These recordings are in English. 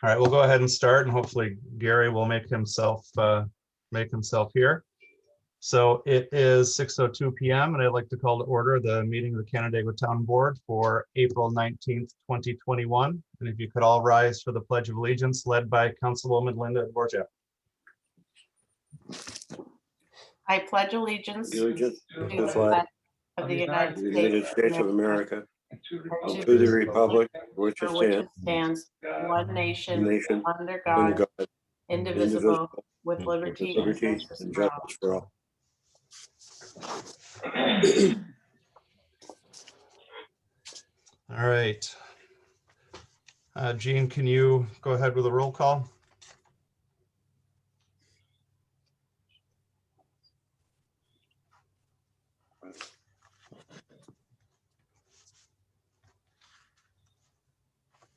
All right, we'll go ahead and start, and hopefully Gary will make himself here. So it is 6:02 p.m. and I'd like to call to order the meeting of the Canandaigua Town Board for April 19th, 2021. And if you could all rise for the Pledge of Allegiance led by Councilwoman Linda Dvorak. I pledge allegiance to the flag of the United United States States of America, and to the republic for which it for which stands, it stands, one nation, nation, under under God, God, indivisible, with with liberty and liberty justice and for all. justice for all. All right. Jean, can you go ahead with a roll call?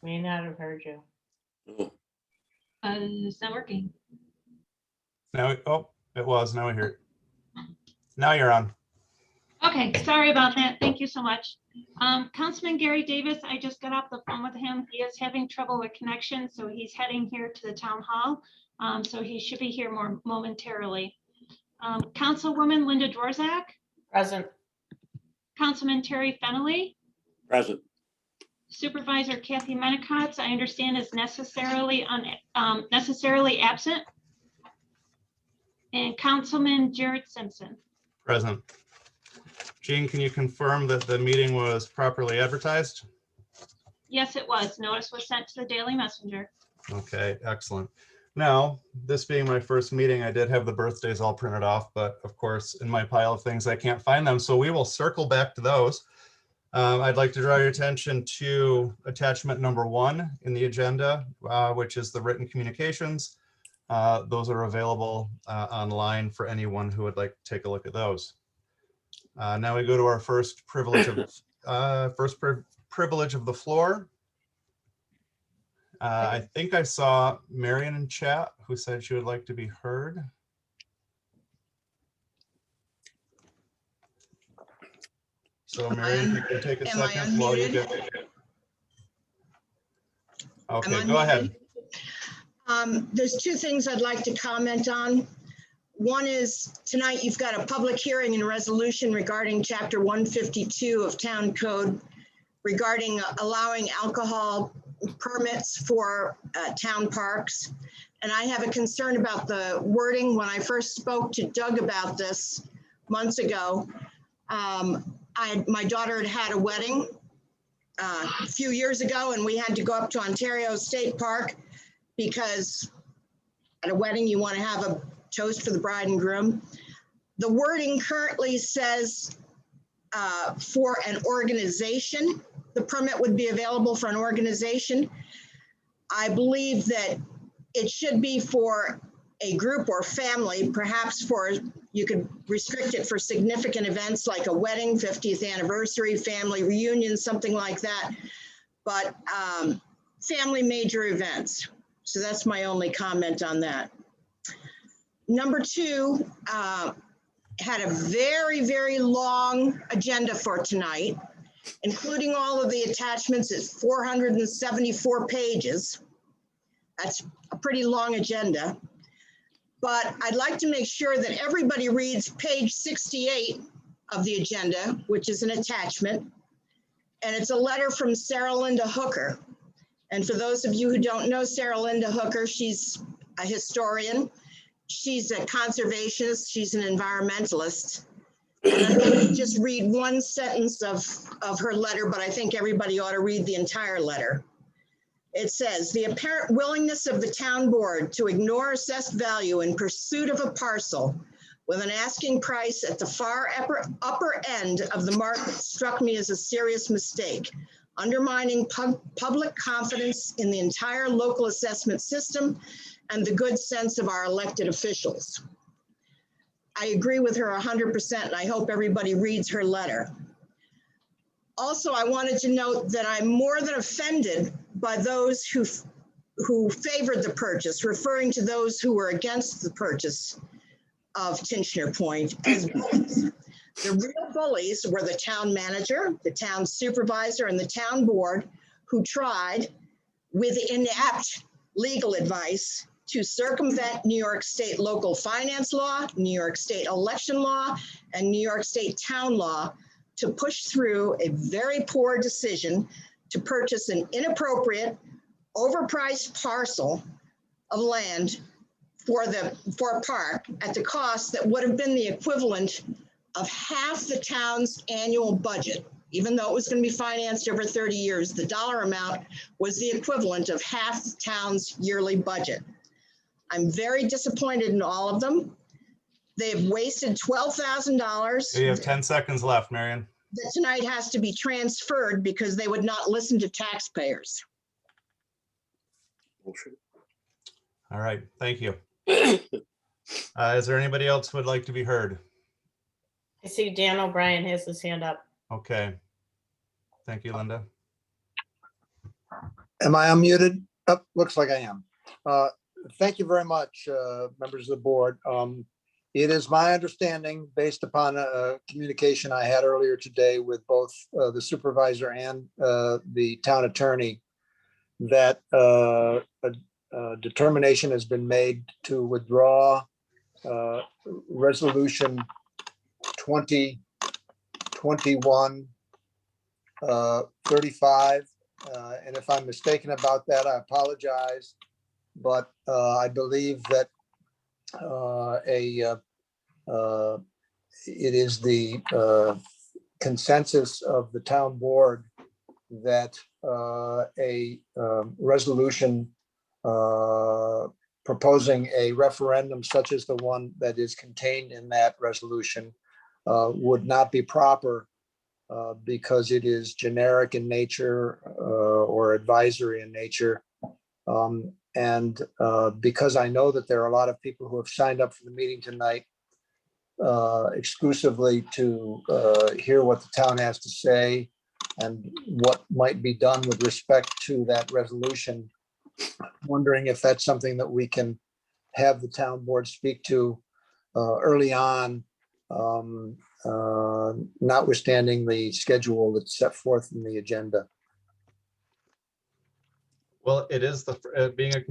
May not have heard you. It's not working. Now, oh, it was. Now I hear it. Now you're on. Okay, sorry about that. Thank you so much. Councilman Gary Davis, I just got off the phone with him. He is having trouble with connection, so he's heading here to the town hall. So he should be here more momentarily. Councilwoman Linda Dvorak, Present. Councilman Terry Fennelly, Present. Supervisor Kathy Menacott, I understand is necessarily absent. And Councilman Jared Simpson. Present. Jean, can you confirm that the meeting was properly advertised? Yes, it was. Notice was sent to the Daily Messenger. Okay, excellent. Now, this being my first meeting, I did have the birthdays all printed off, but of course, in my pile of things, I can't find them. So we will circle back to those. I'd like to draw your attention to attachment number 1 in the agenda, which is the written communications. Those are available online for anyone who would like to take a look at those. Now we go to our first privilege of privilege of the floor. I think I saw Marion in chat who said she would like to be heard. So Marion, you can take a second while you get. Okay, go ahead. There's 2 things I'd like to comment on. One is tonight you've got a public hearing and resolution regarding Chapter 152 of Town Code regarding allowing alcohol permits for town parks. And I have a concern about the wording. When I first spoke to Doug about this months ago, my daughter had had a wedding a few years ago, and we had to go up to Ontario State Park because at a wedding you want to have a toast for the bride and groom. The wording currently says for an organization, the permit would be available for an organization. I believe that it should be for a group or family, perhaps you could restrict it for significant events like a wedding, 50th anniversary, family reunion, something like that. But family major events. So that's my only comment on that. Number 2, had a very, very long agenda for tonight, including all of the attachments. It's 474 pages. That's a pretty long agenda. But I'd like to make sure that everybody reads page 68 of the agenda, which is an attachment. And it's a letter from Sarah Linda Hooker. And for those of you who don't know Sarah Linda Hooker, she's a historian. She's a conservationist. She's an environmentalist. And I'm going to just read one sentence of her letter, but I think everybody ought to read the entire letter. It says, the apparent willingness of the town board to ignore assessed value in pursuit of a parcel with an asking price at the far upper end of the market struck me as a serious mistake, undermining public confidence in the entire local assessment system and the good sense of our elected officials. I agree with her 100%, and I hope everybody reads her letter. Also, I wanted to note that I'm more than offended by those who favored the purchase, referring to those who were against the purchase of Tinchner Point as bullies. The real bullies were the town manager, the town supervisor, and the town board who tried with inept legal advice to circumvent New York State local finance law, New York State election law, and New York State town law to push through a very poor decision to purchase an inappropriate, overpriced parcel of land for a park at the cost that would have been the equivalent of half the town's annual budget. Even though it was going to be financed over 30 years, the dollar amount was the equivalent of half the town's yearly budget. I'm very disappointed in all of them. They've wasted $12,000 You have 10 seconds left, Marion. that tonight has to be transferred because they would not listen to taxpayers. Motion. All right, thank you. Is there anybody else who would like to be heard? I see Dan O'Brien has his hand up. Okay. Thank you, Linda. Am I unmuted? Oh, looks like I am. Thank you very much, members of the board. It is my understanding, based upon a communication I had earlier today with both the supervisor and the town attorney, that a determination has been made to withdraw resolution 2021-35. And if I'm mistaken about that, I apologize. But I believe that it is the consensus of the town board that a resolution proposing a referendum such as the one that is contained in that resolution would not be proper because it is generic in nature or advisory in nature. And because I know that there are a lot of people who have signed up for the meeting tonight exclusively to hear what the town has to say and what might be done with respect to that resolution, I'm wondering if that's something that we can have the town board speak to early on, notwithstanding the schedule that's set forth in the agenda. Well, it is being a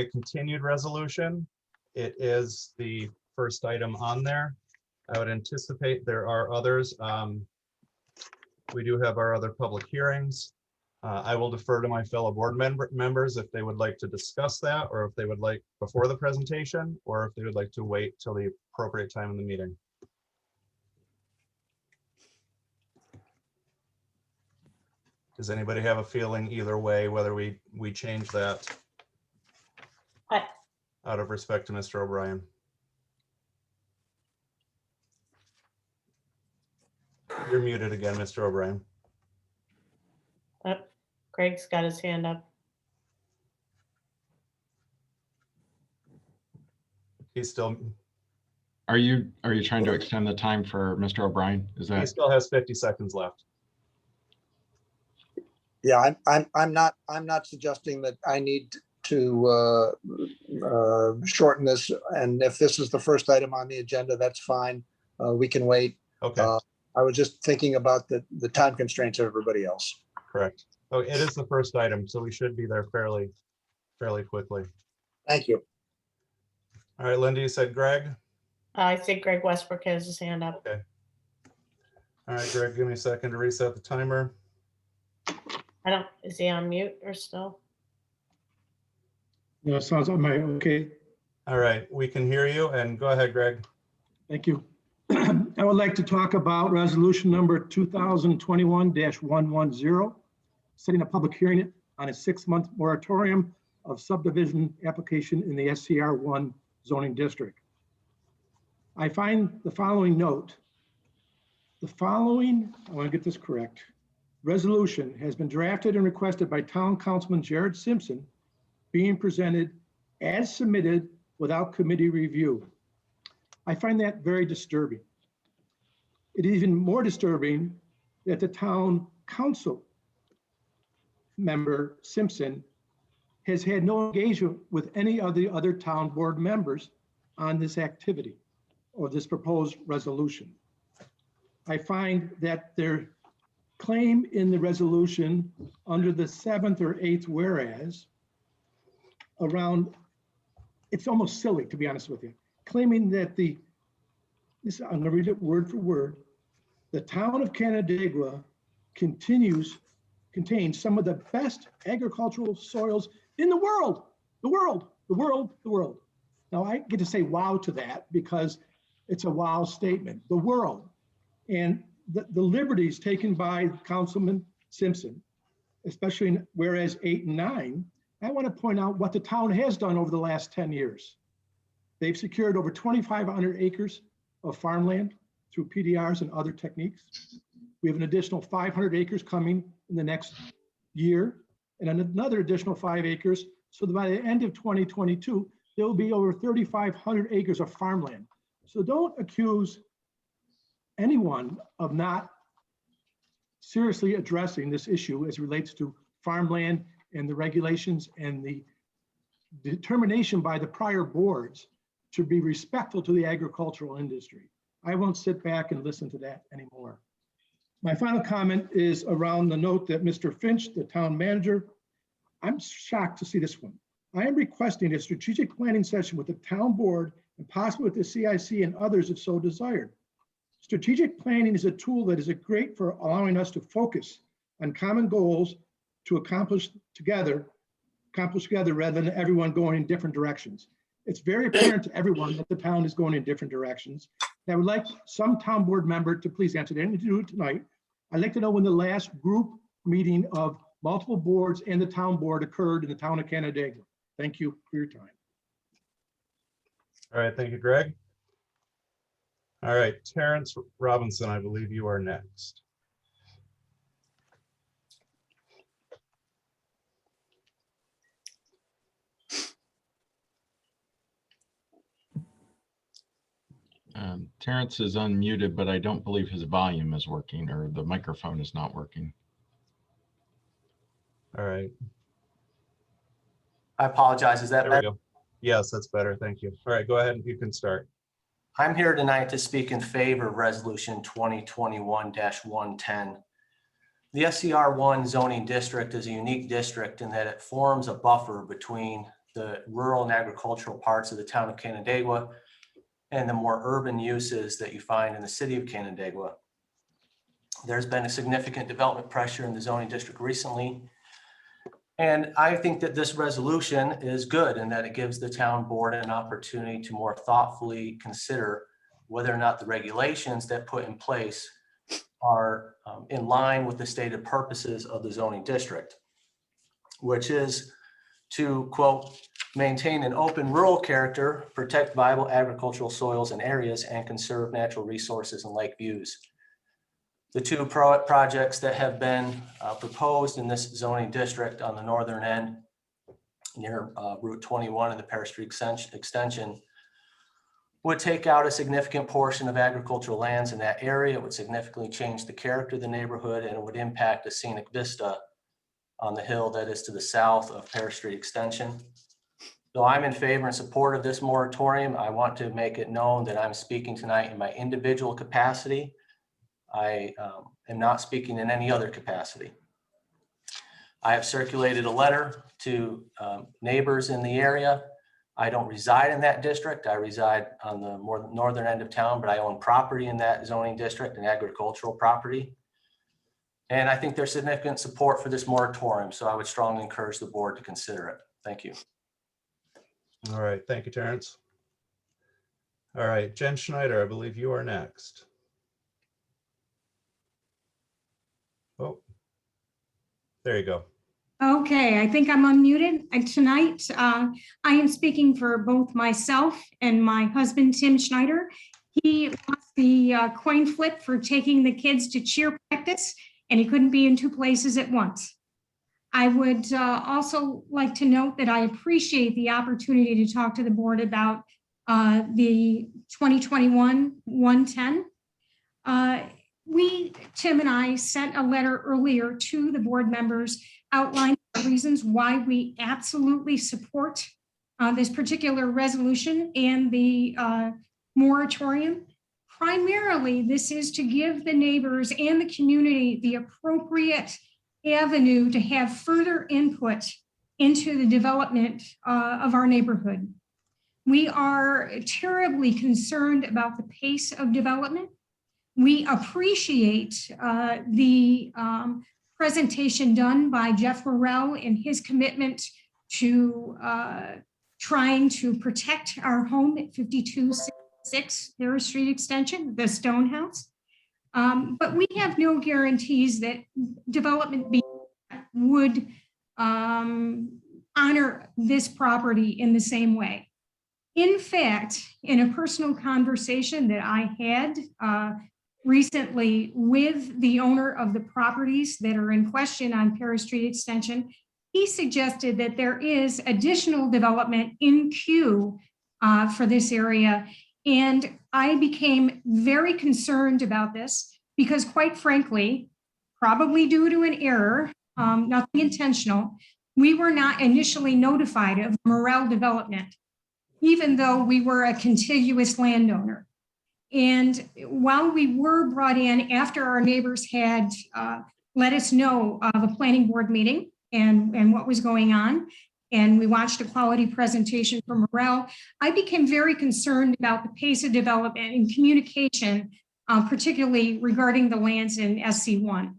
continued resolution. It is the first item on there. I would anticipate there are others. We do have our other public hearings. I will defer to my fellow board members if they would like to discuss that, or if they would like before the presentation, or if they would like to wait till the appropriate time in the meeting. Does anybody have a feeling either way, whether we change that out of respect to Mr. O'Brien? You're muted again, Mr. O'Brien. Greg's got his hand up. He's still, Are you trying to extend the time for Mr. O'Brien? Is he that, still has 50 seconds left. Yeah, I'm not suggesting that I need to shorten this. And if this is the first item on the agenda, that's fine. We can wait. Okay, I was just thinking about the time constraints of everybody else. correct. Oh, it is the first item, so we should be there fairly quickly. Thank you. All right, Linda, you said Greg? I think Greg Westbrook has his hand up. Okay. All right, Greg, give me a second to reset the timer. Is he on mute or still? No, sounds like okay. All right, we can hear you, and go ahead, Greg. Thank you. I would like to talk about resolution number 2021-110, setting a public hearing on a 6-month moratorium of subdivision application in the SCR1 zoning district. I find the following note. I want to get this correct. Resolution has been drafted and requested by Town Councilman Jared Simpson, being presented as submitted without committee review. I find that very disturbing. It is even more disturbing that the town council member Simpson has had no engagement with any of the other town board members on this activity or this proposed resolution. I find that their claim in the resolution under the 7th or 8th whereas around, it's almost silly, to be honest with you, claiming that this, I'm gonna read it word for word. The town of Canandaigua contains some of the best agricultural soils in the world, the world. Now I get to say wow to that because it's a wow statement, the world. And the liberties taken by Councilman Simpson, especially in whereas 8 and 9, I want to point out what the town has done over the last 10 years. They've secured over 2,500 acres of farmland through PDRs and other techniques. We have an additional 500 acres coming in the next year and another additional 5 acres. So that by the end of 2022, there will be over 3,500 acres of farmland. So don't accuse anyone of not seriously addressing this issue as it relates to farmland and the regulations and the determination by the prior boards to be respectful to the agricultural industry. I won't sit back and listen to that anymore. My final comment is around the note that Mr. Finch, the town manager, I'm shocked to see this one. I am requesting a strategic planning session with the town board and possibly with the CIC and others if so desired. Strategic planning is a tool that is great for allowing us to focus on common goals to accomplish together rather than everyone going in different directions. It's very apparent to everyone that the town is going in different directions. And I would like some town board member to please answer. They didn't do it tonight. I'd like to know when the last group meeting of multiple boards and the town board occurred in the town of Canandaigua. Thank you for your time. All right, thank you, Greg. All right, Terrence Robinson, I believe you are next. Terrence is unmuted, but I don't believe his volume is working or the microphone is not working. All right, I apologize. Is that there we better? go. Yes, that's better. Thank you. All right, go ahead. You can start. I'm here tonight to speak in favor of Resolution 2021-110. The SCR1 zoning district is a unique district in that it forms a buffer between the rural and agricultural parts of the town of Canandaigua and the more urban uses that you find in the city of Canandaigua. There's been a significant development pressure in the zoning district recently. And I think that this resolution is good in that it gives the town board an opportunity to more thoughtfully consider whether or not the regulations that put in place are in line with the stated purposes of the zoning district, which is to, quote, maintain an open rural character, protect viable agricultural soils and areas, and conserve natural resources and lake views. The two projects that have been proposed in this zoning district on the northern end near Route 21 and the Paris Street extension would take out a significant portion of agricultural lands in that area. It would significantly change the character of the neighborhood, and it would impact the scenic vista on the hill that is to the south of Paris Street extension. So I'm in favor and support of this moratorium. I want to make it known that I'm speaking tonight in my individual capacity. I am not speaking in any other capacity. I have circulated a letter to neighbors in the area. I don't reside in that district. I reside on the more northern end of town, but I own property in that zoning district, an agricultural property. And I think there's significant support for this moratorium. So I would strongly encourage the board to consider it. Thank you. All right, thank you, Terrence. All right, Jen Schneider, I believe you are next. Oh, there you go. Okay, I think I'm unmuted. And tonight, I am speaking for both myself and my husband, Tim Schneider. He lost the coin flip for taking the kids to cheer practice, and he couldn't be in two places at once. I would also like to note that I appreciate the opportunity to talk to the board about the 2021-110. Tim and I sent a letter earlier to the board members outlining the reasons why we absolutely support this particular resolution and the moratorium. Primarily, this is to give the neighbors and the community the appropriate avenue to have further input into the development of our neighborhood. We are terribly concerned about the pace of development. We appreciate the presentation done by Jeff Morrell and his commitment to trying to protect our home at 5266 Harris Street Extension, the Stone House. But we have no guarantees that development would honor this property in the same way. In fact, in a personal conversation that I had recently with the owner of the properties that are in question on Paris Street Extension, he suggested that there is additional development in queue for this area. And I became very concerned about this because, quite frankly, probably due to an error, nothing intentional, we were not initially notified of Morrell development, even though we were a contiguous landowner. And while we were brought in after our neighbors had let us know of a planning board meeting and what was going on, and we watched a quality presentation from Morrell, I became very concerned about the pace of development and communication, particularly regarding the lands in SC1.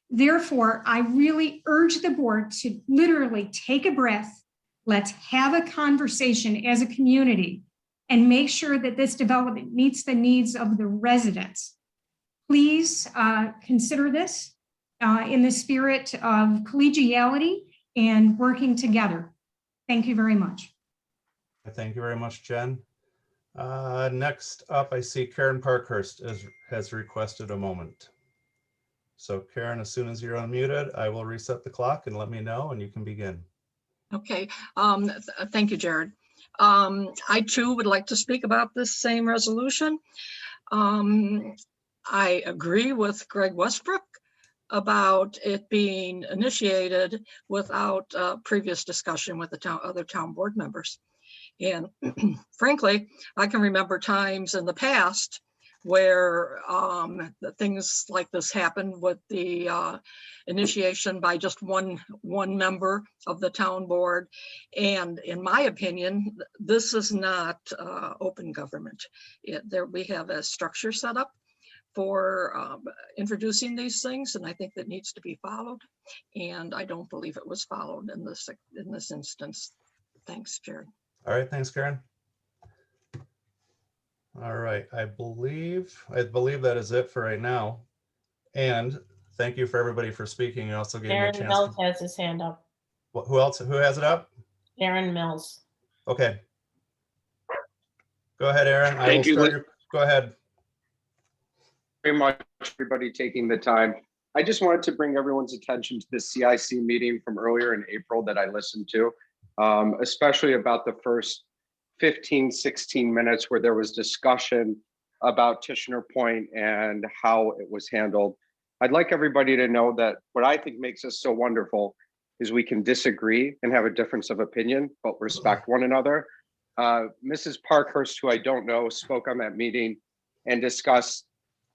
Therefore, I really urge the board to literally take a breath. Let's have a conversation as a community and make sure that this development meets the needs of the residents. Please consider this in the spirit of collegiality and working together. Thank you very much. Thank you very much, Jen. Next up, I see Karen Parkhurst has requested a moment. So Karen, as soon as you're unmuted, I will reset the clock and let me know and you can begin. Okay, thank you, Jared. I too would like to speak about this same resolution. I agree with Greg Westbrook about it being initiated without previous discussion with the other town board members. And frankly, I can remember times in the past where things like this happened with the initiation by just one member of the town board. And in my opinion, this is not open government. We have a structure set up for introducing these things, and I think that needs to be followed. And I don't believe it was followed in this instance. Thanks, Jared. All right, thanks, Karen. All right, I believe that is it for right now. And thank you for everybody for speaking. You also gave me a Aaron chance. Mills has his hand up. Who else? Who has it up? Aaron Mills. Okay. Go ahead, Aaron. Thank you. Go ahead. Very much, everybody taking the time. I just wanted to bring everyone's attention to the CIC meeting from earlier in April that I listened to, especially about the first 15, 16 minutes where there was discussion about Tishner Point and how it was handled. I'd like everybody to know that what I think makes us so wonderful is we can disagree and have a difference of opinion, but respect one another. Mrs. Parkhurst, who I don't know, spoke on that meeting and discussed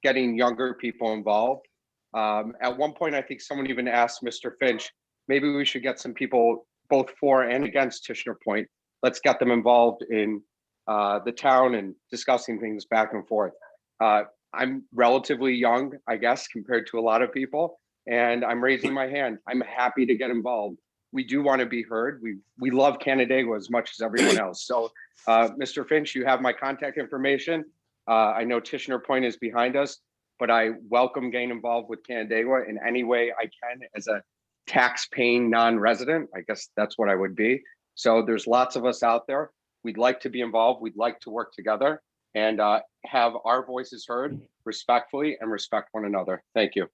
getting younger people involved. At one point, I think someone even asked Mr. Finch, maybe we should get some people both for and against Tishner Point. Let's get them involved in the town and discussing things back and forth. I'm relatively young, I guess, compared to a lot of people, and I'm raising my hand. I'm happy to get involved. We do want to be heard. We love Canandaigua as much as everyone else. So, Mr. Finch, you have my contact information. I know Tishner Point is behind us, but I welcome getting involved with Canandaigua in any way I can as a tax-paying non-resident. I guess that's what I would be. So there's lots of us out there. We'd like to be involved. We'd like to work together and have our voices heard respectfully and respect one another. Thank you.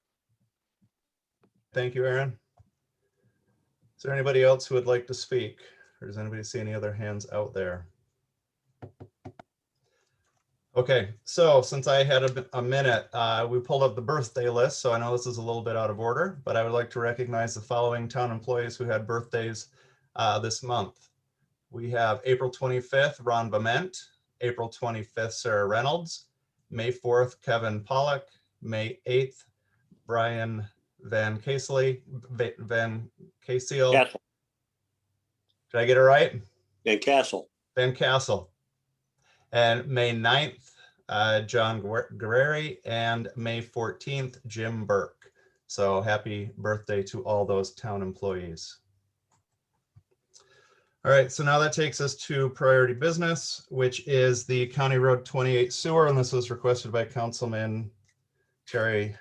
Thank you, Aaron. Is there anybody else who would like to speak? Or does anybody see any other hands out there? Okay, so since I had a minute, we pulled up the birthday list. So I know this is a little bit out of order, but I would like to recognize the following town employees who had birthdays this month. We have April 25th, Ron Bement, April 25th, Sarah Reynolds, May 4th, Kevin Pollock, May 8th, Brian Van Casely, Did I get it right? Van Castle. Van Castle. And May 9th, John Guerreri, and May 14th, Jim Burke. So happy birthday to all those town employees. All right, so now that takes us to priority business, which is the County Road 28 sewer, and this was requested by Councilman Terry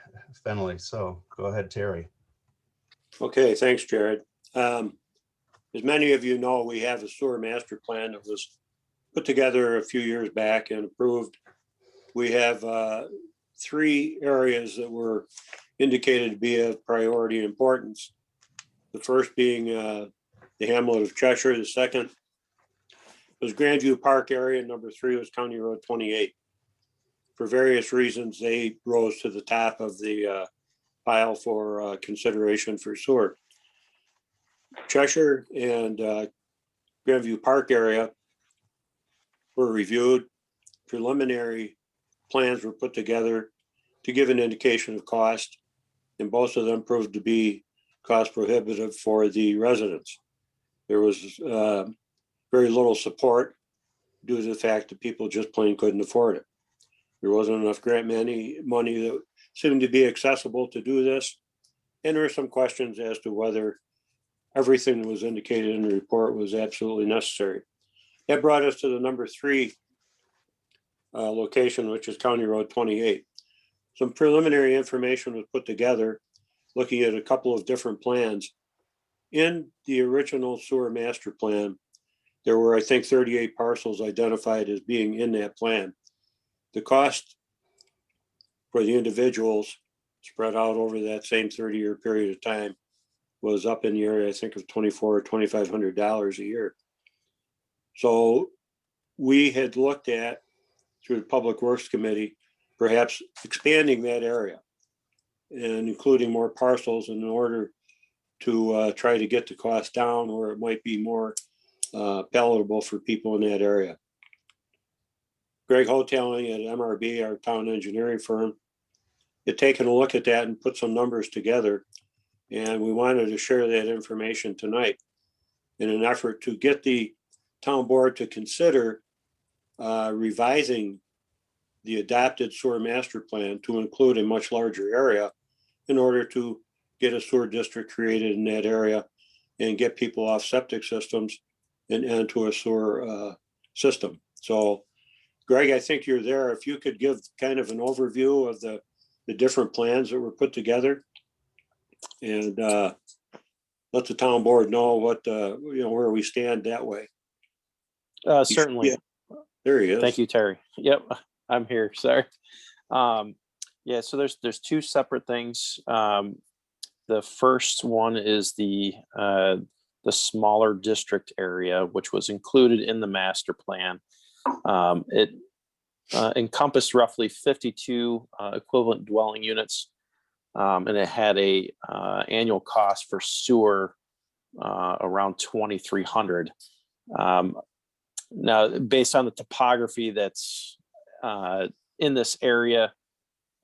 Fennelly. So go ahead, Terry. Okay, thanks, Jared. As many of you know, we have a sewer master plan that was put together a few years back and approved. We have 3 areas that were indicated to be of priority importance. The first being the hamlet of Cheshire. The second was Grandview Park area. Number 3 was County Road 28. For various reasons, they rose to the top of the pile for consideration for sewer. Cheshire and Grandview Park area were reviewed. Preliminary plans were put together to give an indication of cost, and both of them proved to be cost prohibitive for the residents. There was very little support due to the fact that people just plain couldn't afford it. There wasn't enough grant money that seemed to be accessible to do this. And there are some questions as to whether everything that was indicated in the report was absolutely necessary. That brought us to the number 3 location, which is County Road 28. Some preliminary information was put together looking at a couple of different plans. In the original sewer master plan, there were, I think, 38 parcels identified as being in that plan. The cost for the individuals spread out over that same 30-year period of time was up in the area, I think, of $2,400 or $2,500 a year. So we had looked at, through the Public Works Committee, perhaps expanding that area and including more parcels in order to try to get the cost down, or it might be more palatable for people in that area. Greg Hoteling at MRB, our town engineering firm, had taken a look at that and put some numbers together. And we wanted to share that information tonight in an effort to get the town board to consider revising the adopted sewer master plan to include a much larger area in order to get a sewer district created in that area and get people off septic systems and into a sewer system. So Greg, I think you're there. If you could give kind of an overview of the different plans that were put together and let the town board know what, where we stand that way. Certainly. Yeah. There he is. Thank you, Terry. Yep, I'm here. Sorry. Yeah, so there's 2 separate things. The first one is the smaller district area, which was included in the master plan. It encompassed roughly 52 equivalent dwelling units, and it had a annual cost for sewer around $2,300. Now, based on the topography that's in this area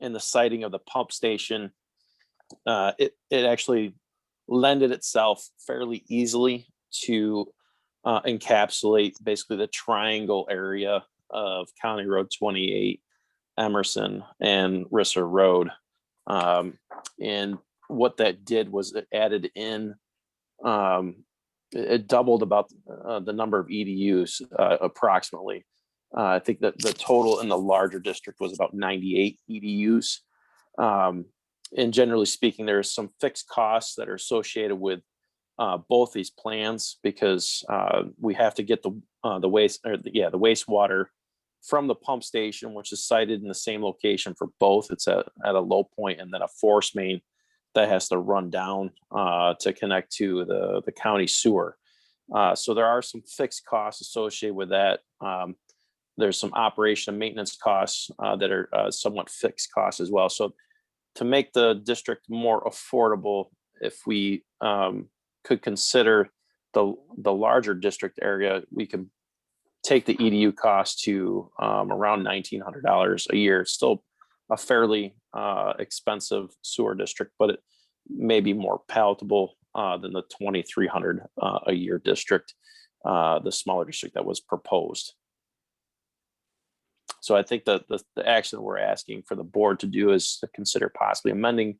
and the siting of the pump station, it actually lended itself fairly easily to encapsulate basically the triangle area of County Road 28, Emerson, and Risser Road. And what that did was it added in, it doubled about the number of EDUs approximately. I think that the total in the larger district was about 98 EDUs. And generally speaking, there's some fixed costs that are associated with both these plans because we have to get the wastewater from the pump station, which is sited in the same location for both. It's at a low point, and then a force main that has to run down to connect to the county sewer. So there are some fixed costs associated with that. There's some operation and maintenance costs that are somewhat fixed costs as well. So to make the district more affordable, if we could consider the larger district area, we could take the EDU cost to around $1,900 a year. It's still a fairly expensive sewer district, but it may be more palatable than the 2,300 a year district, the smaller district that was proposed. So I think that the action we're asking for the board to do is to consider possibly amending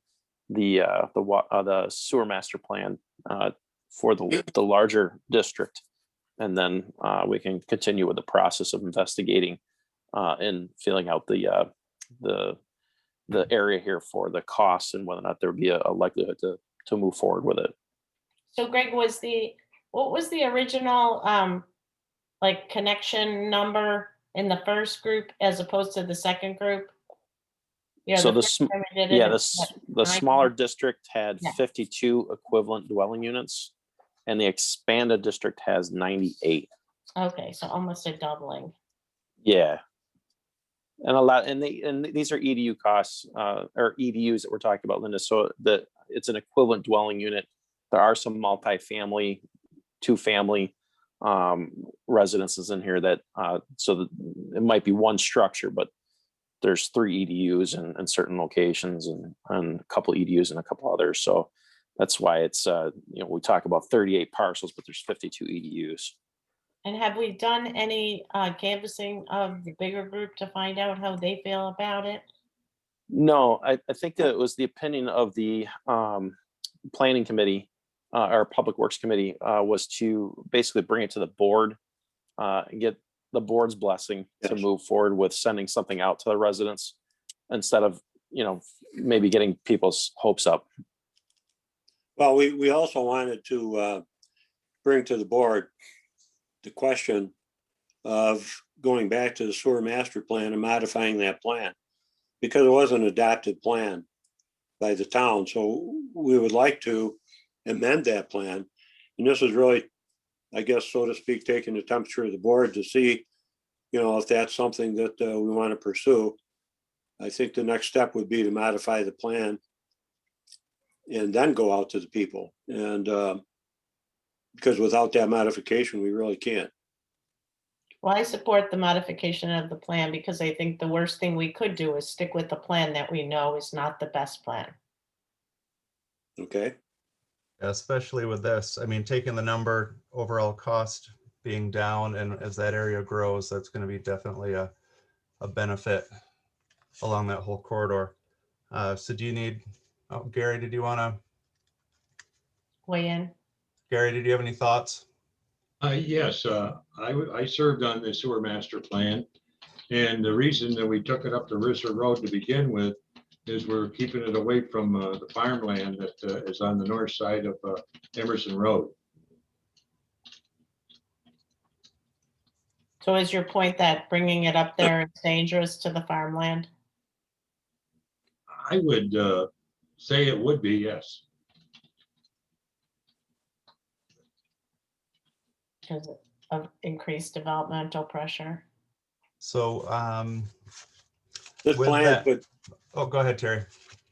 the sewer master plan for the larger district. And then we can continue with the process of investigating and filling out the area here for the costs and whether or not there would be a likelihood to move forward with it. So Greg, what was the original like connection number in the first group as opposed to the second group? Yeah, So the the first time we did it, it was what, smaller 9? district had Yeah. 52 equivalent dwelling units, and the expanded district has 98. Okay, so almost a doubling. Yeah. And a lot, and these are EDU costs, or EDUs that we're talking about, Linda. So it's an equivalent dwelling unit. There are some multifamily, two-family residences in here that, it might be one structure, but there's 3 EDUs in certain locations and a couple EDUs and a couple others. So that's why it's, we talk about 38 parcels, but there's 52 EDUs. And have we done any canvassing of the bigger group to find out how they feel about it? No, I think that it was the opinion of the planning committee or public works committee was to basically bring it to the board and get the board's blessing to move forward with sending something out to the residents instead of, maybe getting people's hopes up. Well, we also wanted to bring to the board the question of going back to the sewer master plan and modifying that plan, because it was an adopted plan by the town. So we would like to amend that plan. And this is really, I guess, so to speak, taking the temperature of the board to see, if that's something that we want to pursue. I think the next step would be to modify the plan and then go out to the people. And because without that modification, we really can't. Well, I support the modification of the plan because I think the worst thing we could do is stick with the plan that we know is not the best plan. Okay. Especially with this, I mean, taking the number overall cost being down, and as that area grows, that's going to be definitely a benefit along that whole corridor. So do you need, Gary, did you want to Weigh in? Gary, did you have any thoughts? Yes, I served on the sewer master plan. And the reason that we took it up to Risser Road to begin with is we're keeping it away from the farmland that is on the north side of Emerson Road. So is your point that bringing it up there is dangerous to the farmland? I would say it would be, yes. Because of increased developmental pressure? So This with plan, that- but oh, go ahead, Terry.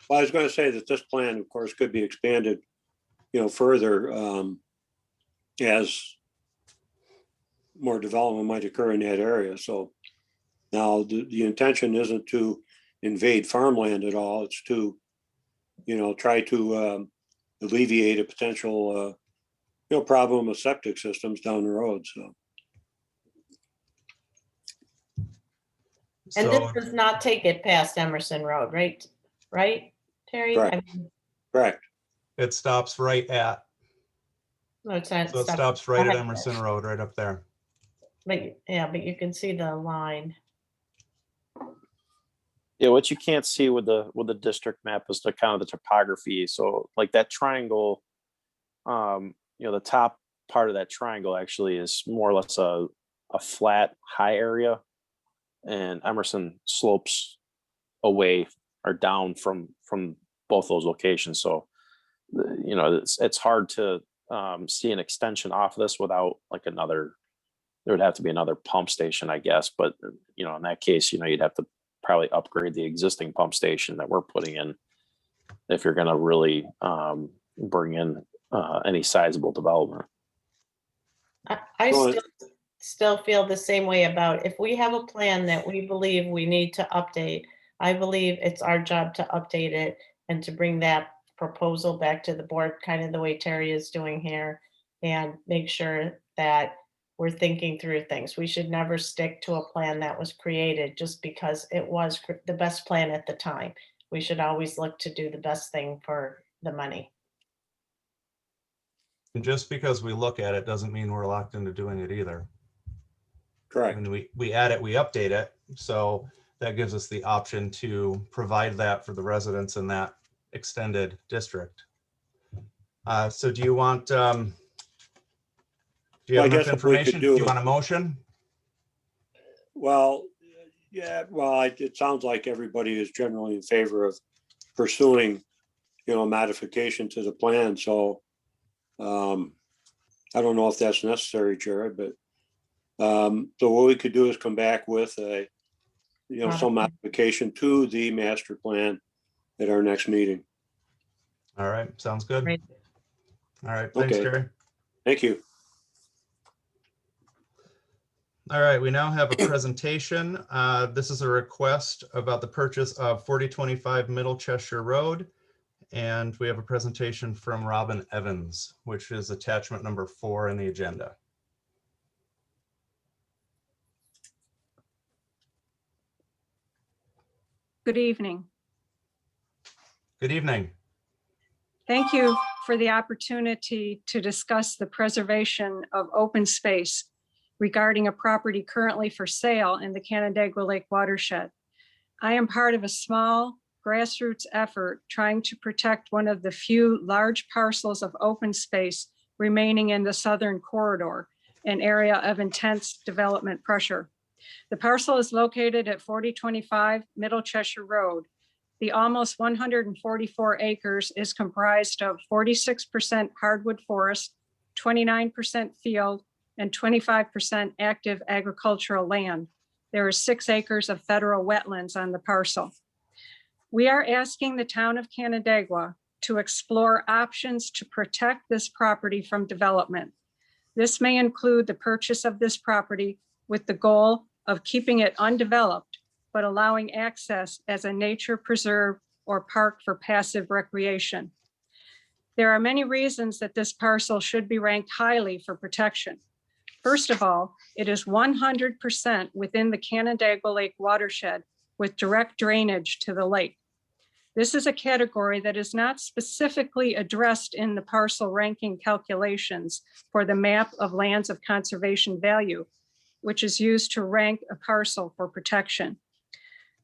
well, I was going to say that this plan, of course, could be expanded, further as more development might occur in that area. So now the intention isn't to invade farmland at all. It's to, try to alleviate a potential, problem of septic systems down the road. So. And So this does not take it past Emerson Road, right? Right, Terry? Correct. I mean, Correct. it stops right at, no, it's not. so it stops right at Emerson Road, right up there. But but you can see the line. Yeah, what you can't see with the district map is the kind of the topography. So like that triangle, the top part of that triangle actually is more or less a flat high area, and Emerson slopes away or down from both those locations. So it's hard to see an extension off of this without like there would have to be another pump station, I guess. But in that case, you'd have to probably upgrade the existing pump station that we're putting in if you're going to really bring in any sizable development. I Well, still feel the same way about if we have a plan that we believe we need to update, I believe it's our job to update it and to bring that proposal back to the board, kind of the way Terry is doing here, and make sure that we're thinking through things. We should never stick to a plan that was created just because it was the best plan at the time. We should always look to do the best thing for the money. And just because we look at it doesn't mean we're locked into doing it either. Correct. When we add it, we update it. So that gives us the option to provide that for the residents in that extended district. So do you want, do you Well, I have enough guess what we could information? Do you do- want a motion? Well, yeah, well, it sounds like everybody is generally in favor of pursuing, modification to the plan. So I don't know if that's necessary, Jared, but so what we could do is come back with some modification to the master plan at our next meeting. All right, sounds good. Great. All right, thanks, Okay. Terry. Thank you. All right, we now have a presentation. This is a request about the purchase of 4025 Middle Cheshire Road. And we have a presentation from Robin Evans, which is attachment number 4 in the agenda. Good evening. Good evening. Thank you for the opportunity to discuss the preservation of open space regarding a property currently for sale in the Canandaigua Lake watershed. I am part of a small grassroots effort trying to protect one of the few large parcels of open space remaining in the southern corridor, an area of intense development pressure. The parcel is located at 4025 Middle Cheshire Road. The almost 144 acres is comprised of 46% hardwood forest, 29% field, and 25% active agricultural land. There is 6 acres of federal wetlands on the parcel. We are asking the town of Canandaigua to explore options to protect this property from development. This may include the purchase of this property with the goal of keeping it undeveloped, but allowing access as a nature preserve or park for passive recreation. There are many reasons that this parcel should be ranked highly for protection. First of all, it is 100% within the Canandaigua Lake watershed with direct drainage to the lake. This is a category that is not specifically addressed in the parcel ranking calculations for the map of lands of conservation value, which is used to rank a parcel for protection.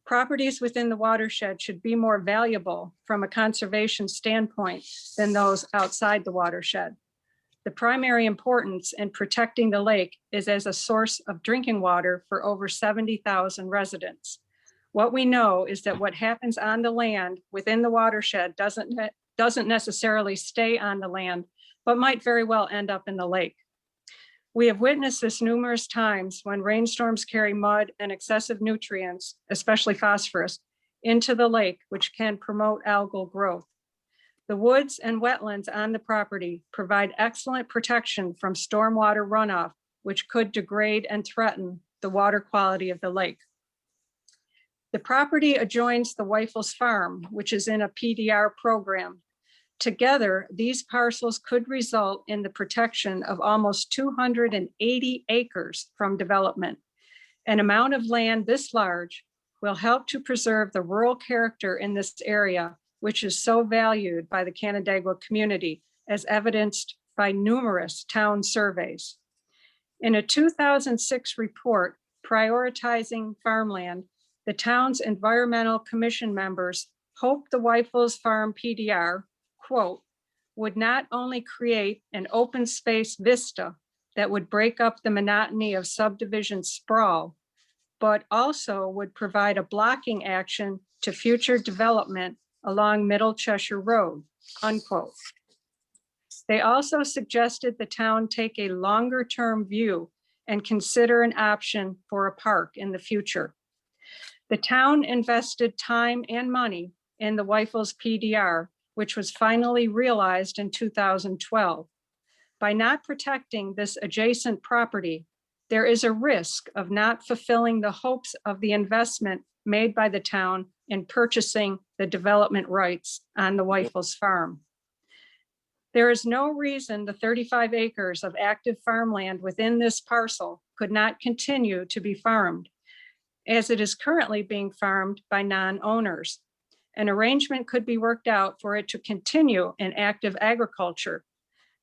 Properties within the watershed should be more valuable from a conservation standpoint than those outside the watershed. The primary importance in protecting the lake is as a source of drinking water for over 70,000 residents. What we know is that what happens on the land within the watershed doesn't necessarily stay on the land, but might very well end up in the lake. We have witnessed this numerous times when rainstorms carry mud and excessive nutrients, especially phosphorus, into the lake, which can promote algal growth. The woods and wetlands on the property provide excellent protection from stormwater runoff, which could degrade and threaten the water quality of the lake. The property adjoins the Weifels Farm, which is in a PDR program. Together, these parcels could result in the protection of almost 280 acres from development. An amount of land this large will help to preserve the rural character in this area, which is so valued by the Canandaigua community, as evidenced by numerous town surveys. In a 2006 report prioritizing farmland, the town's environmental commission members hoped the Weifels Farm PDR, quote, would not only create an open space vista that would break up the monotony of subdivision sprawl, but also would provide a blocking action to future development along Middle Cheshire Road, unquote. They also suggested the town take a longer term view and consider an option for a park in the future. The town invested time and money in the Weifels PDR, which was finally realized in 2012. By not protecting this adjacent property, there is a risk of not fulfilling the hopes of the investment made by the town in purchasing the development rights on the Weifels farm. There is no reason the 35 acres of active farmland within this parcel could not continue to be farmed, as it is currently being farmed by non-owners. An arrangement could be worked out for it to continue in active agriculture.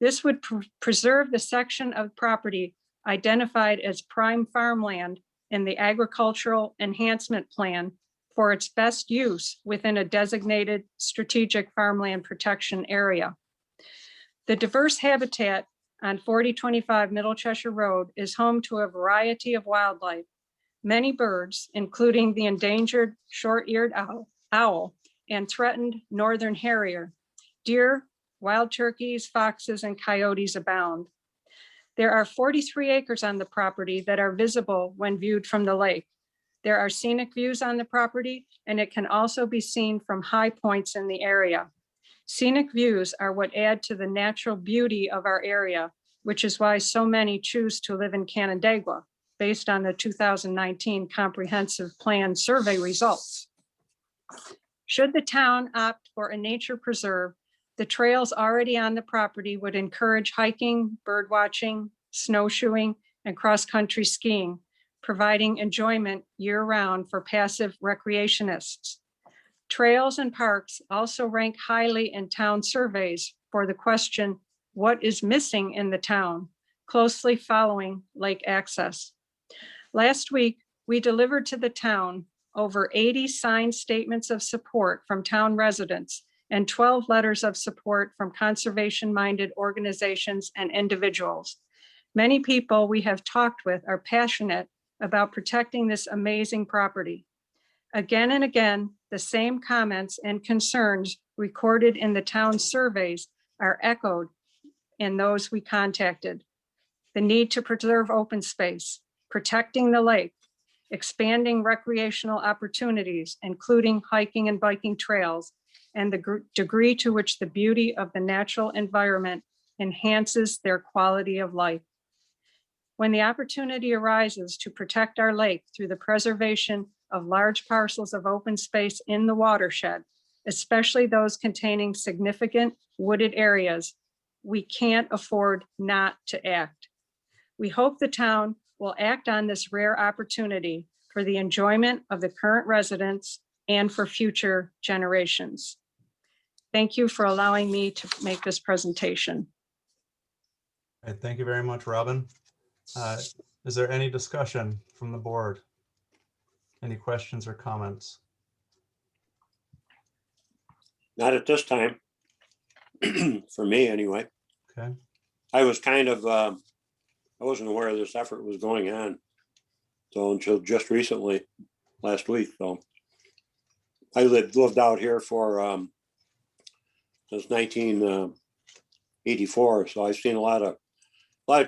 This would preserve the section of property identified as prime farmland in the agricultural enhancement plan for its best use within a designated strategic farmland protection area. The diverse habitat on 4025 Middle Cheshire Road is home to a variety of wildlife. Many birds, including the endangered short-eared owl and threatened northern harrier, deer, wild turkeys, foxes, and coyotes abound. There are 43 acres on the property that are visible when viewed from the lake. There are scenic views on the property, and it can also be seen from high points in the area. Scenic views are what add to the natural beauty of our area, which is why so many choose to live in Canandaigua, based on the 2019 Comprehensive Plan Survey results. Should the town opt for a nature preserve, the trails already on the property would encourage hiking, bird watching, snowshoeing, and cross-country skiing, providing enjoyment year-round for passive recreationists. Trails and parks also rank highly in town surveys for the question, what is missing in the town, closely following lake access. Last week, we delivered to the town over 80 signed statements of support from town residents and 12 letters of support from conservation-minded organizations and individuals. Many people we have talked with are passionate about protecting this amazing property. Again and again, the same comments and concerns recorded in the town surveys are echoed in those we contacted. The need to preserve open space, protecting the lake, expanding recreational opportunities, including hiking and biking trails, and the degree to which the beauty of the natural environment enhances their quality of life. When the opportunity arises to protect our lake through the preservation of large parcels of open space in the watershed, especially those containing significant wooded areas, we can't afford not to act. We hope the town will act on this rare opportunity for the enjoyment of the current residents and for future generations. Thank you for allowing me to make this presentation. All right, thank you very much, Robin. Is there any discussion from the board? Any questions or comments? Not at this time. For me, anyway. Okay. I was kind of, I wasn't aware this effort was going on. So until just recently, last week. So I lived out here for since 1984. So I've seen a lot of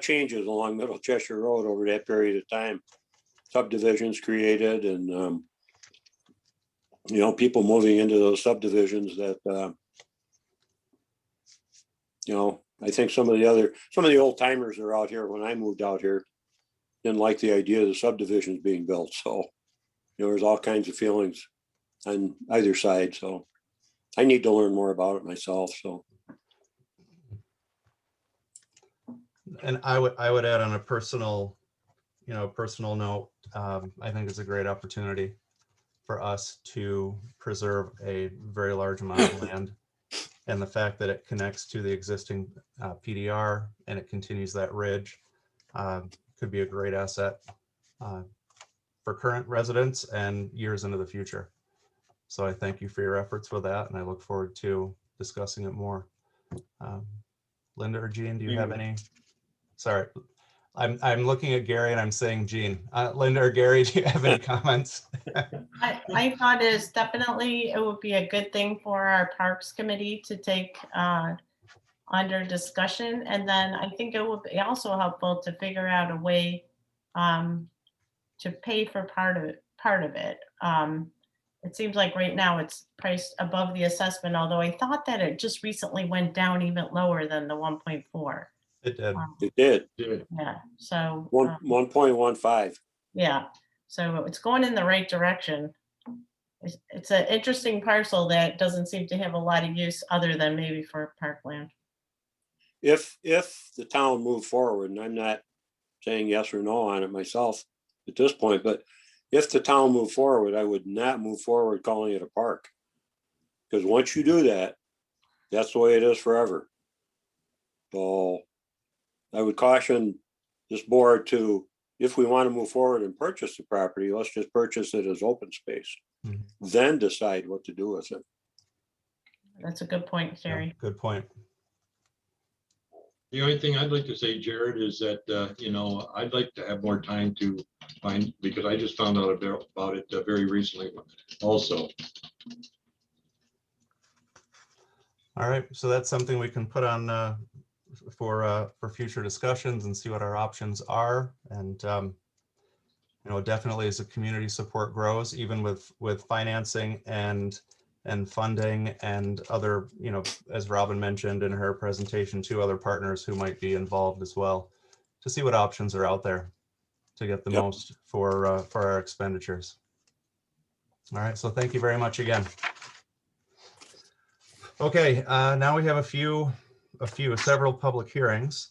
changes along Middle Cheshire Road over that period of time. Subdivisions created and, you know, people moving into those subdivisions that, you know, I think some of the old timers that are out here when I moved out here didn't like the idea of the subdivisions being built. So, you know, there's all kinds of feelings on either side. So I need to learn more about it myself. So. And I would add on a personal note, I think it's a great opportunity for us to preserve a very large amount of land. And the fact that it connects to the existing PDR and it continues that ridge could be a great asset for current residents and years into the future. So I thank you for your efforts with that, and I look forward to discussing it more. Linda or Jean, do you have any? Sorry, I'm looking at Gary and I'm saying Jean. Linda or Gary, do you have any comments? I thought it would be a good thing for our Parks Committee to take under discussion. And then I think it would be also helpful to figure out a way to pay for part of it. It seems like right now it's priced above the assessment, although I thought that it just recently went down even lower than the 1.4. It did. It did. Yeah, so 1.15. yeah, so it's going in the right direction. it's an interesting parcel that doesn't seem to have a lot of use other than maybe for parkland. If the town moved forward, and I'm not saying yes or no on it myself at this point, but if the town moved forward, I would not move forward calling it a park. Because once you do that, that's the way it is forever. So I would caution this board to, if we want to move forward and purchase the property, let's just purchase it as open space. Mhm. Then decide what to do with it. That's a good point, Yeah, Jerry. good point. The only thing I'd like to say, Jared, is that, I'd like to have more time to find, because I just found out about it very recently also. All right, so that's something we can put on for future discussions and see what our options are. And definitely as the community support grows, even with financing and funding and other, as Robin mentioned in her presentation, 2 other partners who might be involved as well, to see what options are out there to get the most for our expenditures. All right, so thank you very much again. Okay, now we have several public hearings.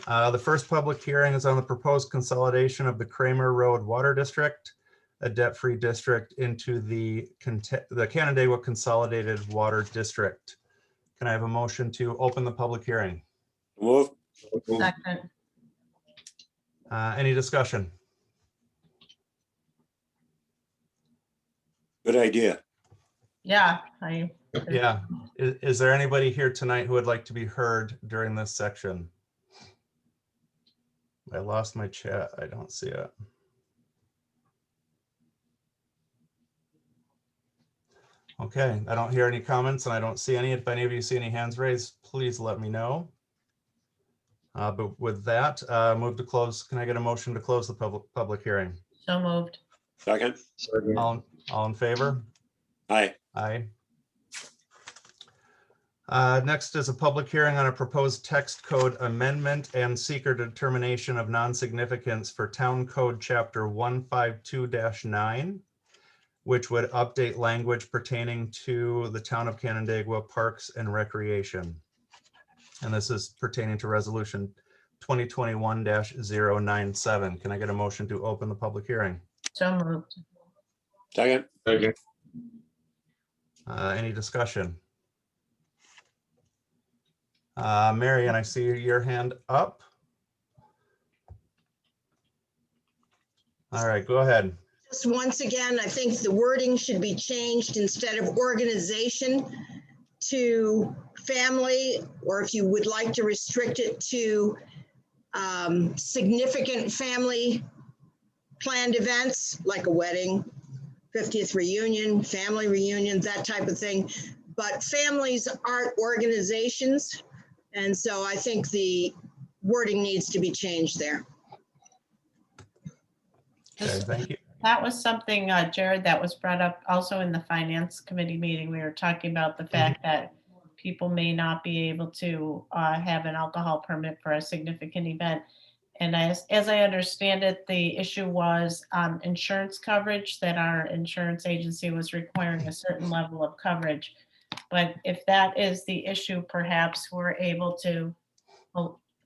The first public hearing is on the proposed consolidation of the Kramer Road Water District, a debt-free district, into the Canandaigua Consolidated Water District. Can I have a motion to open the public hearing? Move. Second. Any discussion? Good idea. Yeah, Yeah. Is there anybody here tonight who would like to be heard during this section? I lost my chat. I don't see it. Okay, I don't hear any comments and I don't see any. If any of you see any hands raised, please let me know. But with that, move to close. Can I get a motion to close the public hearing? so moved. Second. All in favor? Aye. Aye. Next is a public hearing on a proposed text code amendment and seeker determination of non-significance for Town Code Chapter 152-9, which would update language pertaining to the Town of Canandaigua Parks and Recreation. And this is pertaining to Resolution 2021-097. Can I get a motion to open the public hearing? So moved. Second. Okay. Any discussion? Marion, I see your hand up. All right, go ahead. Just once again, I think the wording should be changed instead of organization to family, or if you would like to restrict it to significant family planned events like a wedding, 50th reunion, family reunion, that type of thing. But families aren't organizations. And so I think the wording needs to be changed there. Okay, thank you. That was something, Jared, that was brought up also in the finance committee meeting. We were talking about the fact that people may not be able to have an alcohol permit for a significant event. And as I understand it, the issue was insurance coverage, that our insurance agency was requiring a certain level of coverage. But if that is the issue, perhaps we're able to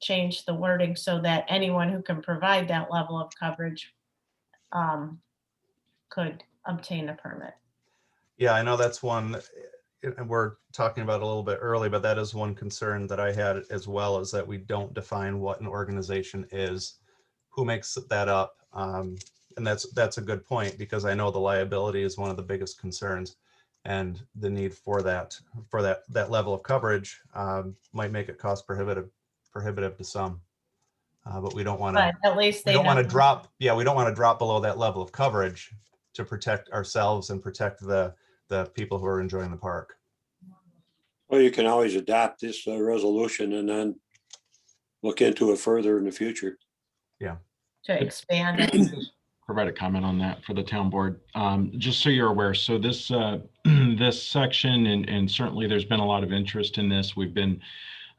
change the wording so that anyone who can provide that level of coverage could obtain a permit. Yeah, I know that's one, and we're talking about a little bit early, but that is one concern that I had as well, is that we don't define what an organization is, who makes that up. And that's a good point, because I know the liability is one of the biggest concerns, and the need for that level of coverage might make it cost prohibitive to some. But we don't want to. But at least we don't want to drop. Yeah, we don't want to drop below that level of coverage to protect ourselves and protect the people who are enjoying the park. Well, you can always adopt this resolution and then look into it further in the future. Yeah. To expand it. Provide a comment on that for the town board. Just so you're aware, so this this section, and certainly there's been a lot of interest in this. We've been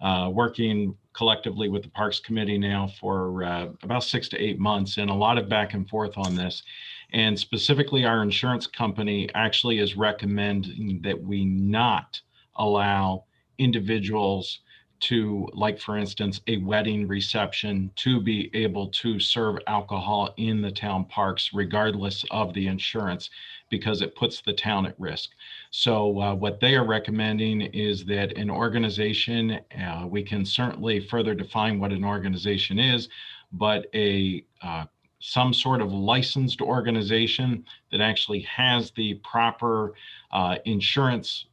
working collectively with the Parks Committee now for about 6 to 8 months, and a lot of back and forth on this. And specifically, our insurance company actually is recommending that we not allow individuals to, like, for instance, a wedding reception, to be able to serve alcohol in the town parks regardless of the insurance, because it puts the town at risk. So what they are recommending is that an organization, we can certainly further define what an organization is, but some sort of licensed organization that actually has the proper insurance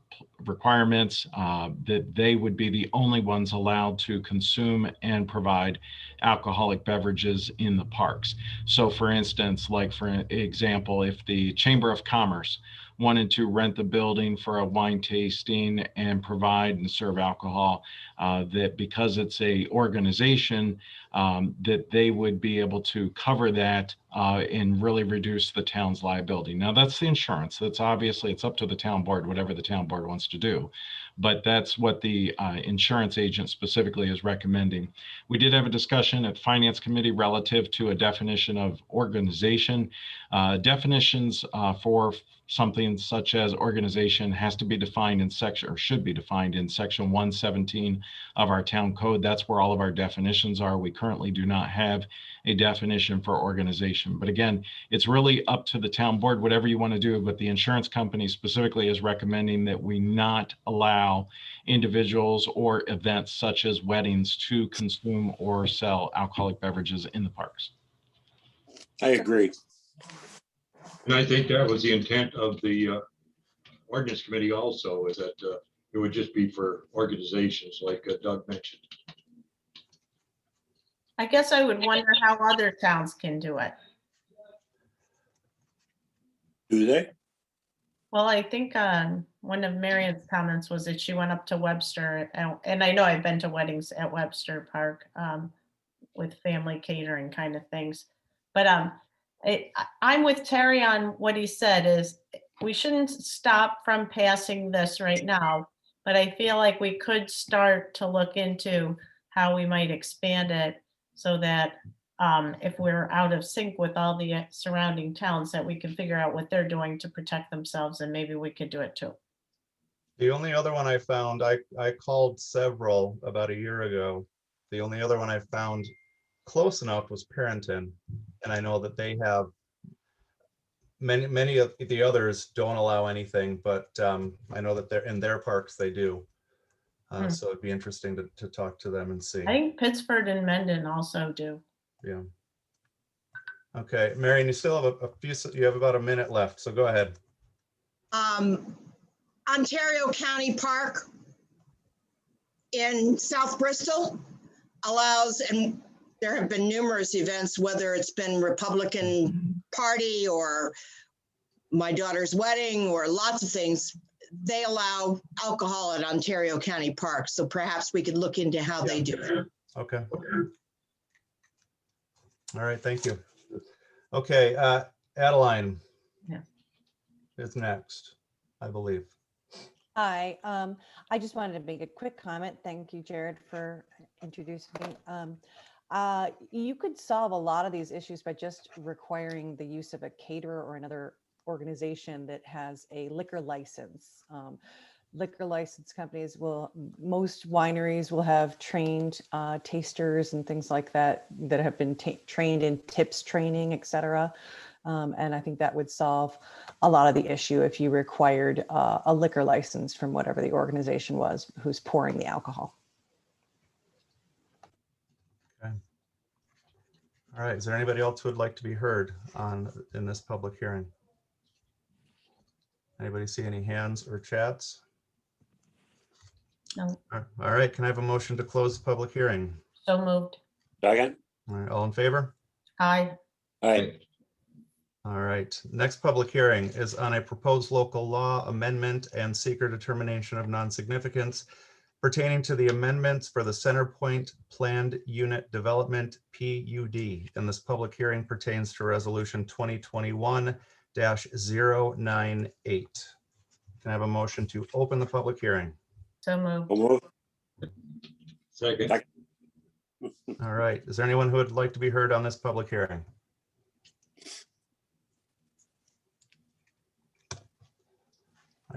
requirements, that they would be the only ones allowed to consume and provide alcoholic beverages in the parks. So for instance, like for example, if the Chamber of Commerce wanted to rent the building for a wine tasting and provide and serve alcohol, that because it's a organization, that they would be able to cover that and really reduce the town's liability. Now that's the insurance. That's obviously, it's up to the town board, whatever the town board wants to do. But that's what the insurance agent specifically is recommending. We did have a discussion at Finance Committee relative to a definition of organization. Definitions for something such as organization has to be defined in section, or should be defined in section 117 of our town code. That's where all of our definitions are. We currently do not have a definition for organization. But again, it's really up to the town board, whatever you want to do. But the insurance company specifically is recommending that we not allow individuals or events such as weddings to consume or sell alcoholic beverages in the parks. I agree. And I think that was the intent of the ordinance committee also, is that it would just be for organizations like Doug mentioned. I guess I would wonder how other towns can do it. Do they? Well, I think one of Marion's comments was that she went up to Webster, and I know I've been to weddings at Webster Park with family catering kind of things. But I'm with Terry on what he said, is we shouldn't stop from passing this right now, but I feel like we could start to look into how we might expand it so that if we're out of sync with all the surrounding towns, that we can figure out what they're doing to protect themselves, and maybe we could do it too. The only other one I found, I called several about a year ago. The only other one I found close enough was Parenton. And I know that they have, many of the others don't allow anything, but I know that they're in their parks, they do. So it'd be interesting to talk to them and see. I think Pittsford and Mendon also do. Yeah. Okay, Marion, you still have a few, you have about a minute left, so go ahead. Ontario County Park in South Bristol allows, and there have been numerous events, whether it's been Republican Party or my daughter's wedding or lots of things, they allow alcohol at Ontario County Park. So perhaps we could look into how they do it. Okay. All right, thank you. Okay, Adeline is next, I believe. Hi, I just wanted to make a quick comment. Thank you, Jared, for introducing me. You could solve a lot of these issues by just requiring the use of a caterer or another organization that has a liquor license. Liquor license companies most wineries will have trained tasters and things like that that have been trained in tips training, et cetera. And I think that would solve a lot of the issue if you required a liquor license from whatever the organization was who's pouring the alcohol. Okay. All right, is there anybody else who would like to be heard in this public hearing? Anybody see any hands or chats? No. All right, can I have a motion to close the public hearing? So moved. Second. All right, all in favor? Aye. Aye. All right, next public hearing is on a proposed local law amendment and seeker determination of non-significance pertaining to the amendments for the Centerpoint Planned Unit Development PUD. And this public hearing pertains to resolution 2021-098. Can I have a motion to open the public hearing? So moved. So moved. Second. All right, is there anyone who would like to be heard on this public hearing?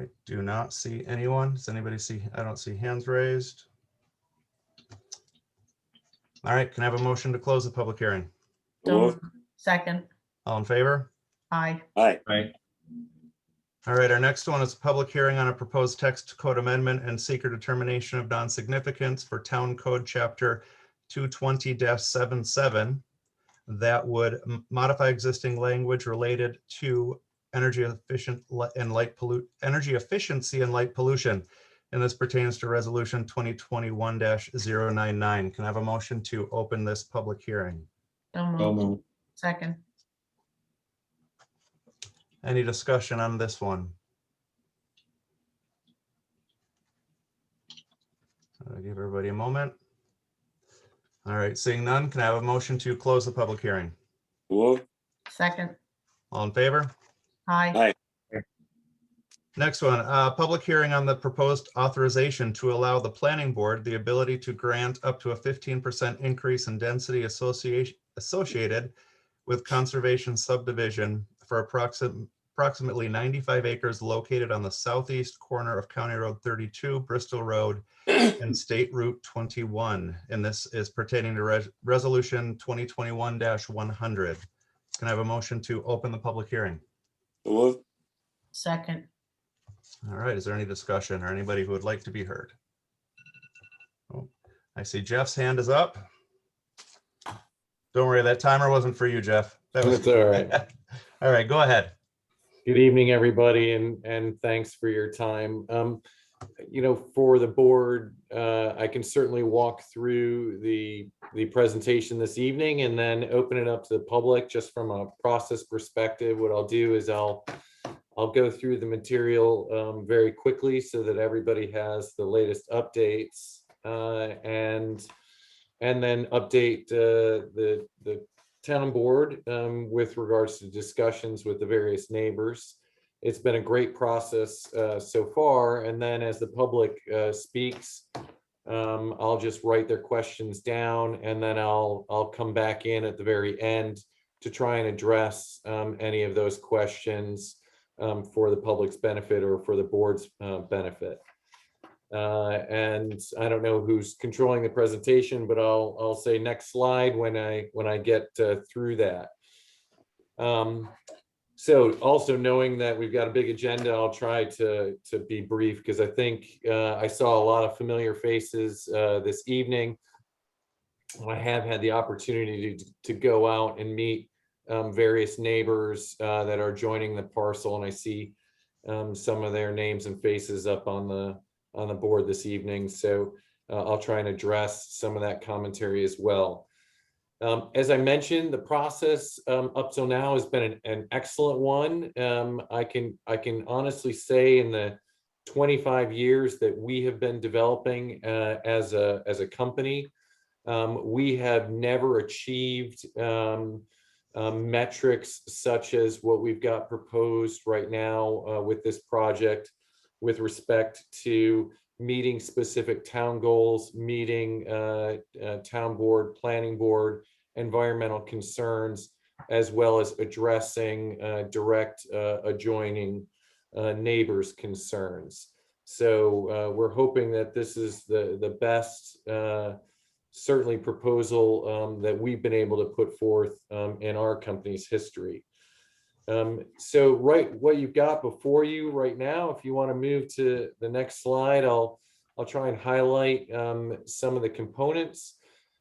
I do not see anyone. Does anybody see? I don't see hands raised. All right, can I have a motion to close the public hearing? Move. Second. All in favor? Aye. Aye. All right, our next one is a public hearing on a proposed text code amendment and seeker determination of non-significance for Town Code Chapter 220-77 that would modify existing language related to energy efficiency and light pollution. And this pertains to resolution 2021-099. Can I have a motion to open this public hearing? So moved. Second. Any discussion on this one? I'll give everybody a moment. All right, seeing none, can I have a motion to close the public hearing? Move. Second. All in favor? Aye. Aye. Next one, public hearing on the proposed authorization to allow the planning board the ability to grant up to a 15% increase in density associated with conservation subdivision for approximately 95 acres located on the southeast corner of County Road 32, Bristol Road, and State Route 21. And this is pertaining to resolution 2021-100. Can I have a motion to open the public hearing? Move. Second. All right, is there any discussion or anybody who would like to be heard? Oh, I see Jeff's hand is up. Don't worry, that timer wasn't for you, Jeff. That was That's all right. All right, go ahead. Good evening, everybody, and thanks for your time. For the board, I can certainly walk through the presentation this evening and then open it up to the public. Just from a process perspective, what I'll do is I'll go through the material very quickly so that everybody has the latest updates, and then update the town board with regards to discussions with the various neighbors. It's been a great process so far. And then as the public speaks, I'll just write their questions down, and then I'll come back in at the very end to try and address any of those questions for the public's benefit or for the board's benefit. And I don't know who's controlling the presentation, but I'll say next slide when I get through that. So also knowing that we've got a big agenda, I'll try to be brief, because I think I saw a lot of familiar faces this evening. I have had the opportunity to go out and meet various neighbors that are joining the parcel, and I see some of their names and faces up on the board this evening. So I'll try and address some of that commentary as well. As I mentioned, the process up till now has been an excellent one. I can honestly say in the 25 years that we have been developing as a company, we have never achieved metrics such as what we've got proposed right now with this project, with respect to meeting specific town goals, meeting town board, planning board, environmental concerns, as well as addressing direct adjoining neighbors' concerns. So we're hoping that this is the best, certainly proposal that we've been able to put forth in our company's history. So what you've got before you right now, if you want to move to the next slide, I'll try and highlight some of the components.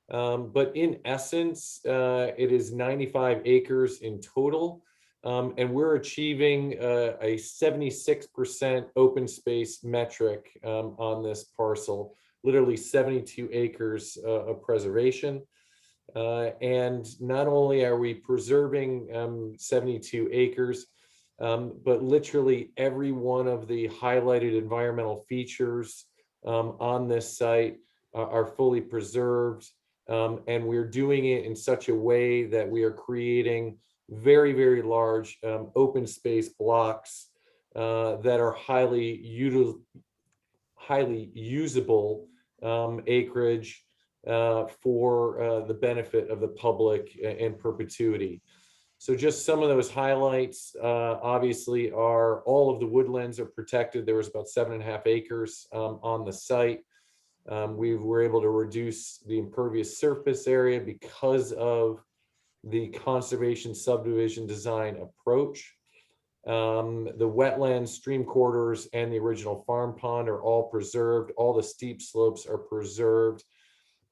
But in essence, it is 95 acres in total, and we're achieving a 76% open space metric on this parcel, literally 72 acres of preservation. And not only are we preserving 72 acres, but literally every one of the highlighted environmental features on this site are fully preserved. And we're doing it in such a way that we are creating very, very large open space blocks that are highly usable acreage for the benefit of the public in perpetuity. So just some of those highlights, obviously, are all of the woodlands are protected. There was about 7.5 acres on the site. We were able to reduce the impervious surface area because of the conservation subdivision design approach. The wetlands, stream corridors, and the original farm pond are all preserved. All the steep slopes are preserved.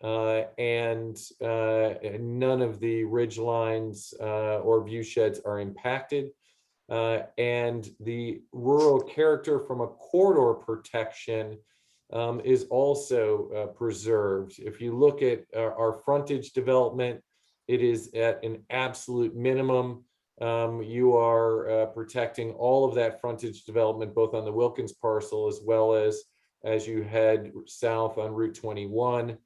And none of the ridge lines or view sheds are impacted. And the rural character from a corridor protection is also preserved. If you look at our frontage development, it is at an absolute minimum. You are protecting all of that frontage development, both on the Wilkins parcel as well as you head south on Route 21,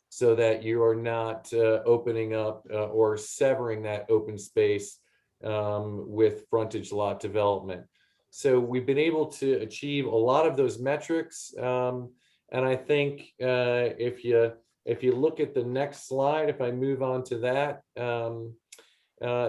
so that you are not opening up or severing that open space with frontage lot development. So we've been able to achieve a lot of those metrics. And I think if you look at the next slide, if I move on to that,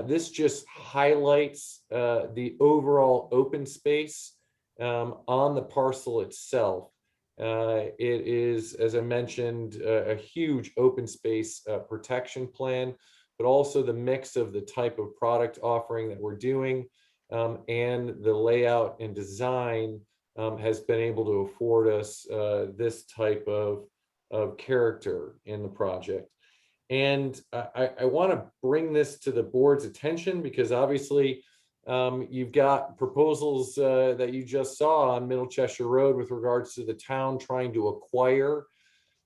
this just highlights the overall open space on the parcel itself. It is, as I mentioned, a huge open space protection plan, but also the mix of the type of product offering that we're doing and the layout and design has been able to afford us this type of character in the project. And I want to bring this to the board's attention because obviously you've got proposals that you just saw on Middle Cheshire Road with regards to the town trying to acquire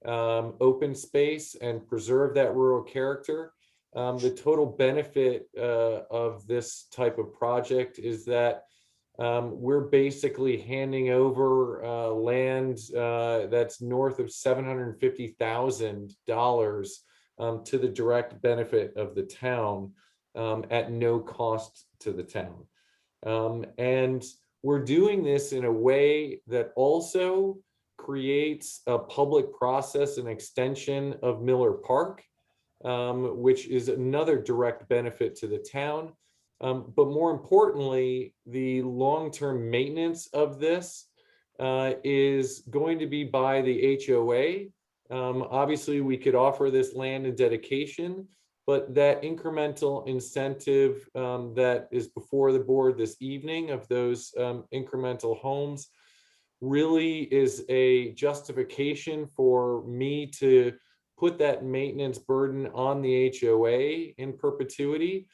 open space and preserve that rural character. The total benefit of this type of project is that we're basically handing over land that's north of $750,000 to the direct benefit of the town at no cost to the town. And we're doing this in a way that also creates a public process and extension of Miller Park, which is another direct benefit to the town. But more importantly, the long-term maintenance of this is going to be by the HOA. Obviously, we could offer this land in dedication, but that incremental incentive that is before the board this evening of those incremental homes really is a justification for me to put that maintenance burden on the HOA in perpetuity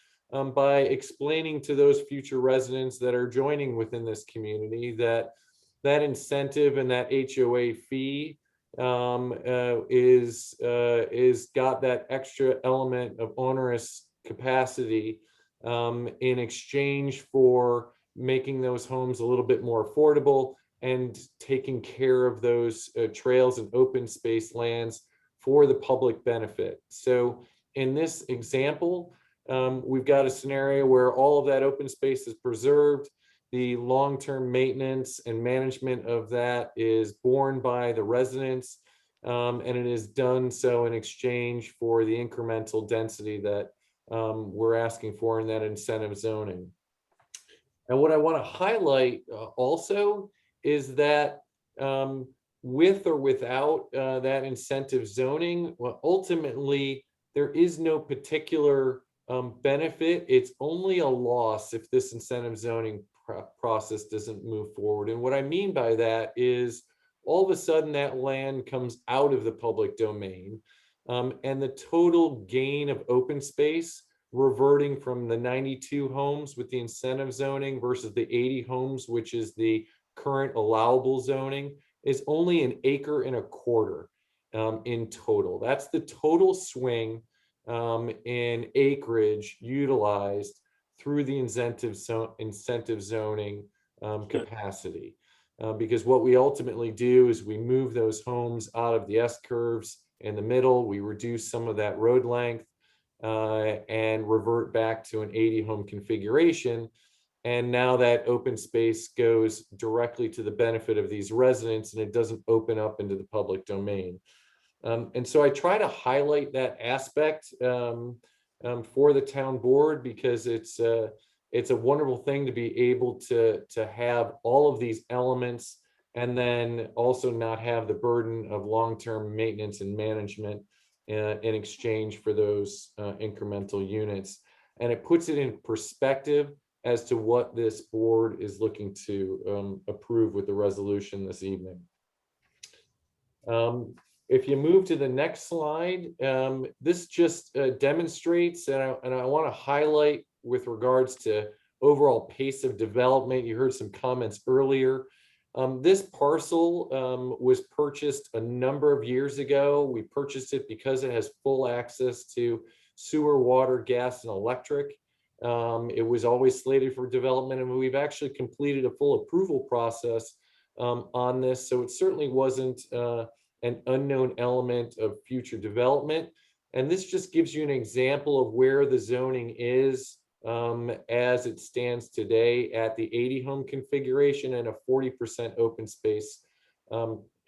by explaining to those future residents that are joining within this community that that incentive and that HOA fee is got that extra element of onerous capacity in exchange for making those homes a little bit more affordable and taking care of those trails and open space lands for the public benefit. So in this example, we've got a scenario where all of that open space is preserved. The long-term maintenance and management of that is borne by the residents, and it is done so in exchange for the incremental density that we're asking for in that incentive zoning. And what I want to highlight also is that with or without that incentive zoning, well, ultimately, there is no particular benefit. It's only a loss if this incentive zoning process doesn't move forward. And what I mean by that is all of a sudden that land comes out of the public domain and the total gain of open space reverting from the 92 homes with the incentive zoning versus the 80 homes, which is the current allowable zoning, is only 1.25 acres in total. That's the total swing in acreage utilized through the incentive zoning capacity. Because what we ultimately do is we move those homes out of the S-curves in the middle, we reduce some of that road length and revert back to an 80 home configuration. And now that open space goes directly to the benefit of these residents and it doesn't open up into the public domain. And so I try to highlight that aspect for the town board, because it's a wonderful thing to be able to have all of these elements and then also not have the burden of long-term maintenance and management in exchange for those incremental units. And it puts it in perspective as to what this board is looking to approve with the resolution this evening. If you move to the next slide, this just demonstrates, and I want to highlight with regards to overall pace of development. You heard some comments earlier. This parcel was purchased a number of years ago. We purchased it because it has full access to sewer, water, gas, and electric. It was always slated for development, and we've actually completed a full approval process on this. So it certainly wasn't an unknown element of future development. And this just gives you an example of where the zoning is as it stands today at the 80 home configuration and a 40% open space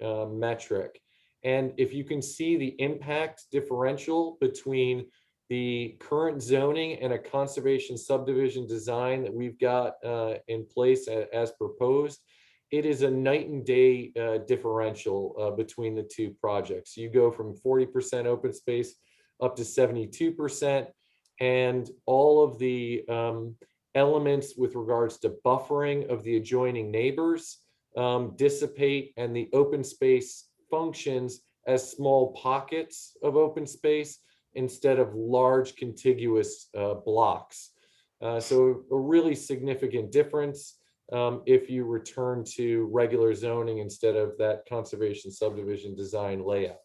metric. And if you can see the impact differential between the current zoning and a conservation subdivision design that we've got in place as proposed, it is a night and day differential between the two projects. You go from 40% open space up to 72%, and all of the elements with regards to buffering of the adjoining neighbors dissipate, and the open space functions as small pockets of open space instead of large contiguous blocks. So a really significant difference if you return to regular zoning instead of that conservation subdivision design layout.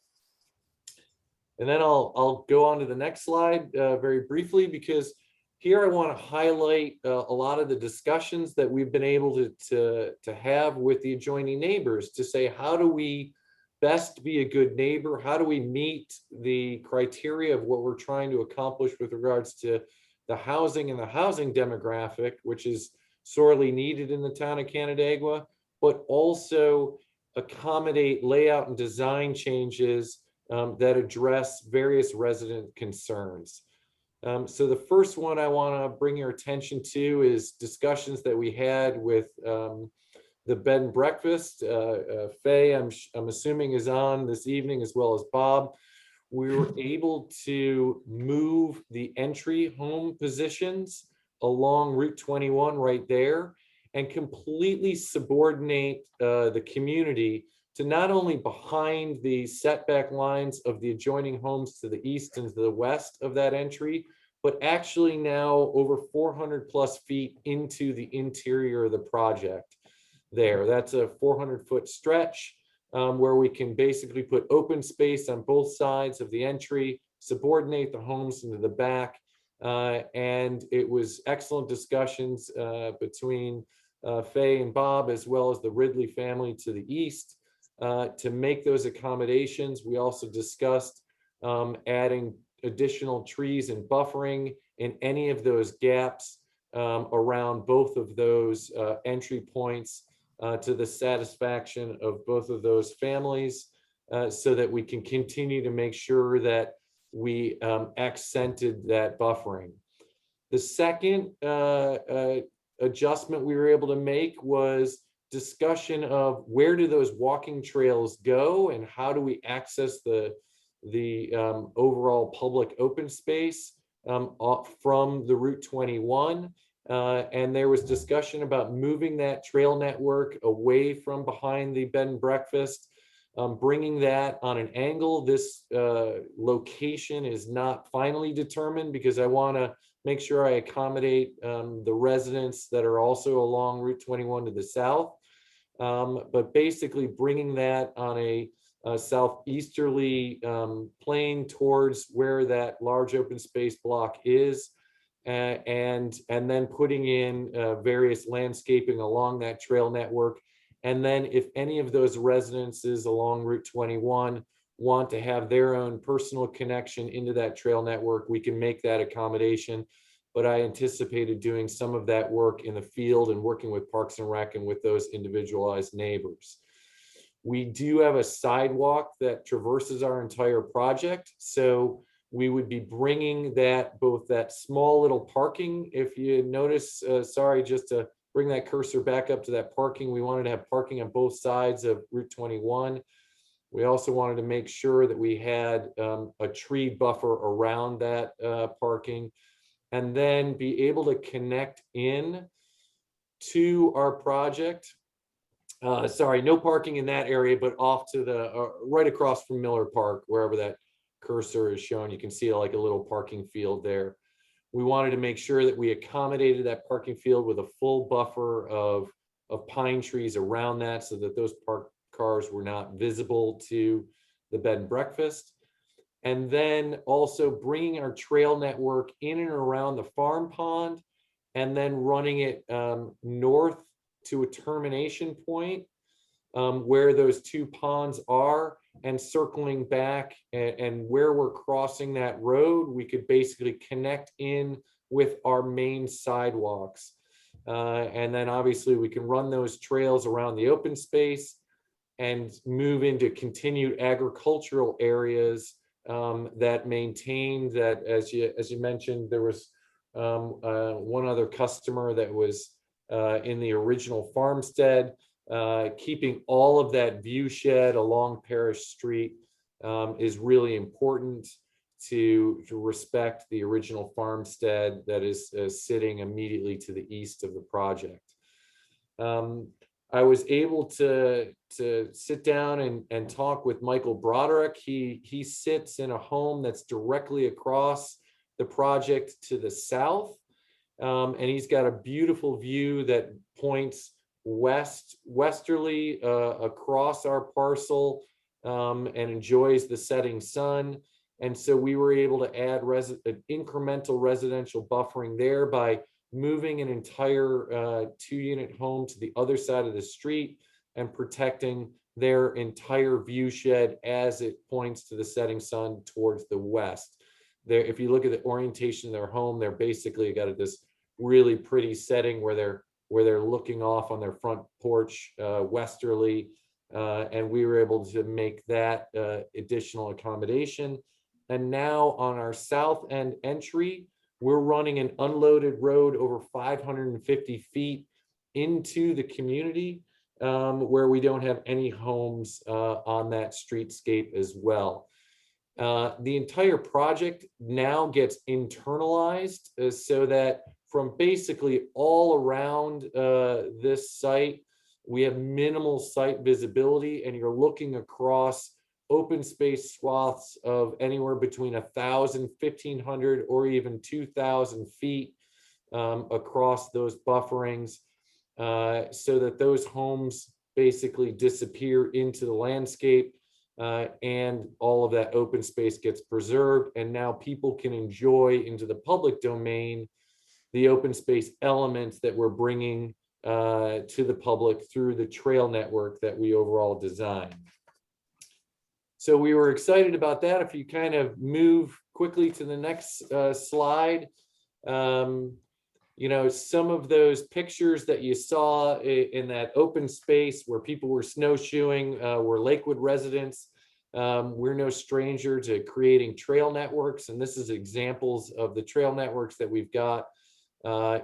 And then I'll go on to the next slide very briefly, because here I want to highlight a lot of the discussions that we've been able to have with the adjoining neighbors to say, how do we best be a good neighbor? How do we meet the criteria of what we're trying to accomplish with regards to the housing and the housing demographic, which is sorely needed in the town of Canandaigua, but also accommodate layout and design changes that address various resident concerns. So the first one I want to bring your attention to is discussions that we had with the bed and breakfast. Faye, I'm assuming, is on this evening, as well as Bob. We were able to move the entry home positions along Route 21 right there and completely subordinate the community to not only behind the setback lines of the adjoining homes to the east and to the west of that entry, but actually now over 400 plus feet into the interior of the project there. That's a 400-foot stretch where we can basically put open space on both sides of the entry, subordinate the homes into the back. And it was excellent discussions between Faye and Bob, as well as the Ridley family to the east, to make those accommodations. We also discussed adding additional trees and buffering in any of those gaps around both of those entry points to the satisfaction of both of those families, so that we can continue to make sure that we accented that buffering. The second adjustment we were able to make was discussion of where do those walking trails go and how do we access the overall public open space from the Route 21. And there was discussion about moving that trail network away from behind the bed and breakfast, bringing that on an angle. This location is not finally determined because I want to make sure I accommodate the residents that are also along Route 21 to the south. But basically bringing that on a southeasterly plane towards where that large open space block is, and then putting in various landscaping along that trail network. And then if any of those residences along Route 21 want to have their own personal connection into that trail network, we can make that accommodation. But I anticipated doing some of that work in the field and working with Parks and Rec and with those individualized neighbors. We do have a sidewalk that traverses our entire project. So we would be bringing that, both that small little parking, if you notice, sorry, just to bring that cursor back up to that parking, we wanted to have parking on both sides of Route 21. We also wanted to make sure that we had a tree buffer around that parking, and then be able to connect in to our project. Sorry, no parking in that area, but off to the, right across from Miller Park, wherever that cursor is shown, you can see like a little parking field there. We wanted to make sure that we accommodated that parking field with a full buffer of pine trees around that, so that those parked cars were not visible to the bed and breakfast. And then also bringing our trail network in and around the farm pond, and then running it north to a termination point where those two ponds are, and circling back, and where we're crossing that road, we could basically connect in with our main sidewalks. And then obviously we can run those trails around the open space and move into continued agricultural areas that maintain that, as you mentioned, there was one other customer that was in the original farmstead, keeping all of that view shed along Parish Street is really important to respect the original farmstead that is sitting immediately to the east of the project. I was able to sit down and talk with Michael Broderick. He sits in a home that's directly across the project to the south, and he's got a beautiful view that points westerly across our parcel, and enjoys the setting sun. And so we were able to add an incremental residential buffering there by moving an entire 2-unit home to the other side of the street and protecting their entire view shed as it points to the setting sun towards the west. There, if you look at the orientation of their home, they're basically got this really pretty setting where they're looking off on their front porch westerly, and we were able to make that additional accommodation. And now on our south end entry, we're running an unloaded road over 550 feet into the community, where we don't have any homes on that streetscape as well. The entire project now gets internalized so that from basically all around this site, we have minimal site visibility, and you're looking across open space swaths of anywhere between 1,000, 1,500, or even 2,000 feet across those bufferings, so that those homes basically disappear into the landscape, and all of that open space gets preserved. And now people can enjoy into the public domain the open space elements that we're bringing to the public through the trail network that we overall designed. So we were excited about that. If you kind of move quickly to the next slide, you know, some of those pictures that you saw in that open space where people were snowshoeing were Lakewood residents. We're no stranger to creating trail networks, and this is examples of the trail networks that we've got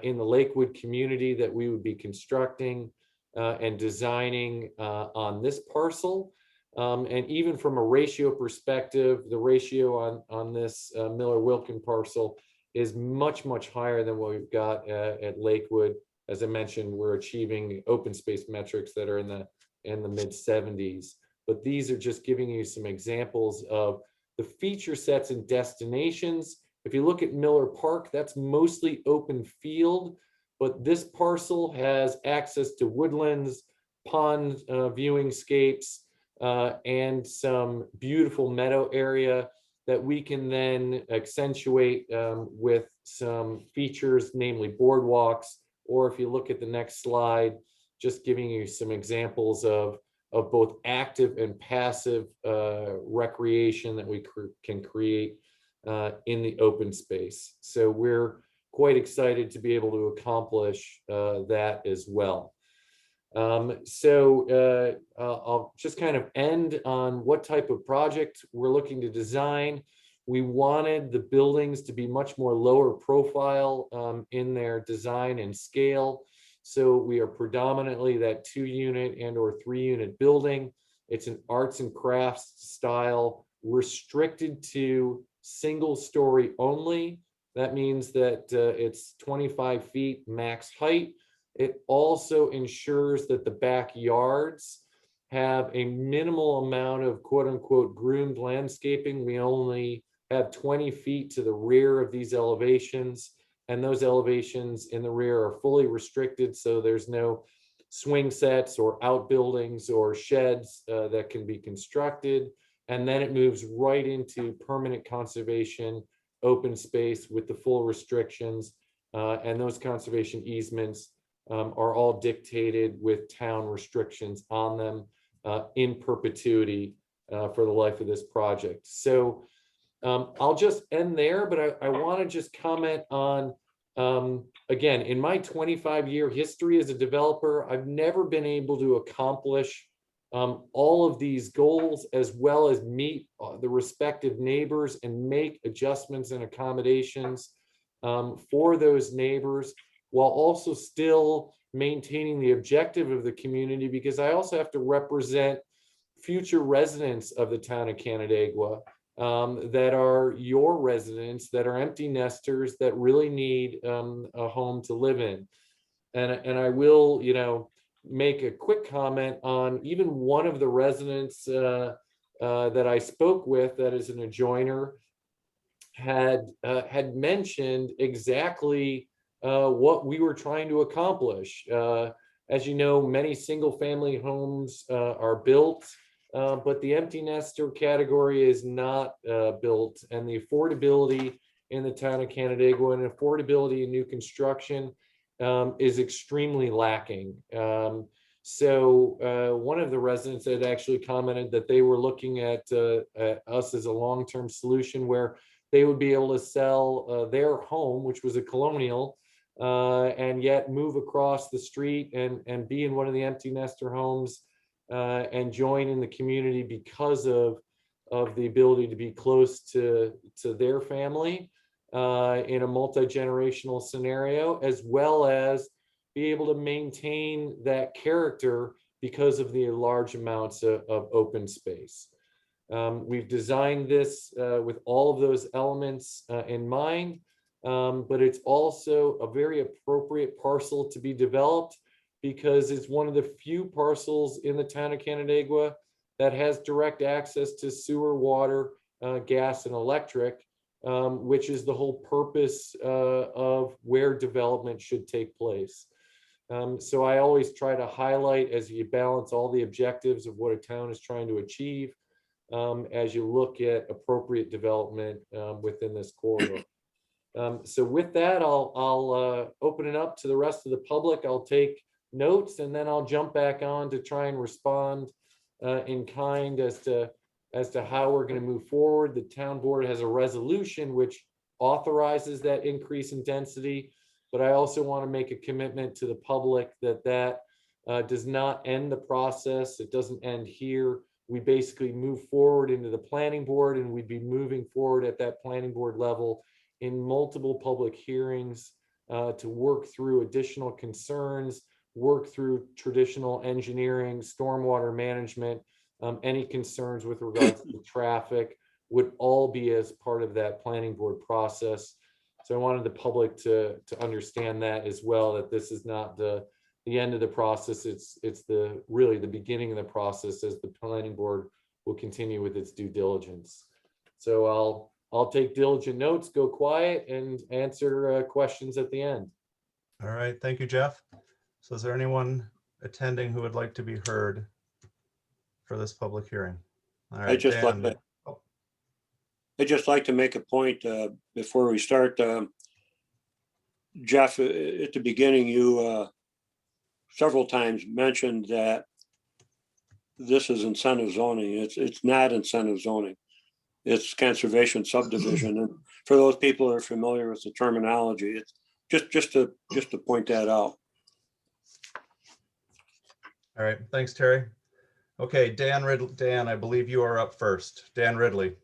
in the Lakewood community that we would be constructing and designing on this parcel. And even from a ratio perspective, the ratio on this Miller-Wilkin parcel is much, much higher than what we've got at Lakewood. As I mentioned, we're achieving open space metrics that are in the mid 70s. But these are just giving you some examples of the feature sets and destinations. If you look at Miller Park, that's mostly open field, but this parcel has access to woodlands, pond viewing scapes, and some beautiful meadow area that we can then accentuate with some features, namely boardwalks, or if you look at the next slide, just giving you some examples of both active and passive recreation that we can create in the open space. So we're quite excited to be able to accomplish that as well. I'll just kind of end on what type of project we're looking to design. We wanted the buildings to be much more lower profile in their design and scale. So we are predominantly that 2-unit and or 3-unit building. It's an arts and crafts style, restricted to single story only. That means that it's 25 feet max height. It also ensures that the backyards have a minimal amount of quote unquote groomed landscaping. We only have 20 feet to the rear of these elevations, and those elevations in the rear are fully restricted. So there's no swing sets or outbuildings or sheds that can be constructed. And then it moves right into permanent conservation, open space with the full restrictions. And those conservation easements are all dictated with town restrictions on them in perpetuity for the life of this project. So I'll just end there, but I want to just comment on, again, in my 25-year history as a developer, I've never been able to accomplish all of these goals, as well as meet the respective neighbors and make adjustments and accommodations for those neighbors, while also still maintaining the objective of the community, because I also have to represent future residents of the town of Canandaigua that are your residents, that are empty nesters, that really need a home to live in. And I will, make a quick comment on even one of the residents that I spoke with, that is an adjoiner, had mentioned exactly what we were trying to accomplish. As you know, many single-family homes are built, but the empty nester category is not built, and the affordability in the town of Canandaigua and affordability in new construction is extremely lacking. So one of the residents had actually commented that they were looking at us as a long-term solution where they would be able to sell their home, which was a colonial, and yet move across the street and be in one of the empty nester homes and join in the community because of the ability to be close to their family in a multi-generational scenario, as well as be able to maintain that character because of the large amounts of open space. We've designed this with all of those elements in mind, but it's also a very appropriate parcel to be developed because it's one of the few parcels in the town of Canandaigua that has direct access to sewer, water, gas, and electric, which is the whole purpose of where development should take place. So I always try to highlight, as you balance all the objectives of what a town is trying to achieve, as you look at appropriate development within this corridor. So with that, I'll open it up to the rest of the public. I'll take notes, and then I'll jump back on to try and respond in kind as to how we're going to move forward. The town board has a resolution which authorizes that increase in density, but I also want to make a commitment to the public that does not end the process. It doesn't end here. We basically move forward into the planning board, and we'd be moving forward at that planning board level in multiple public hearings to work through additional concerns, work through traditional engineering, stormwater management, any concerns with regards to traffic would all be as part of that planning board process. So I wanted the public to understand that as well, that this is not the end of the process. It's really the beginning of the process, as the planning board will continue with its due diligence. So I'll take diligent notes, go quiet, and answer questions at the end. All right, thank you, Jeff. So is there anyone attending who would like to be heard for this public hearing? All right, I'd just like to make a point before we start. Jeff, at the beginning, you several times mentioned that this is incentive zoning. It's not incentive zoning. It's conservation subdivision. And for those people who are familiar with the terminology, it's just to point that out. All right, thanks, Terry. Okay, Dan, I believe you are up first. Dan Ridley.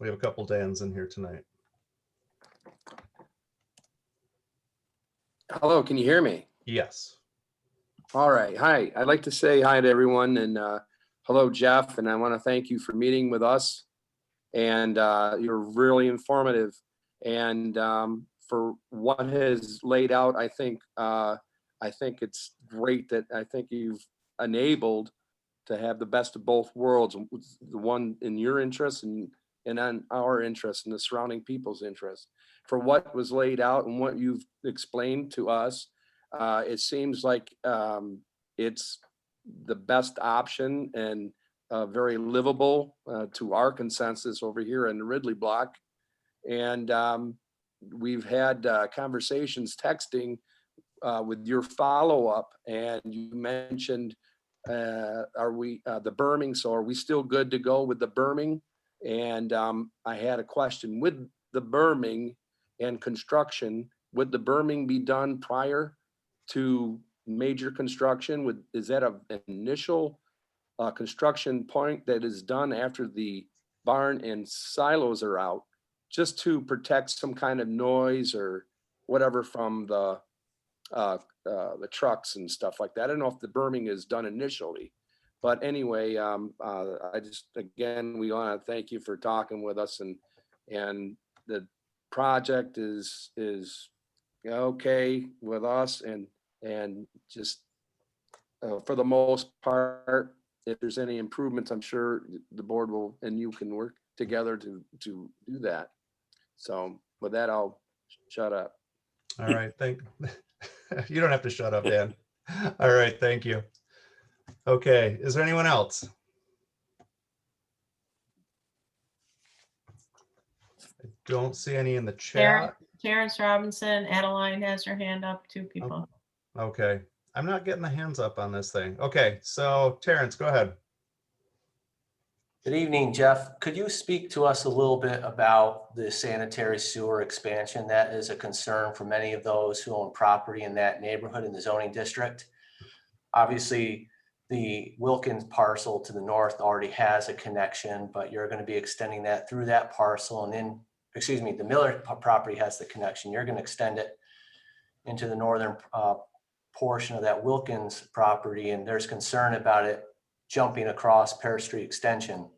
We have a couple Dans in here tonight. Hello, can you hear me? Yes. All right. Hi, I'd like to say hi to everyone and hello, Jeff, and I want to thank you for meeting with us. And you're really informative. And for what has laid out, I think it's great that I think you've enabled to have the best of both worlds, the one in your interest and on our interest and the surrounding people's interest. For what was laid out and what you've explained to us, it seems like it's the best option and very livable to our consensus over here in the Ridley block. And we've had conversations texting with your follow-up, and you mentioned the berming. So are we still good to go with the berming? And I had a question with the berming and construction. Would the berming be done prior to major construction? Is that an initial construction point that is done after the barn and silos are out, just to protect some kind of noise or whatever from the trucks and stuff like that? I don't know if the berming is done initially, but anyway, I just, again, we want to thank you for talking with us, and the project is okay with us, and just for the most part, if there's any improvements, I'm sure the board will, and you can work together to do that. So with that, I'll shut up. All right. You don't have to shut up, Dan. All right. Thank you. Okay. Is there anyone else? I don't see any in the chat. Terrence Robinson, Adeline has her hand up, 2 people. Okay. I'm not getting the hands up on this thing. Okay. So Terrence, go ahead. Good evening, Jeff. Could you speak to us a little bit about the sanitary sewer expansion? That is a concern for many of those who own property in that neighborhood in the zoning district. Obviously, the Wilkins parcel to the north already has a connection, but you're going to be extending that through that parcel, and then, excuse me, the Miller property has the connection. You're going to extend it into the northern portion of that Wilkins property, and there's concern about it jumping across Pear Street Extension.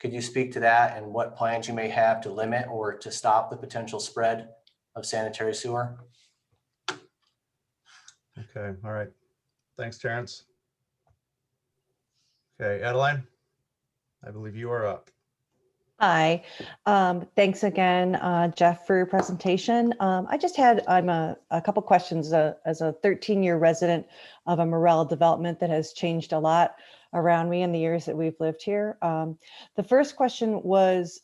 Could you speak to that and what plans you may have to limit or to stop the potential spread of sanitary sewer? Okay. All right. Thanks, Terrence. Okay. Adeline, I believe you are up. Hi, thanks again, Jeff, for your presentation. I just had a couple questions as a 13-year resident of a Morel development that has changed a lot around me in the years that we've lived here. The first question was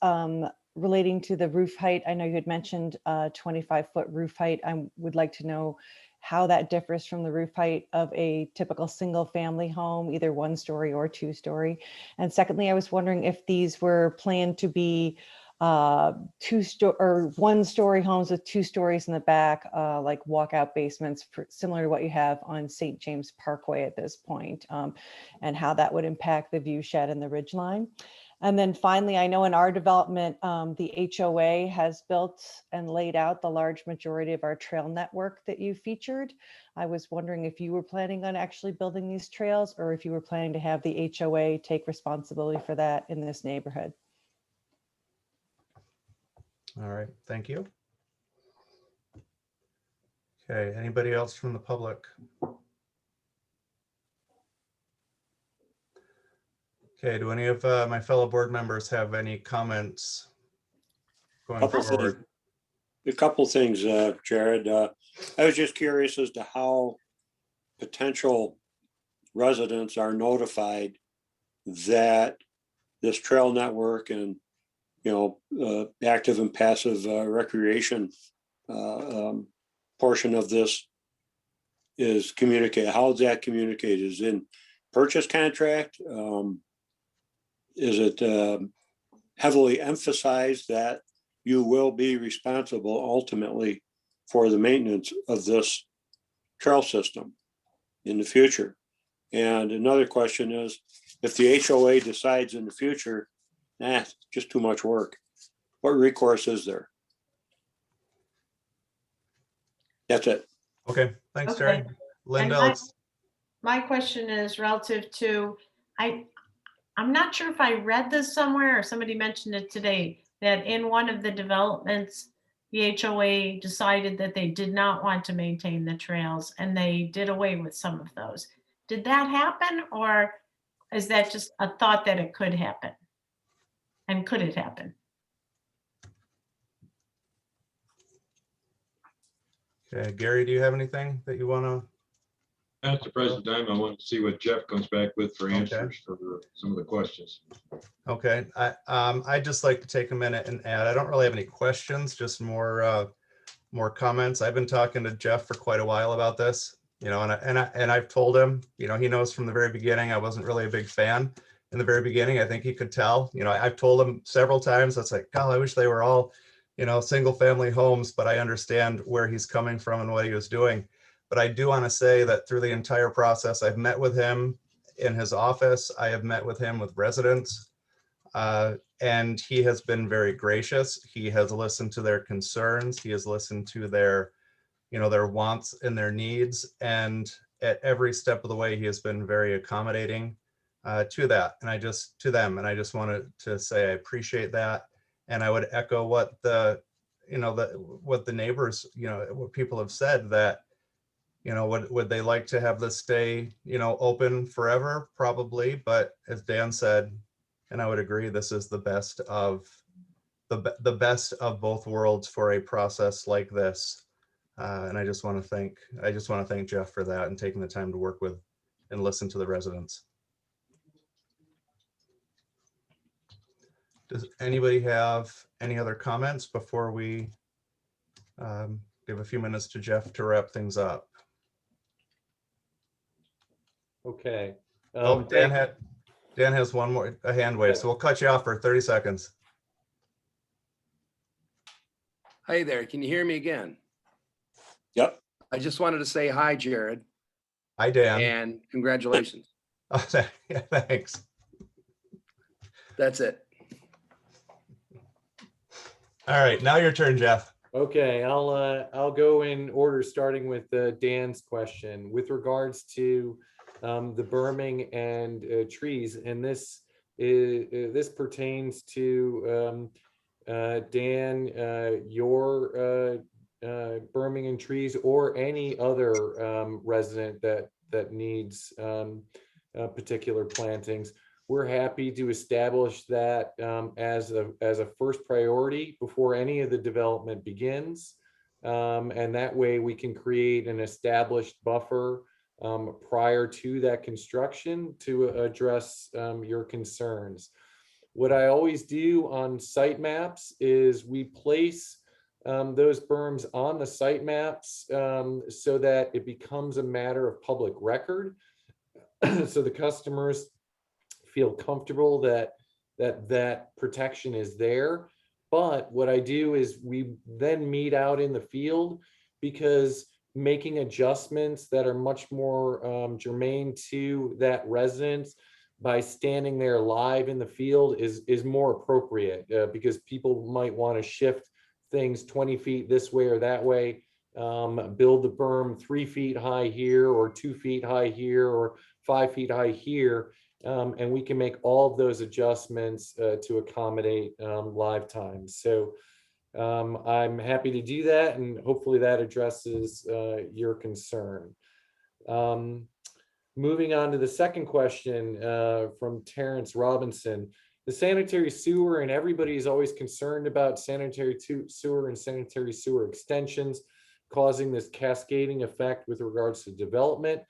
relating to the roof height. I know you had mentioned 25-foot roof height. I would like to know how that differs from the roof height of a typical single family home, either 1-story or 2-story. And secondly, I was wondering if these were planned to be 1-story homes with 2 stories in the back, like walkout basements, similar to what you have on St. James Parkway at this point, and how that would impact the view shed and the ridge line. And then finally, I know in our development, the HOA has built and laid out the large majority of our trail network that you featured. I was wondering if you were planning on actually building these trails, or if you were planning to have the HOA take responsibility for that in this neighborhood. All right. Thank you. Okay. Anybody else from the public? Okay, do any of my fellow board members have any comments going forward? A couple things, Jared. I was just curious as to how potential residents are notified that this trail network and, active and passive recreation portion of this is communicated. How is that communicated? Is it in purchase contract? Is it heavily emphasized that you will be responsible ultimately for the maintenance of this trail system in the future? And another question is, if the HOA decides in the future, just too much work, What recourse is there? That's it. Okay, thanks, Terry. Okay. Linda, And let's, my question is relative to, I'm not sure if I read this somewhere or somebody mentioned it today, that in one of the developments, the HOA decided that they did not want to maintain the trails and they did away with some of those. Did that happen, or is that just a thought that it could happen? And could it happen? okay, Gary, do you have anything that you want to? At the present time, I want to see what Jeff comes back with for Okay. answers for some of the questions. Okay, I'd just like to take a minute and add, I don't really have any questions, just more comments. I've been talking to Jeff for quite a while about this, you know, and I've told him, you know, he knows from the very beginning, I wasn't really a big fan in the very beginning. I think he could tell, you know, I've told him several times, that's like, God, I wish they were all, you know, single family homes, but I understand where he's coming from and what he was doing. But I do want to say that through the entire process, I've met with him in his office. I have met with him with residents. And he has been very gracious. He has listened to their concerns. He has listened to their, you know, their wants and their needs. And at every step of the way, he has been very accommodating to that. And I just wanted to say I appreciate that. And I would echo what what the neighbors, you know, what people have said, that, you know, would they like to have this stay, you know, open forever? Probably. But as Dan said, and I would agree, this is the best of the best of both worlds for a process like this. And I just want to thank Jeff for that and taking the time to work with and listen to the residents. Does anybody have any other comments before we give a few minutes to Jeff to wrap things up? Okay. Oh, Dan has one more, a hand wave, so we'll cut you off for 30 seconds. Hey there, can you hear me again? Yep. I just wanted to say hi, Jared, Hi, Dan. and congratulations. Oh, yeah, thanks. That's it. All right, now your turn, Jeff. Okay, I'll go in order, starting with Dan's question with regards to the berming and trees, and this pertains to Dan, your berming and trees, or any other resident that needs particular plantings. We're happy to establish that as a first priority before any of the development begins. And that way we can create an established buffer prior to that construction to address your concerns. What I always do on site maps is we place those berms on the site maps so that it becomes a matter of public record. So the customers feel comfortable that protection is there. But what I do is we then meet out in the field, because making adjustments that are much more germane to that residence by standing there live in the field is more appropriate, because people might want to shift things 20 feet this way or that way, build the berm 3 feet high here, or 2 feet high here, or 5 feet high here. And we can make all of those adjustments to accommodate live time. So I'm happy to do that, and hopefully that addresses your concern. Moving on to the second question from Terrence Robinson. The sanitary sewer, and everybody is always concerned about sanitary sewer and sanitary sewer extensions causing this cascading effect with regards to development.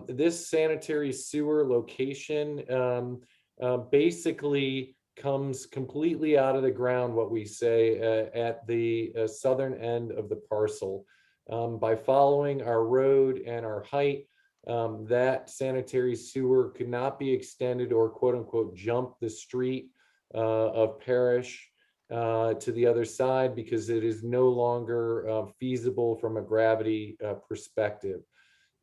This sanitary sewer location basically comes completely out of the ground, what we say, at the southern end of the parcel. By following our road and our height, that sanitary sewer could not be extended or quote unquote jump the street of Parish to the other side, because it is no longer feasible from a gravity perspective.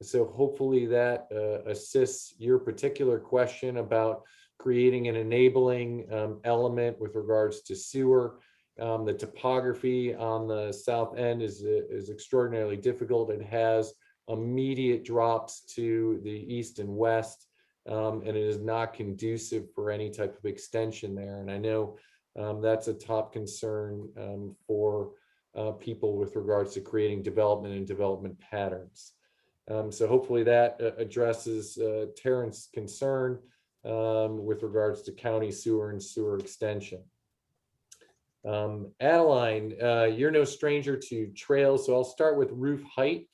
So hopefully that assists your particular question about creating an enabling element with regards to sewer. The topography on the south end is extraordinarily difficult. It has immediate drops to the east and west, and it is not conducive for any type of extension there. And I know that's a top concern for people with regards to creating development and development patterns. So hopefully that addresses Terrence's concern with regards to county sewer and sewer extension. Adeline, you're no stranger to trails, so I'll start with roof height.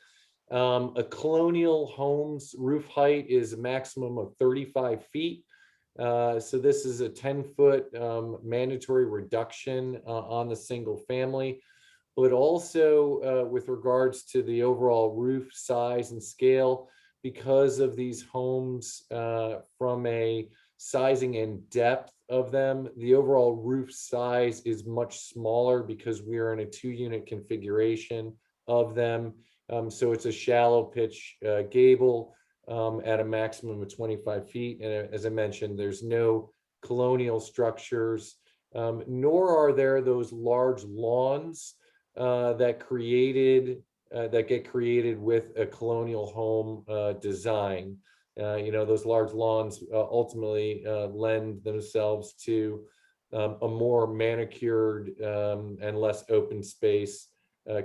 A colonial home's roof height is a maximum of 35 feet. So this is a 10-foot mandatory reduction on the single family, but also with regards to the overall roof size and scale, because of these homes from a sizing and depth of them, the overall roof size is much smaller because we are in a 2-unit configuration of them. So it's a shallow pitch gable at a maximum of 25 feet. And as I mentioned, there's no colonial structures, nor are there those large lawns that get created with a colonial home design. Those large lawns ultimately lend themselves to a more manicured and less open space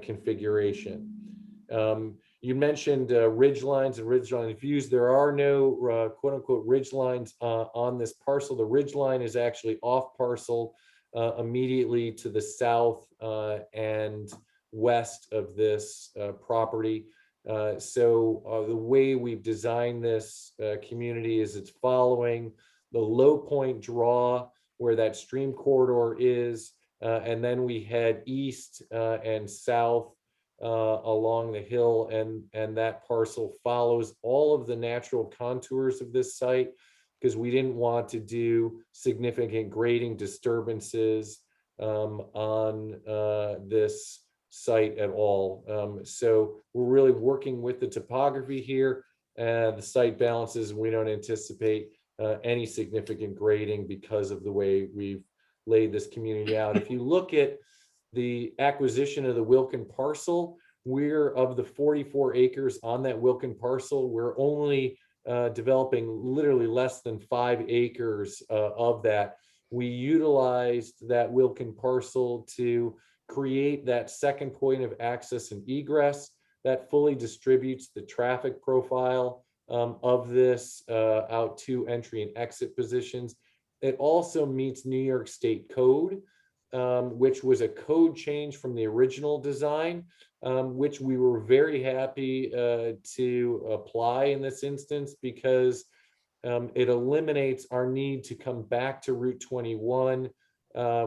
configuration. You mentioned ridge lines and ridge line views. There are no quote unquote ridge lines on this parcel. The ridge line is actually off parcel immediately to the south and west of this property. So the way we've designed this community is it's following the low point draw where that stream corridor is, and then we head east and south along the hill, and that parcel follows all of the natural contours of this site, because we didn't want to do significant grading disturbances on this site at all. So we're really working with the topography here and the site balances, and we don't anticipate any significant grading because of the way we've laid this community out. If you look at the acquisition of the Wilkin parcel, we're of the 44 acres on that Wilkin parcel, we're only developing literally less than 5 acres of that. We utilized that Wilkin parcel to create that second point of access and egress that fully distributes the traffic profile of this out to entry and exit positions. It also meets New York State code, which was a code change from the original design, which we were very happy to apply in this instance, because it eliminates our need to come back to Route 21,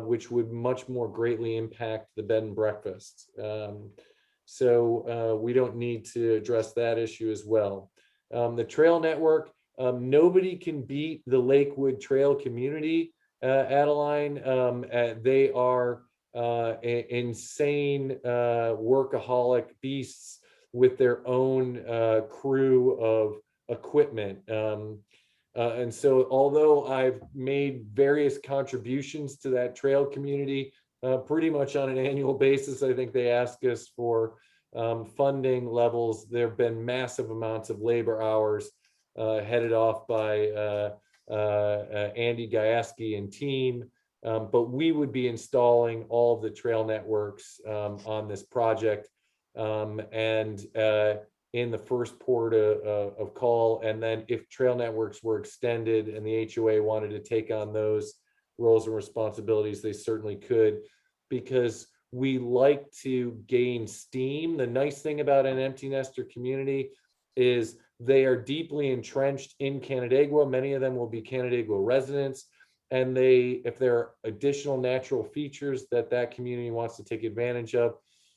which would much more greatly impact the bed and breakfast. So we don't need to address that issue as well. The trail network, nobody can beat the Lakewood Trail community, Adeline. They are insane workaholic beasts with their own crew of equipment. And so although I've made various contributions to that trail community pretty much on an annual basis, I think they ask us for funding levels. There have been massive amounts of labor hours headed off by Andy Gajewski and team, but we would be installing all of the trail networks on this project and in the first port of call. And then if trail networks were extended and the HOA wanted to take on those roles and responsibilities, they certainly could, because we like to gain steam. The nice thing about an empty nester community is they are deeply entrenched in Canandaigua. Many of them will be Canandaigua residents. And if there are additional natural features that community wants to take advantage of,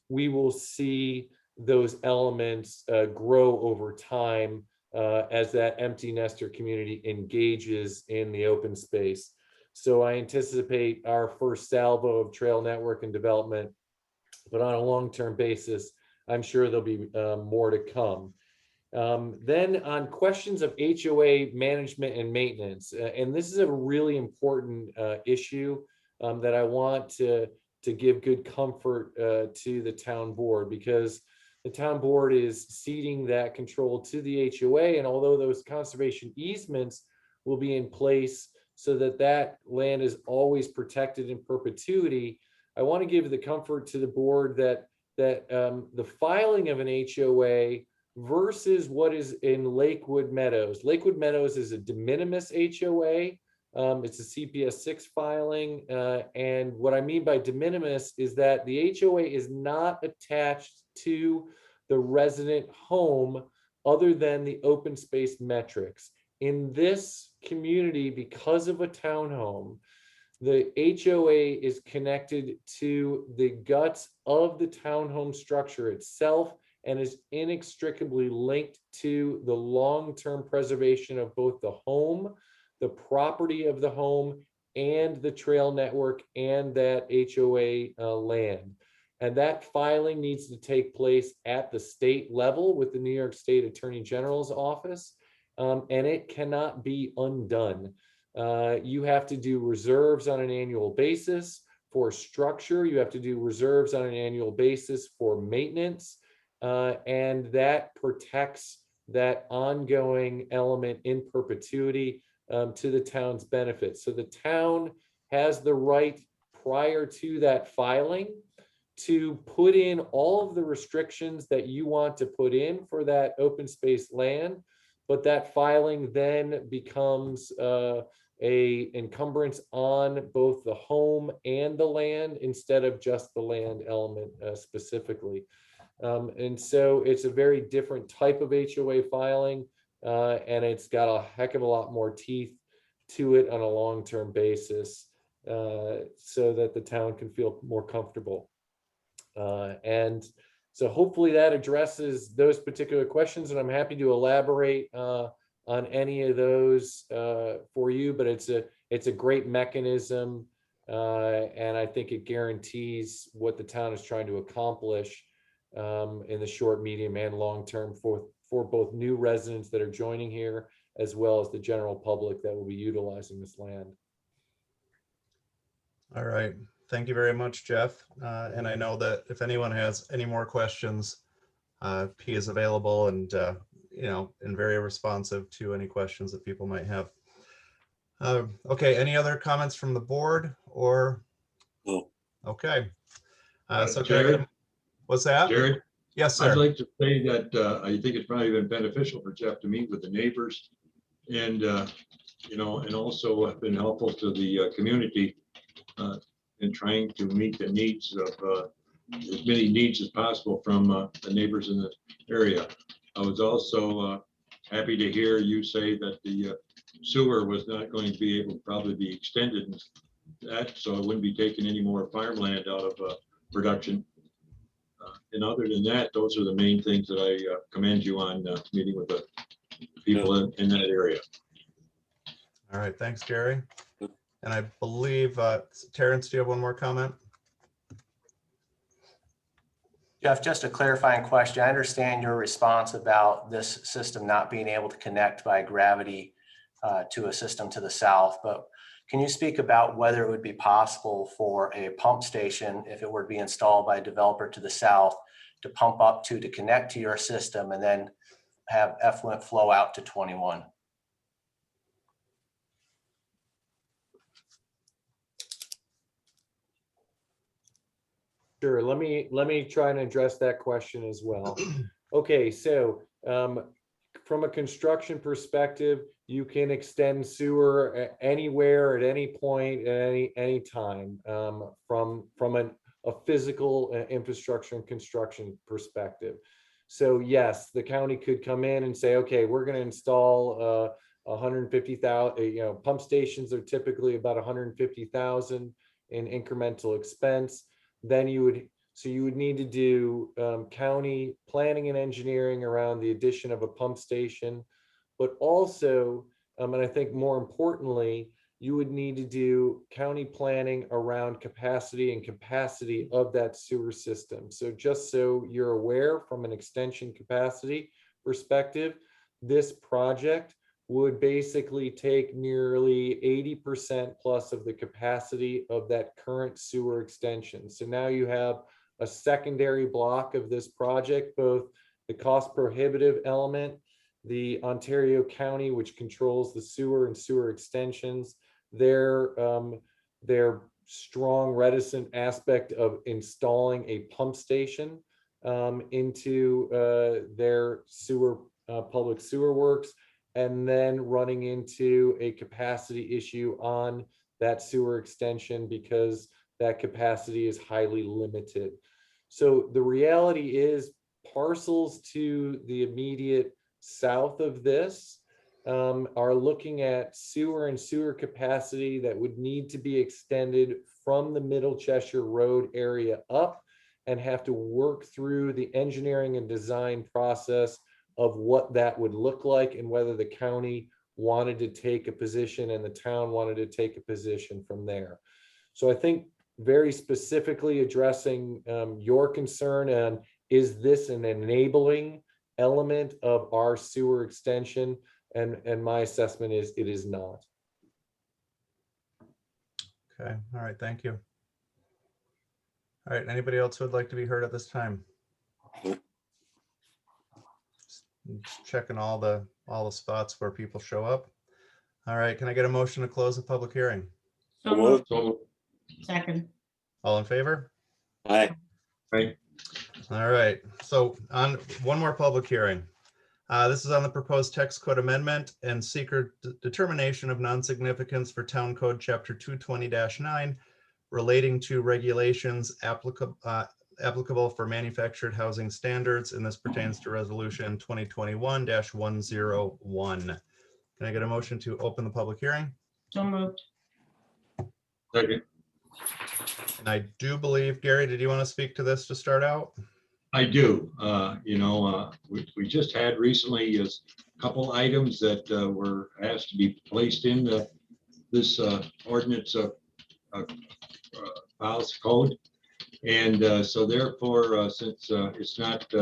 we will see those elements grow over time as that empty nester community engages in the open space. So I anticipate our first salvo of trail network and development, but on a long-term basis, I'm sure there'll be more to come. Then on questions of HOA management and maintenance, and this is a really important issue that I want to to give good comfort to the town board, because the town board is ceding that control to the HOA. And although those conservation easements will be in place so that that land is always protected in perpetuity, I want to give the comfort to the board that the filing of an HOA versus what is in Lakewood Meadows. Lakewood Meadows is a de minimis HOA. It's a CPS 6 filing. And what I mean by de minimis is that the HOA is not attached to the resident home other than the open space metrics. In this community, because of a townhome, the HOA is connected to the guts of the townhome structure itself and is inextricably linked to the long-term preservation of both the home, the property of the home, and the trail network and that HOA land. And that filing needs to take place at the state level with the New York State Attorney General's office, and it cannot be undone. You have to do reserves on an annual basis for structure. You have to do reserves on an annual basis for maintenance, and that protects that ongoing element in perpetuity to the town's benefit. So the town has the right prior to that filing to put in all of the restrictions that you want to put in for that open space land, but that filing then becomes a encumbrance on both the home and the land instead of just the land element specifically. And so it's a very different type of HOA filing, and it's got a heck of a lot more teeth to it on a long-term basis, so that the town can feel more comfortable. And so hopefully that addresses those particular questions, and I'm happy to elaborate on any of those for you, but it's a great mechanism, and I think it guarantees what the town is trying to accomplish in the short, medium, and long term for both new residents that are joining here, as well as the general public that will be utilizing this land. All right. Thank you very much, Jeff. And I know that if anyone has any more questions, he is available and, and very responsive to any questions that people might have. Okay, any other comments from the board or? No. Okay. So Jared? What's that? Jared? Yes, sir. I'd like to say that I think it's probably been beneficial for Jeff to meet with the neighbors and, and also have been helpful to the community in trying to meet the needs of as many needs as possible from the neighbors in the area. I was also happy to hear you say that the sewer was not going to be able to probably be extended, that so it wouldn't be taking any more farmland out of production. And other than that, those are the main things that I commend you on meeting with the people in that area. All right, thanks, Gary. And I believe, Terrence, do you have one more comment? Jeff, just a clarifying question. I understand your response about this system not being able to connect by gravity to a system to the south, but can you speak about whether it would be possible for a pump station, if it were to be installed by a developer to the south, to pump up to connect to your system and then have effluent flow out to 21? Sure. Let me try and address that question as well. Okay, so from a construction perspective, you can extend sewer anywhere at any point at any time from a physical infrastructure and construction perspective. So yes, the county could come in and say, okay, we're going to install 150,000. Pump stations are typically about 150,000 in incremental expense. Then you would need to do county planning and engineering around the addition of a pump station, but also, and I think more importantly, you would need to do county planning around capacity of that sewer system. So just so you're aware, from an extension capacity perspective, this project would basically take nearly 80% plus of the capacity of that current sewer extension. So now you have a secondary block of this project, both the cost prohibitive element, the Ontario County, which controls the sewer and sewer extensions, their strong reticent aspect of installing a pump station into their sewer, public sewer works, and then running into a capacity issue on that sewer extension because that capacity is highly limited. So the reality is parcels to the immediate south of this are looking at sewer and sewer capacity that would need to be extended from the Middle Cheshire Road area up and have to work through the engineering and design process of what that would look like and whether the county wanted to take a position and the town wanted to take a position from there. So I think very specifically addressing your concern and is this an enabling element of our sewer extension? And my assessment is it is not. Okay, all right, thank you. All right, anybody else who would like to be heard at this time? Just checking all the spots where people show up. All right, can I get a motion to close the public hearing? So moved. Second. All in favor? Aye. Aye. All right, so on one more public hearing. This is on the proposed text code amendment and seeker determination of non-significance for Town Code Chapter 220-9 relating to regulations applicable for manufactured housing standards, and this pertains to Resolution 2021-101. Can I get a motion to open the public hearing? So moved. Second. And I do believe, Gary, did you want to speak to this to start out? I do. We just had recently a couple items that were asked to be placed in this ordinance files code. And so therefore, since it's not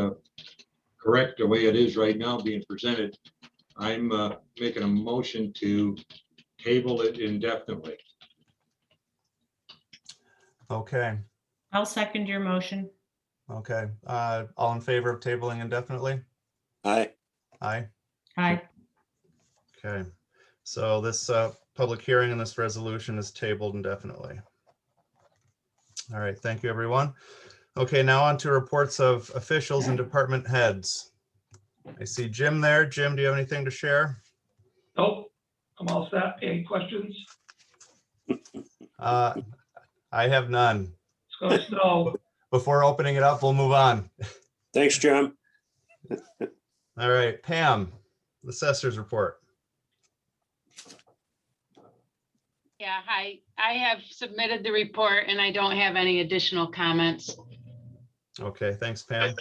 correct the way it is right now being presented, I'm making a motion to table it indefinitely. Okay, I'll second your motion. okay. All in favor of tabling indefinitely? Aye. Aye. Aye. Okay, so this public hearing and this resolution is tabled indefinitely. All right, thank you, everyone. Okay, now on to reports of officials and department heads. I see Jim there. Jim, do you have anything to share? Nope, I'm all set. Any questions? I have none. It's gonna snow. Before opening it up, we'll move on. Thanks, Jim. All right, Pam, the assessor's report. Yeah, hi. I have submitted the report and I don't have any additional comments. Okay, thanks, Pam.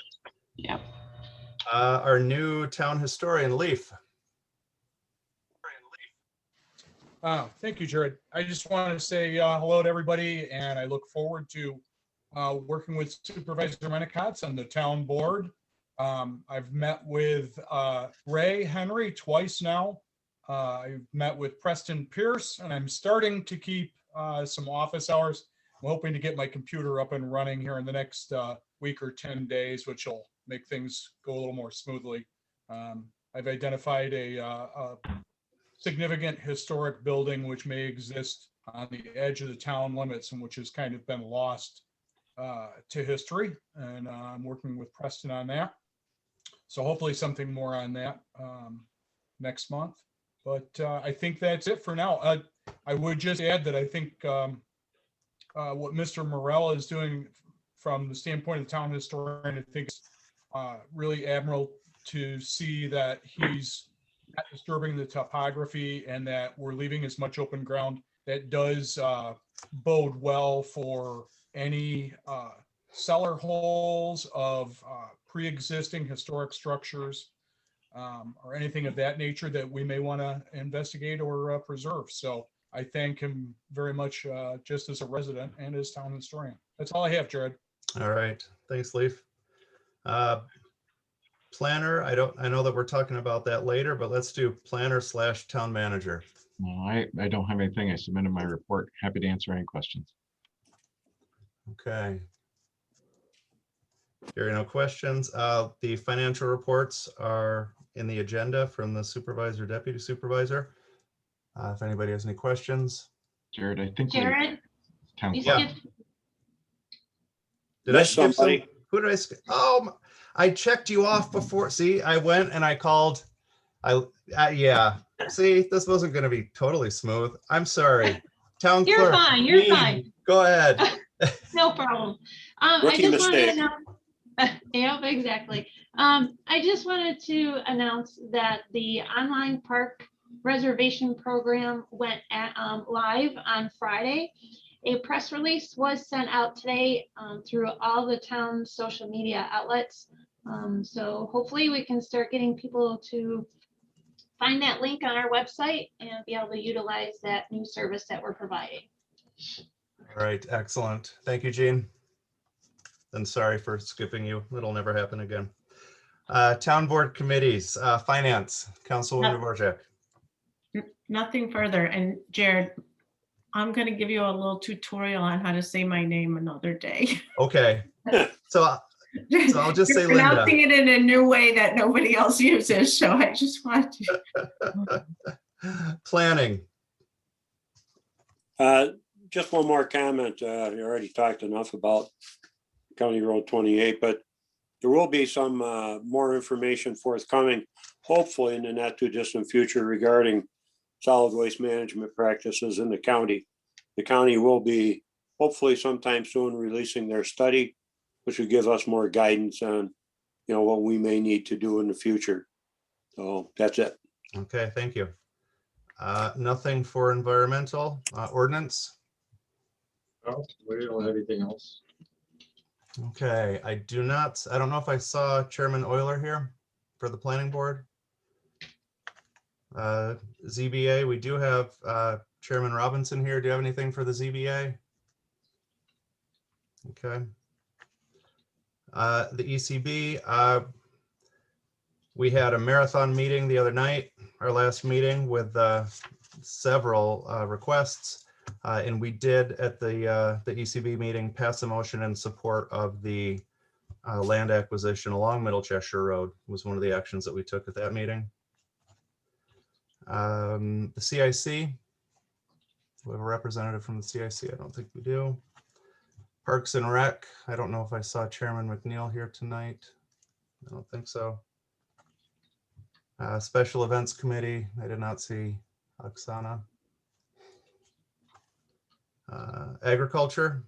Yep. Our new town historian, Leaf. Thank you, Jared. I just wanted to say hello to everybody, and I look forward to working with Supervisor Menakatz on the town board. I've met with Ray Henry twice now. I've met with Preston Pierce, and I'm starting to keep some office hours. I'm hoping to get my computer up and running here in the next week or 10 days, which will make things go a little more smoothly. I've identified a significant historic building which may exist on the edge of the town limits and which has kind of been lost to history. And I'm working with Preston on that. So hopefully something more on that next month. But I think that's it for now. I would just add that I think what Mr. Morell is doing from the standpoint of the town historian, I think it's really admirable to see that he's not disturbing the topography and that we're leaving as much open ground. That does bode well for any cellar holes of pre-existing historic structures or anything of that nature that we may want to investigate or preserve. So I thank him very much just as a resident and as town historian. That's all I have, Jared. All right, thanks, Leaf. planner. I know that we're talking about that later, but let's do planner / town manager. No, I don't have anything. I submitted my report. Happy to answer any questions. Okay. Hearing no questions. The financial reports are in the agenda from the supervisor, deputy supervisor. If anybody has any questions. Jared, I think. Jared, Town you clerk. skipped, Did I Missed skip somebody. Who did I skip? Oh, I checked you off before. See, I went and I called. Yeah. See, this wasn't going to be totally smooth. I'm sorry. Town You're clerk. fine, you're Jean, fine. Go ahead. no problem. I Rookie just wanted to mistake. know. Yep, exactly. I just wanted to announce that the online park reservation program went live on Friday. A press release was sent out today through all the town's social media outlets. So hopefully we can start getting people to find that link on our website and be able to utilize that new service that we're providing. All right, excellent. Thank you, Jean. And sorry for skipping you. It'll never happen again. Town board committees, finance, Councilwoman Dvorak. Nothing further. And Jared, I'm going to give you a little tutorial on how to say my name another day. Okay, so I'll just You're say Linda. pronouncing it in a new way that nobody else uses, so I just want to. Planning. Just one more comment. You already talked enough about County Road 28, but there will be some more information forthcoming, hopefully in the not too distant future regarding solid waste management practices in the county. The county will be hopefully sometime soon releasing their study, which will give us more guidance on, what we may need to do in the future. So that's it. Okay, thank you. Nothing for environmental ordinance. No, we don't have anything else. Okay, I don't know if I saw Chairman Euler here for the planning board. ZBA, we do have Chairman Robinson here. Do you have anything for the ZBA? Okay. The ECB, we had a marathon meeting the other night, our last meeting with several requests. And we did at the ECB meeting pass a motion in support of the land acquisition along Middle Cheshire Road was one of the actions that we took at that meeting. The CIC, we have a representative from the CIC. I don't think we do. Parks and Rec. I don't know if I saw Chairman McNeil here tonight. I don't think so. Special Events Committee. I did not see Oksana. Agriculture.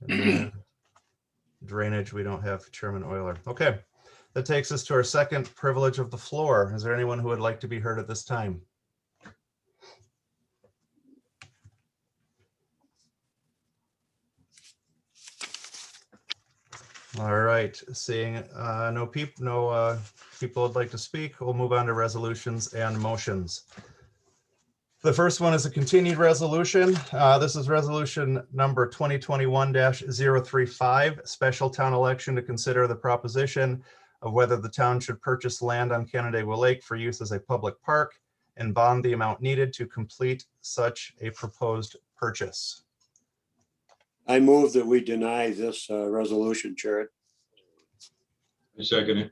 And then drainage, we don't have Chairman Euler. Okay, that takes us to our second privilege of the floor. Is there anyone who would like to be heard at this time? All right, seeing no people would like to speak, we'll move on to resolutions and motions. The first one is a continued resolution. This is resolution number 2021-035, special town election to consider the proposition of whether the town should purchase land on Canandaigua Lake for use as a public park and bond the amount needed to complete such a proposed purchase. I move that we deny this resolution, Jared. I second it.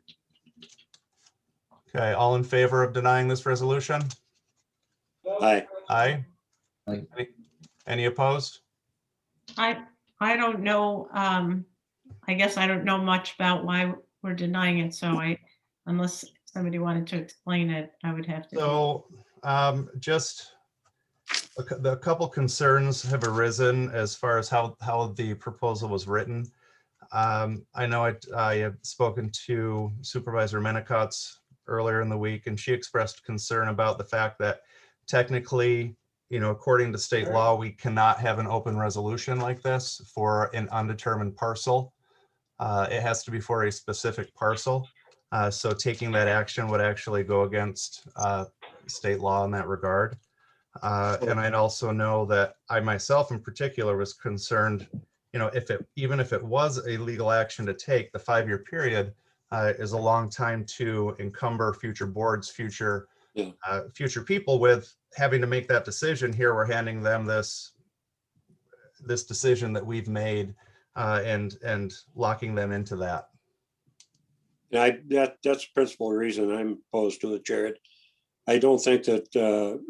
Okay, all in favor of denying this resolution? Aye. Aye. Aye. Any opposed? I don't know. I guess I don't know much about why we're denying it. So unless somebody wanted to explain it, I would have to. So just a couple concerns have arisen as far as how the proposal was written. I know I had spoken to Supervisor Menacotz earlier in the week, and she expressed concern about the fact that technically, according to state law, we cannot have an open resolution like this for an undetermined parcel. It has to be for a specific parcel. So taking that action would actually go against state law in that regard. And I'd also know that I myself in particular was concerned you know, even if it was a legal action to take, the 5-year period is a long time to encumber future boards, future people with having to make that decision. Here we're handing them this decision that we've made and locking them into that. Yeah, that's the principal reason I'm opposed to it, Jared. I don't think that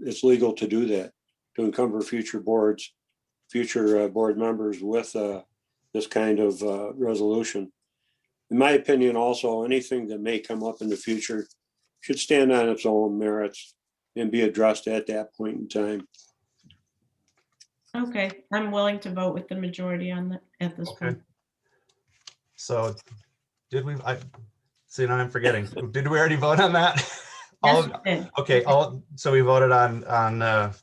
it's legal to do that, to encumber future board members with this kind of resolution. In my opinion, also, anything that may come up in the future should stand on its own merits and be addressed at that point in time. Okay, I'm willing to vote with the majority on that at this point. So did we, see, now I'm forgetting. Did we already vote on that? Yes, we did. Okay, so we voted on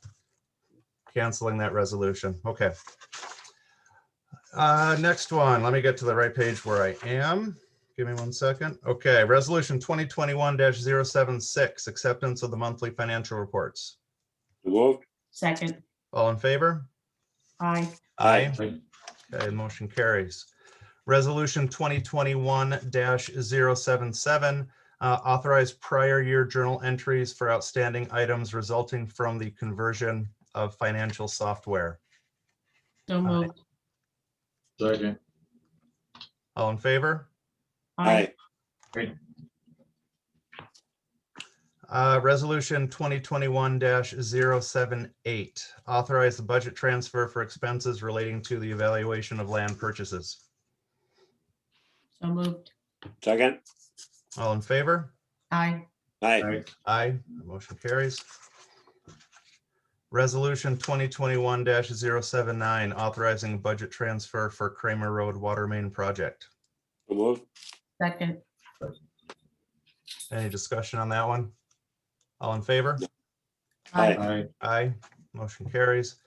canceling that resolution. Okay. Next one, let me get to the right page where I am. Give me 1 second. Okay, resolution 2021-076, acceptance of the monthly financial reports. Moved. Second. All in favor? Aye. Aye. Okay, motion carries. Resolution 2021-077, authorize prior year journal entries for outstanding items resulting from the conversion of financial software. So moved. Second. All in favor? Aye. Resolution 2021-078, authorize the budget transfer for expenses relating to the evaluation of land purchases. So moved. Second. All in favor? Aye. Aye. Aye. Motion carries. Resolution 2021-079, authorizing budget transfer for Kramer Road Water Main Project. So moved. Second. Any discussion on that one? All in favor? Aye. Aye. Motion carries.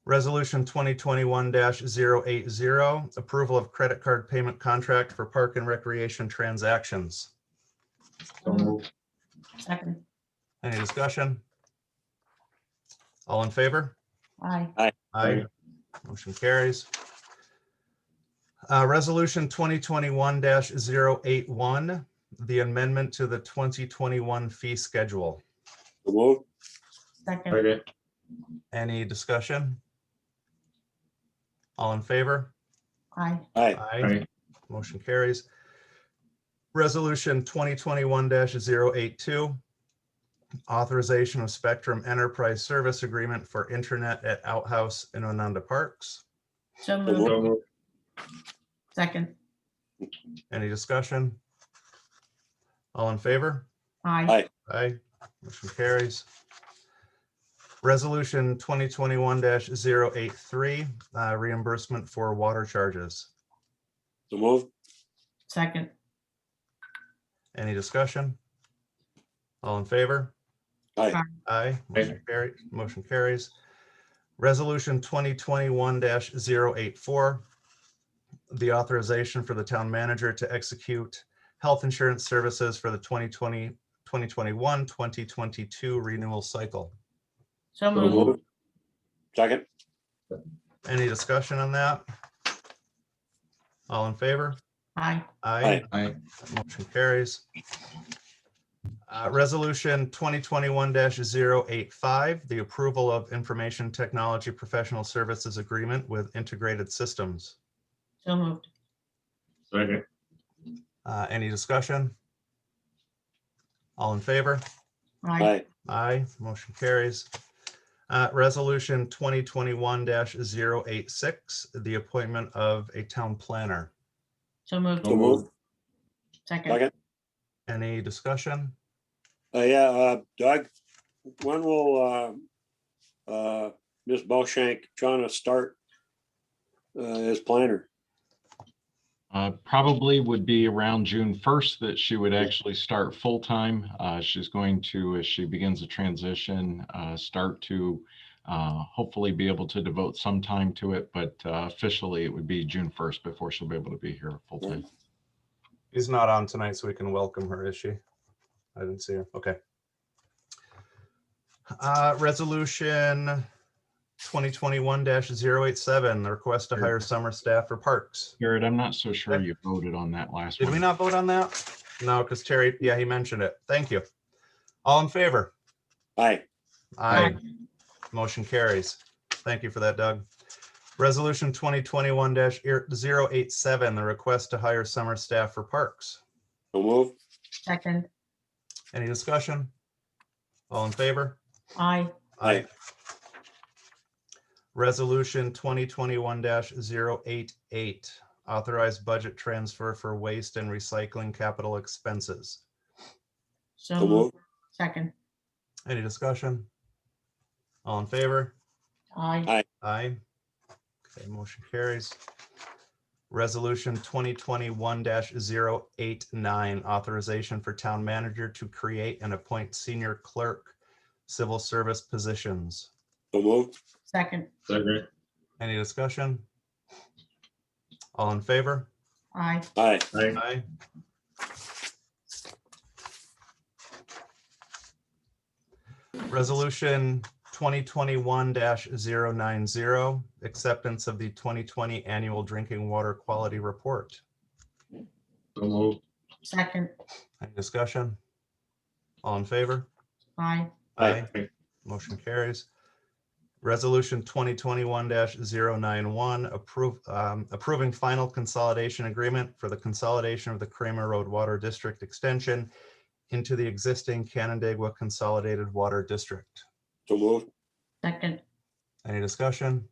Resolution 2021-080, approval of credit card payment contract for park and recreation transactions. So moved. Second. Any discussion? All in favor? Aye. Aye. Motion carries. Resolution 2021-081, the amendment to the 2021 fee schedule. So moved. Second. Second. Any discussion? All in favor? Aye. Aye. Aye. Motion carries. Resolution 2021-082, authorization of Spectrum Enterprise Service Agreement for Internet at Outhouse in Ononda Parks. So So moved. moved. Second. Any discussion? All in favor? Aye. Aye. Aye. Motion carries. Resolution 2021-083, reimbursement for water charges. So moved. Second. Any discussion? All in favor? Aye. Aye. Motion carries. Resolution 2021-084, the authorization for the town manager to execute health insurance services for the 2021-2022 renewal cycle. So So moved. moved. Second. Any discussion on that? All in favor? Aye. Aye. Aye. Motion carries. Resolution 2021-085, the approval of information technology professional services agreement with Integrated Systems. So moved. Second. Any discussion? All in favor? Aye. Aye. Aye. Motion carries. Resolution 2021-086, the appointment of a town planner. So moved. So moved. Second. Second. Any discussion? Doug, when will Ms. Belshank trying to start as planner? Probably would be around June 1st that she would actually start full-time. She's going to, as she begins a transition, start to hopefully be able to devote some time to it, but officially it would be June 1st before she'll be able to be here full-time. She's not on tonight, so we can welcome her, is she? I didn't see her. Okay. Resolution 2021-087, the request to hire summer staff for parks. Jared, I'm not so sure you voted on that last Did one. we not vote on that? No, because Terry, yeah, he mentioned it. Thank you. All in favor? Aye. Aye. Motion carries. Thank you for that, Doug. Resolution 2021-087, the request to hire summer staff for parks. So move. Second. Any discussion? All in favor? Aye. Aye. Resolution 2021-088, authorized budget transfer for waste and recycling capital expenses. So So move. moved. Second. Any discussion? All in favor? Aye. Aye. Aye. Okay, motion carries. Resolution 2021-089, authorization for town manager to create and appoint senior clerk civil service positions. So move. Second. Second. Any discussion? All in favor? Aye. Aye. Aye. Aye. Resolution 2021-090, acceptance of the 2020 annual drinking water quality report. So move. Second. Any discussion? All in favor? Aye. Aye. Motion carries. Resolution 2021-091, approving final consolidation agreement for the consolidation of the Kramer Road Water District extension into the existing Canandaigua Consolidated Water District. So move. Second. Any discussion?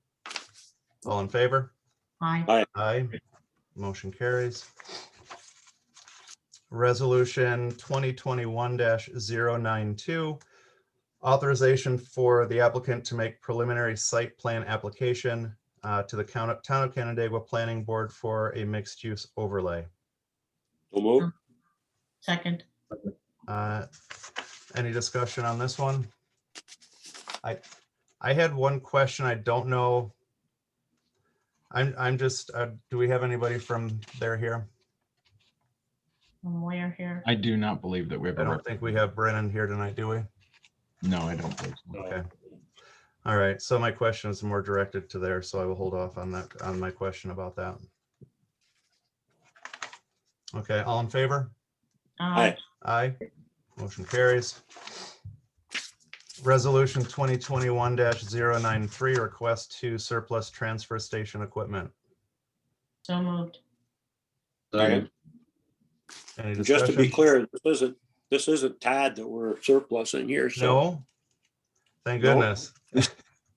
All in favor? Aye. Aye. Aye. Motion carries. Resolution 2021-092, authorization for the applicant to make preliminary site plan application to the Town of Canandaigua Planning Board for a mixed-use overlay. So move. Second. Any discussion on this one? I had one question. I don't know. I'm just, do we have anybody from there here? Where here? I do not believe that we have. I don't think we have Brennan here tonight, do we? No, I don't believe so. Okay. All right, so my question is more directed to there, so I will hold off on that, on my question about that. Okay, all in favor? Aye. Aye. Motion carries. Resolution 2021-093, request to surplus transfer station equipment. So moved. Second. Any Just to be discussion? clear, this isn't Todd that we're surplusing here, so. No? Thank No. goodness.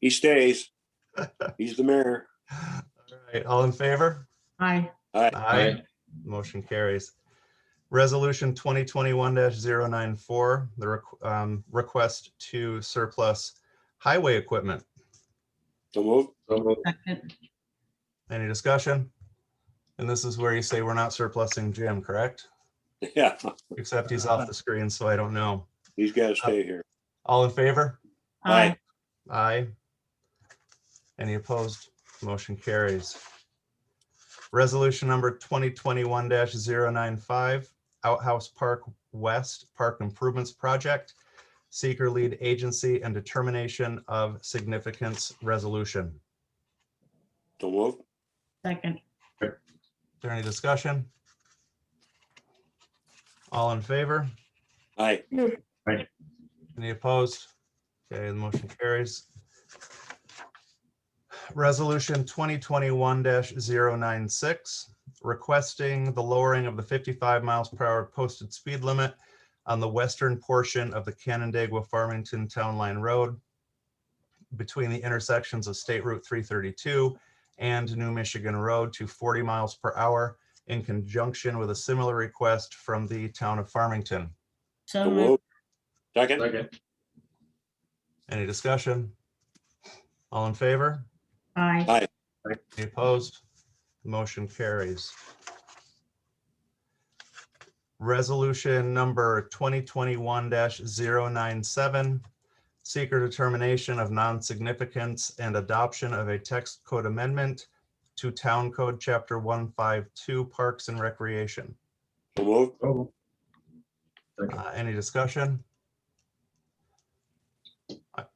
He stays. He's the mayor. All right, all in favor? Aye. Aye. Aye. Motion carries. Resolution 2021-094, the request to surplus highway equipment. So move. So move. Second. Any discussion? And this is where you say we're not surplusing Jim, correct? Yeah, Except he's off the screen, so I don't know. he's got to stay here. All in favor? Aye. Aye. Any opposed? Motion carries. Resolution number 2021-095, Outhouse Park West Park Improvements Project, seeker lead agency and determination of significance resolution. So move. Second. Is there any discussion? All in favor? Aye. Any opposed? Okay, the motion carries. Resolution 2021-096, requesting the lowering of the 55 miles per hour posted speed limit on the western portion of the Canandaigua Farmington Town Line Road between the intersections of State Route 332 and New Michigan Road to 40 miles per hour in conjunction with a similar request from the town of Farmington. So So moved. move. Second. Second. Any discussion? All in favor? Aye. Aye. Any opposed? Motion carries. Resolution number 2021-097, seeker determination of non-significance and adoption of a text code amendment to Town Code Chapter 152 Parks and Recreation. So move. So move. Any discussion?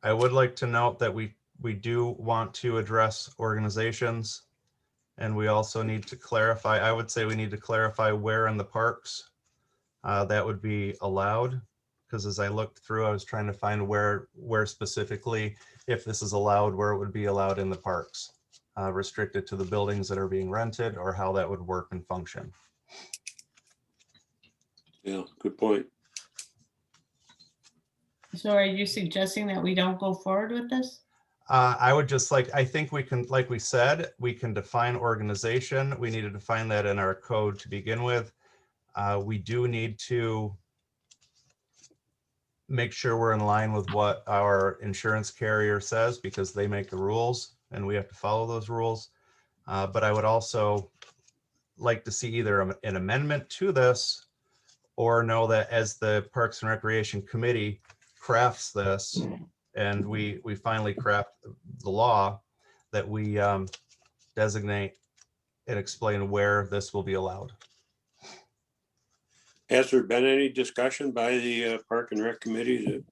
I would like to note that we we do want to address organizations. And we also need to clarify, I would say we need to clarify where in the parks that would be allowed. Because as I looked through, I was trying to find where specifically, if this is allowed, where it would be allowed in the parks, restricted to the buildings that are being rented, or how that would work and function. Yeah, good point. So are you suggesting that we don't go forward with this? I would just I think we can, like we said, we can define organization. We need to define that in our code to begin with. We do need to make sure we're in line with what our insurance carrier says, because they make the rules and we have to follow those rules. But I would also like to see either an amendment to this, or know that as the Parks and Recreation Committee crafts this, and we finally craft the law, that we designate and explain where this will be allowed. Has there been any discussion by the Park and Rec Committee that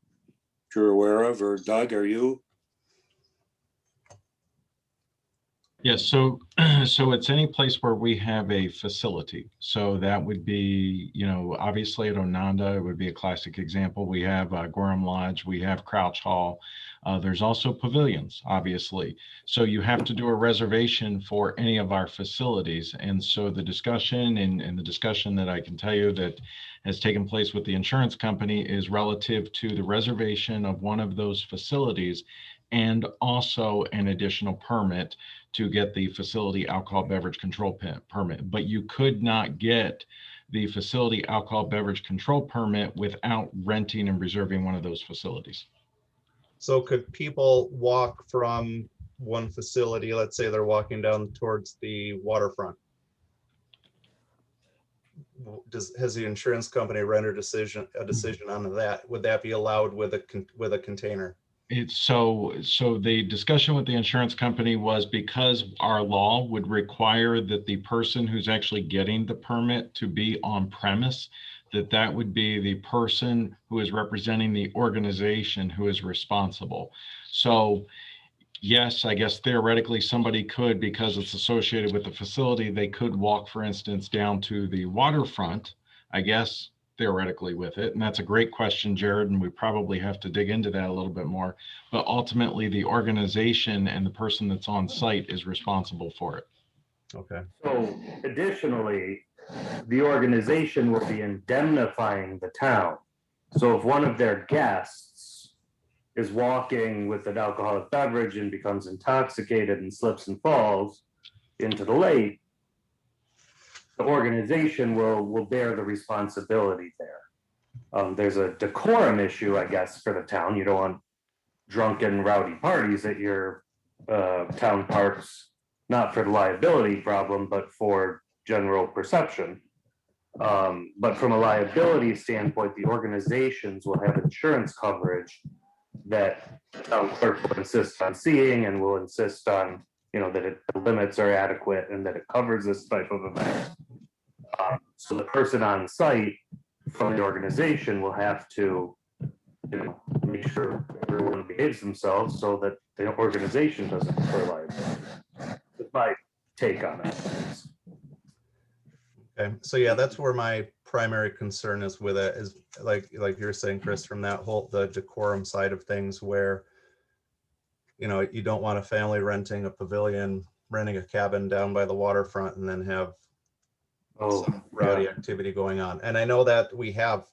you're aware of, or Doug, are you? Yes, so it's any place where we have a facility. So that would be, obviously at Ononda, it would be a classic example. We have Gorham Lodge, we have Crouch Hall. There's also pavilions, obviously. So you have to do a reservation for any of our facilities. And so the discussion and the discussion that I can tell you that has taken place with the insurance company is relative to the reservation of one of those facilities, and also an additional permit to get the facility alcohol beverage control permit. But you could not get the facility alcohol beverage control permit without renting and reserving one of those facilities. So could people walk from one facility, let's say they're walking down towards the waterfront? Has the insurance company rendered a decision on that? Would that be allowed with a container? So the discussion with the insurance company was, because our law would require that the person who's actually getting the permit to be on premise, that would be the person who is representing the organization who is responsible. So yes, I guess theoretically somebody could, because it's associated with the facility, they could walk, for instance, down to the waterfront, I guess, theoretically with it. And that's a great question, Jared, and we probably have to dig into that a little bit more. But ultimately, the organization and the person that's on site is responsible for it. Okay. So additionally, the organization will be indemnifying the town. So if one of their guests is walking with an alcoholic beverage and becomes intoxicated and slips and falls into the lake, the organization will bear the responsibility there. There's a decorum issue, I guess, for the town. You don't want drunken, rowdy parties at your town parks, not for the liability problem, but for general perception. But from a liability standpoint, the organizations will have insurance coverage that the town clerk will insist on seeing, and will insist on, that the limits are adequate and that it covers this type of event. So the person on site from the organization will have to, make sure everyone behaves themselves so that the organization doesn't incur liability. That's my take on it. Okay, so yeah, that's where my primary concern is with it, is like you're saying, Chris, from that the decorum side of things, where you don't want a family renting a pavilion, renting a cabin down by the waterfront, and then have some rowdy activity going on. And I know that we have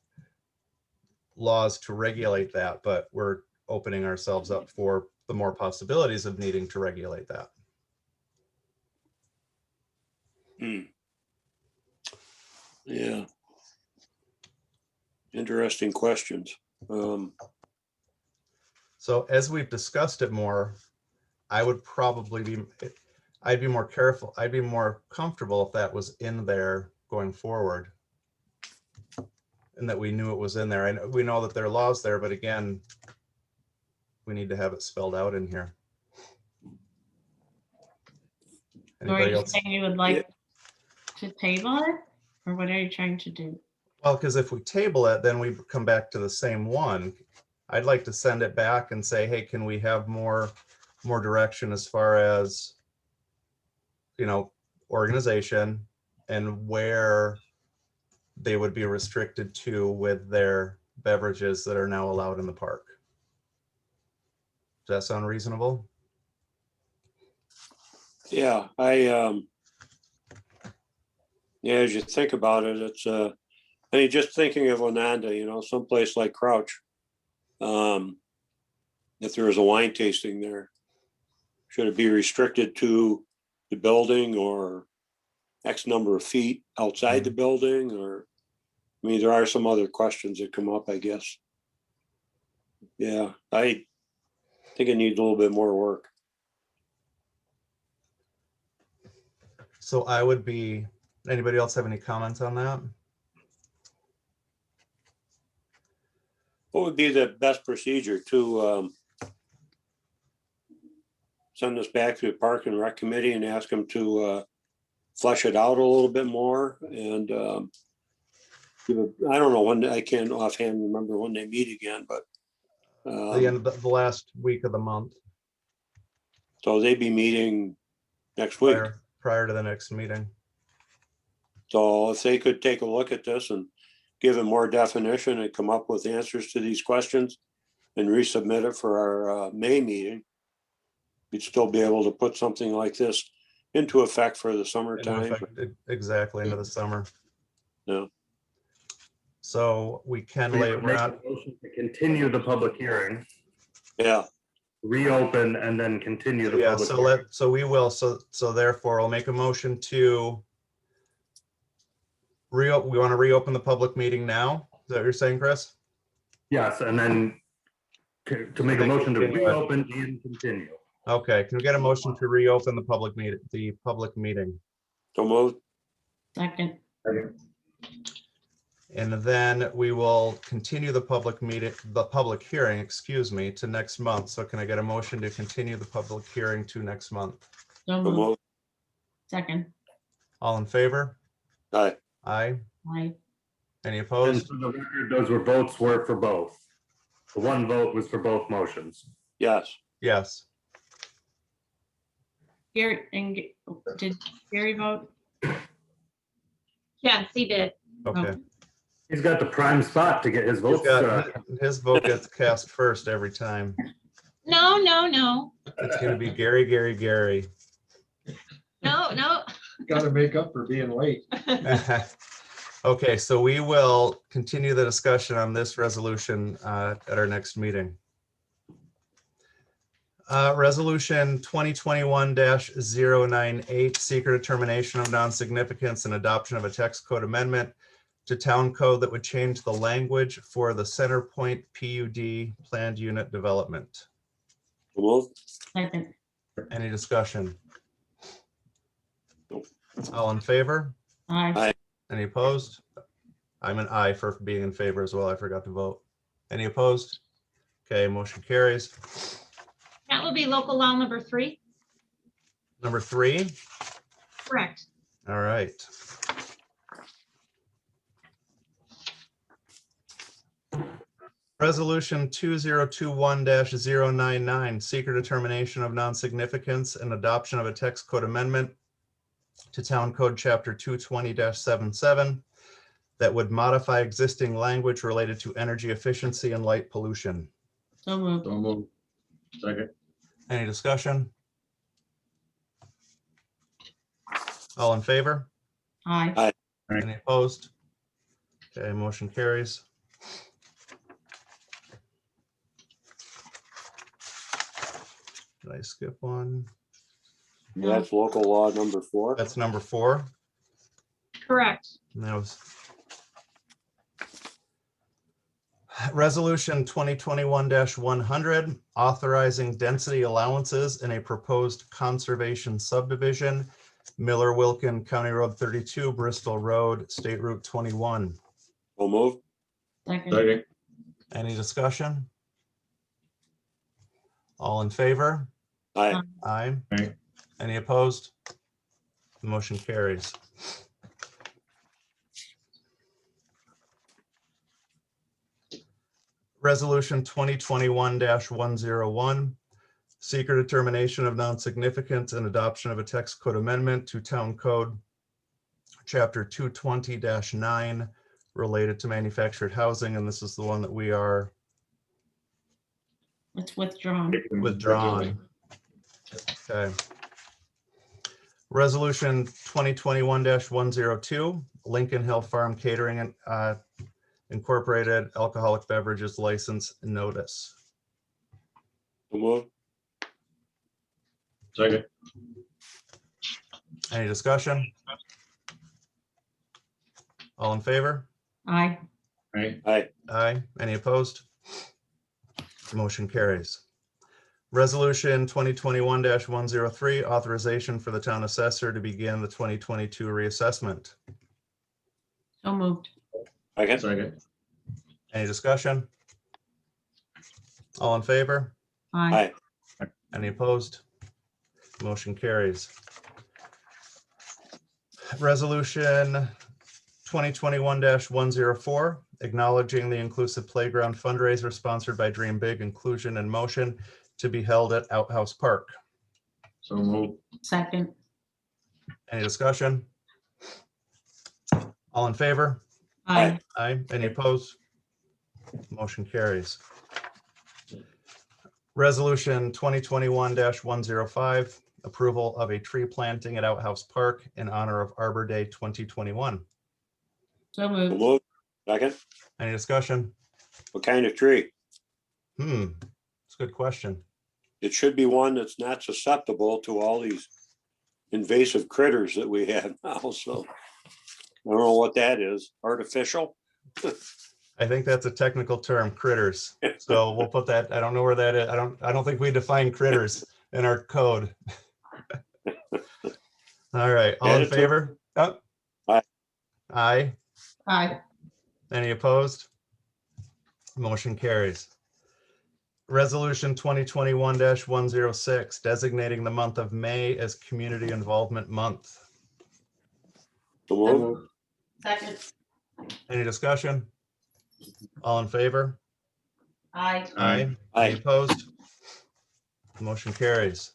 laws to regulate that, but we're opening ourselves up for the more possibilities of needing to regulate that. Yeah. Interesting questions. So as we've discussed it more, I would probably I'd be more careful. I'd be more comfortable if that was in there going forward, and that we knew it was in there. We know that there are laws there, but again, we need to have it spelled out in here. So are you saying you would like to table it, or what are you trying to do? Well, because if we table it, then we come back to the same one. I'd like to send it back and say, hey, can we have more more direction as far as, organization and where they would be restricted to with their beverages that are now allowed in the park. Does that sound reasonable? Yeah, as you think about it, it's, just thinking of Onanda, someplace like Crouch. If there was a wine tasting there, should it be restricted to the building or X number of feet outside the building? Or, there are some other questions that come up, I guess. Yeah, I think it needs a little bit more work. So anybody else have any comments on that? What would be the best procedure to send this back to the Park and Rec Committee and ask them to flesh it out a little bit more? And I don't know when, I can't offhand remember when they meet again, but The end of the last week of the month. So they'd be meeting next week. Prior to the next meeting. So if they could take a look at this and give it more definition and come up with answers to these questions and resubmit it for our May meeting, we'd still be able to put something like this into effect for the summertime. Exactly, into the summer. Yeah. So we can We lay would make a motion to continue the public hearing. Yeah. Reopen and then continue the Yeah, public so hearing. we will, so therefore I'll make a motion to we want to reopen the public meeting now. Is that what you're saying, Chris? Yes, and then to make a motion to reopen and continue. Okay, can we get a motion to reopen the public meeting? So moved. Second. And then we will continue the public hearing, to next month. So can I get a motion to continue the public hearing to next month? So moved. Second. All in favor? Aye. Aye. Aye. Any And opposed? for the record, those votes were for both. The one vote was for both motions. Yes. Yes. Gary, did Gary vote? Yes, he did. Okay. He's got the prime spot to get his votes. His vote gets cast first every time. No, no, no, It's gonna be Gary. no. Got to make up for being late. Okay, so we will continue the discussion on this resolution at our next meeting. Resolution 2021-098, secret determination of non-significance and adoption of a text code amendment to town code that would change the language for the Center Point PUD planned unit development. Second. Any discussion? All in favor? Aye. Any opposed? I'm an aye for being in favor as well. I forgot to vote. Any opposed? Okay, motion carries. That will be local law number 3. Number 3. Correct. All right. Resolution 2021-099, secret determination of non-significance and adoption of a text code amendment to Town Code Chapter 220-77 that would modify existing language related to energy efficiency and light pollution. So moved. So moved. Second. Any discussion? All in favor? Aye. Aye. Any opposed? Okay, motion carries. Did I skip one? That's local law number 4. That's number 4. Correct. And that was Resolution 2021-100, authorizing density allowances in a proposed conservation subdivision, Miller Wilkin County Road 32, Bristol Road, State Route 21. So moved. Second. Any discussion? All in favor? Aye. Aye. Aye. Any opposed? The motion carries. Resolution 2021-101, Seeker determination of non-significance and adoption of a text code amendment to Town Code, Chapter 220-9, related to manufactured housing, and this is the one that we are It's withdrawn. withdrawing. Okay. Resolution 2021-102, Lincoln Hill Farm Catering Incorporated Alcoholic Beverages License Notice. So moved. Second. Any discussion? All in favor? Aye. Aye. Aye. Aye. Any opposed? Motion carries. Resolution 2021-103, authorization for the town assessor to begin the 2022 reassessment. So moved. Second. Second. Any discussion? All in favor? Aye. Aye. Any opposed? Motion carries. Resolution 2021-104, acknowledging the inclusive playground fundraiser sponsored by Dream Big Inclusion in Motion to be held at Outhouse Park. So moved. Second. Any discussion? All in favor? Aye. Aye. Any opposed? Motion carries. Resolution 2021-105, approval of a tree planting at Outhouse Park in honor of Arbor Day 2021. So So moved. moved. Second. Any discussion? What kind of tree? It's a good question. It should be one that's not susceptible to all these invasive critters that we have now, so. I don't know what that is. Artificial? I think that's a technical term, critters. So we'll put that, I don't know where that is. I don't think we define critters in our code. All right, all in Add it to- favor? Oh. Aye. Aye. Aye. Any opposed? Motion carries. Resolution 2021-106, designating the month of May as Community Involvement Month. So moved. Second. Any discussion? All in favor? Aye. Aye. Aye. Any opposed? Motion carries.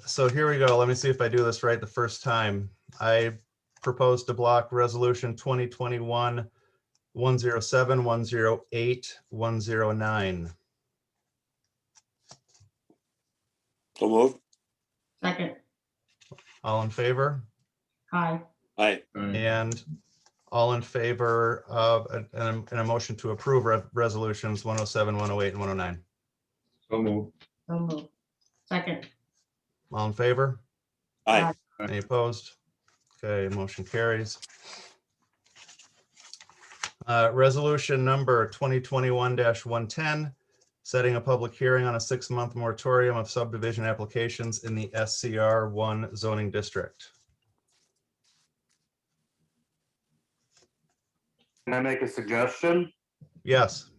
So here we go. Let me see if I do this right the first time. I propose to block resolution 2021-107, 108, 109. So moved. Second. All in favor? Aye. Aye. And all in favor of a motion to approve resolutions 107, 108, and 109. So moved. So moved. Second. All in favor? Aye. Any opposed? Okay, motion carries. Resolution number 2021-110, setting a public hearing on a 6-month moratorium of subdivision applications in the SCR 1 zoning district. Can I make a suggestion? Yes.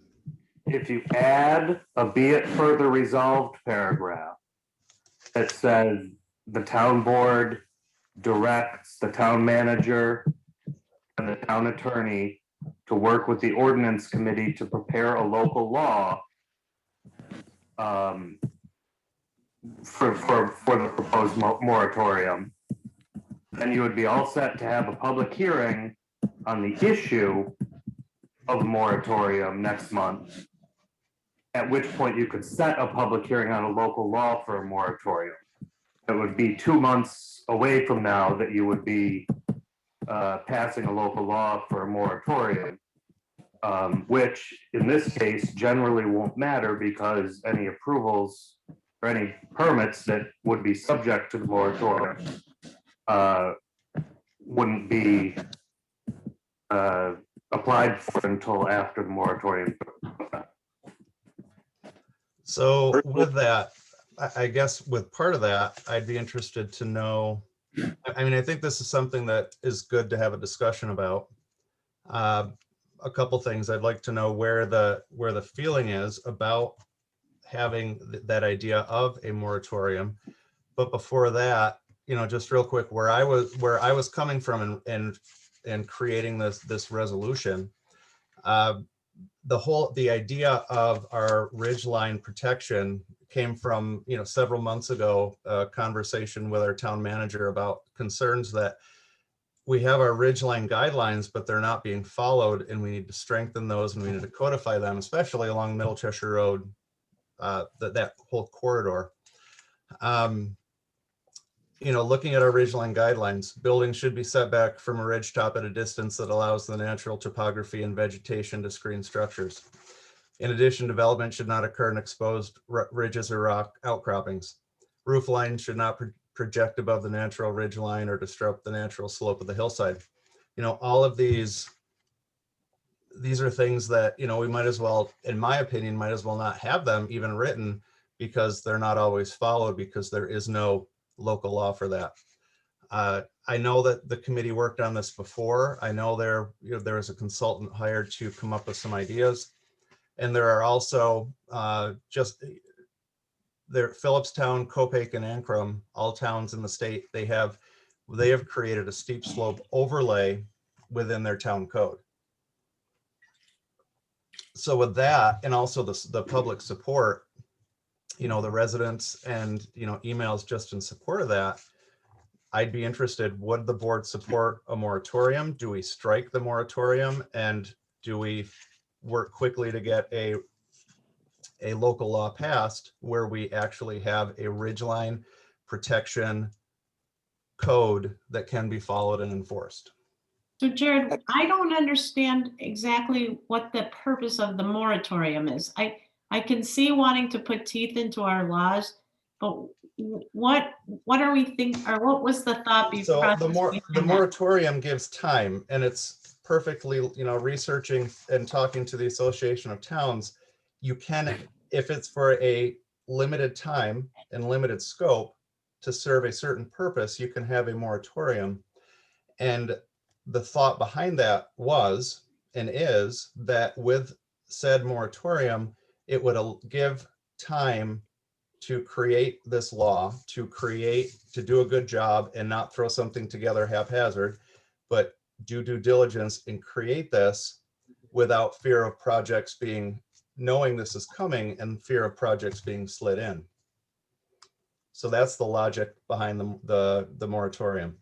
If you add a be it further resolved paragraph that says the town board directs the town manager and the town attorney to work with the ordinance committee to prepare a local law for the proposed moratorium, then you would be all set to have a public hearing on the issue of a moratorium next month, at which point you could set a public hearing on a local law for a moratorium. It would be 2 months away from now that you would be passing a local law for a moratorium, which in this case generally won't matter because any approvals or any permits that would be subject to the moratorium wouldn't be applied for until after the moratorium. So with that, I guess with part of that, I'd be interested to know, I mean, I think this is something that is good to have a discussion about. A couple things. I'd like to know where the feeling is about having that idea of a moratorium. But before that, you know, just real quick, where I was coming from and creating this resolution, the idea of our ridgeline protection came from, several months ago, a conversation with our town manager about concerns that we have our ridgeline guidelines, but they're not being followed, and we need to strengthen those, and we need to codify them, especially along Middle Cheshire Road, that whole corridor. Looking at our ridgeline guidelines, buildings should be set back from a ridge top at a distance that allows the natural topography and vegetation to screen structures. In addition, development should not occur in exposed ridges or rock outcroppings. Roof lines should not project above the natural ridge line or disrupt the natural slope of the hillside. All of these are things that, we might as well, in my opinion, might as well not have them even written, because they're not always followed, because there is no local law for that. I know that the committee worked on this before. I know there was a consultant hired to come up with some ideas. And there are also Phillipstown, Copake, and Ancrum, all towns in the state, they have created a steep slope overlay within their town code. So with that, and also the public support, the residents and, emails just in support of that, I'd be interested, would the board support a moratorium? Do we strike the moratorium? And do we work quickly to get a local law passed where we actually have a ridgeline protection code that can be followed and enforced? So Jared, I don't understand exactly what the purpose of the moratorium is. I can see wanting to put teeth into our laws, but what are we thinking, or what was the thought? So the moratorium gives time, and it's perfectly, researching and talking to the Association of Towns, you can, if it's for a limited time and limited scope to serve a certain purpose, you can have a moratorium. And the thought behind that was and is that with said moratorium, it would give time to create this law, to do a good job and not throw something together haphazard, but do due diligence and create this without fear of projects knowing this is coming and fear of projects being slid in. So that's the logic behind the moratorium,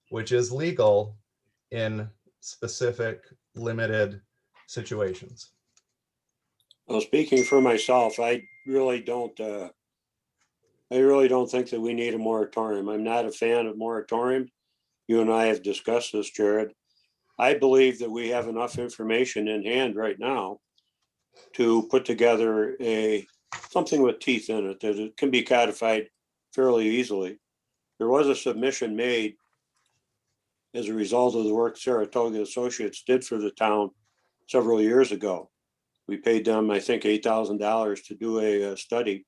which is legal in specific limited situations. Well, speaking for myself, I really don't think that we need a moratorium. I'm not a fan of moratorium. You and I have discussed this, Jared. I believe that we have enough information in hand right now to put together something with teeth in it, that it can be codified fairly easily. There was a submission made as a result of the work Saratoga Associates did for the town several years ago. We paid them, I think, $8,000 to do a study,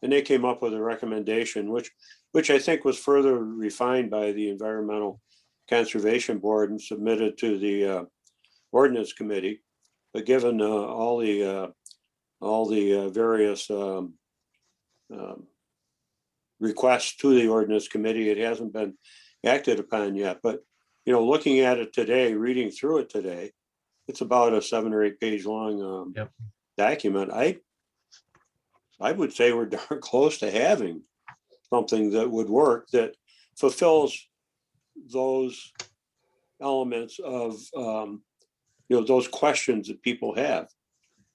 and they came up with a recommendation, which I think was further refined by the Environmental Conservation Board and submitted to the Ordinance Committee. But given all the various requests to the Ordinance Committee, it hasn't been acted upon yet. But looking at it today, reading through it today, it's about a 7 or 8 page long document. I would say we're darn close to having something that would work, that fulfills those elements of those questions that people have.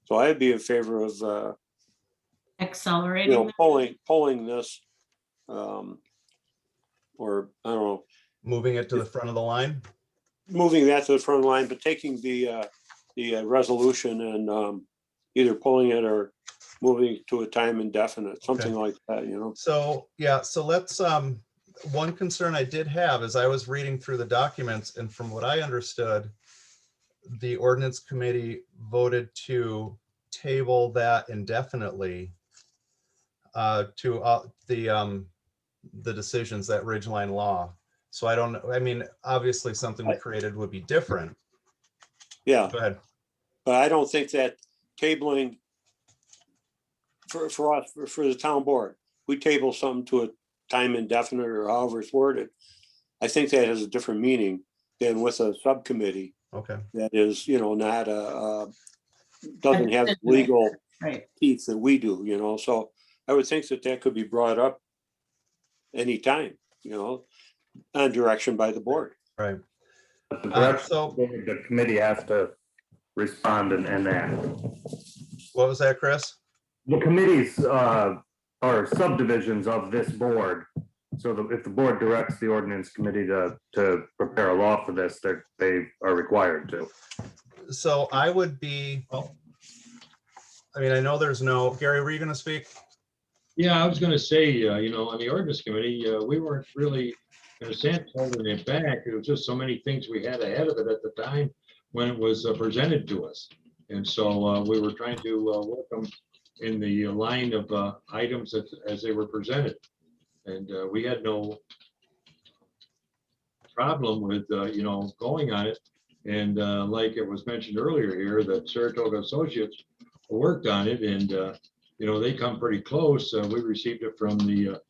So I'd be in favor of accelerating, pulling this, or I don't know, moving it to the front of the line. Moving that to the front line, but taking the resolution and either pulling it or moving it to a time indefinite, something like that, So, yeah, so let's, one concern I did have is I was reading through the documents, and from what I understood, the Ordinance Committee voted to table that indefinitely to the decisions, that ridgeline law. So I don't know. I mean, obviously something we created would be different. Yeah. Go ahead. But I don't think that tabling for us, for the town board, we table something to a time indefinite or however it's worded. I think that has a different meaning than with a subcommittee. Okay. That is, not doesn't have the legal Right. teeth that we do, so I would think that that could be brought up anytime, on direction by the board. Right. But the direction, the committee has to respond and act. What was that, Chris? The committees are subdivisions of this board. So if the board directs the ordinance committee to prepare a law for this, they are required to. So I would be, I mean, I know there's no, Gary, were you going to speak? Yeah, I was gonna say, on the ordinance committee, we weren't really, in a sense, holding it back. It was just so many things we had ahead of it at the time when it was presented to us. And so we were trying to work them in the line of items as they were presented. And we had no problem with, going on it. And like it was mentioned earlier here, that Saratoga Associates worked on it, and they come pretty close. We received it from the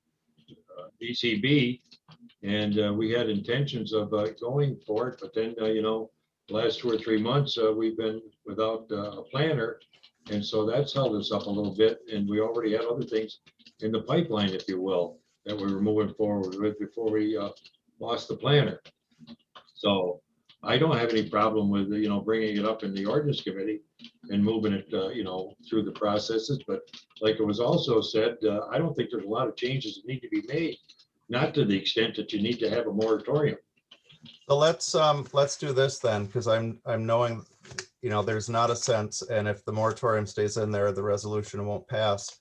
DCB, and we had intentions of going for it, but then, the last 2 or 3 months, we've been without a planner, and so that's held us up a little bit, and we already had other things in the pipeline, if you will, that we were moving forward with before we lost the planner. So I don't have any problem with, bringing it up in the ordinance committee and moving it, through the processes. But like it was also said, I don't think there's a lot of changes that need to be made, not to the extent that you need to have a moratorium. So let's do this then, because I'm knowing, there's not a sense, and if the moratorium stays in there, the resolution won't pass.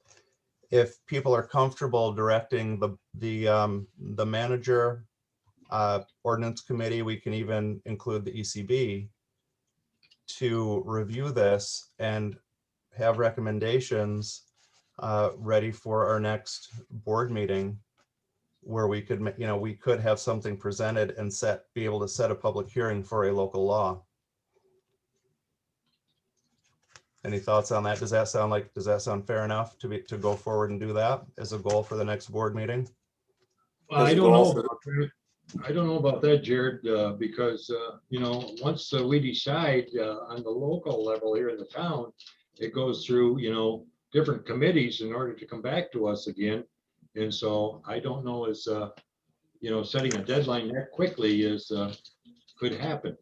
If people are comfortable directing the manager, ordinance committee, we can even include the ECB to review this and have recommendations ready for our next board meeting, where we could, we could have something presented and be able to set a public hearing for a local law. Any thoughts on that? Does that sound fair enough to go forward and do that as a goal for the next board meeting? Well, I don't know about that, Jared, because, once we decide on the local level here in the town, it goes through, different committees in order to come back to us again. And so I don't know as, setting a deadline that quickly could happen.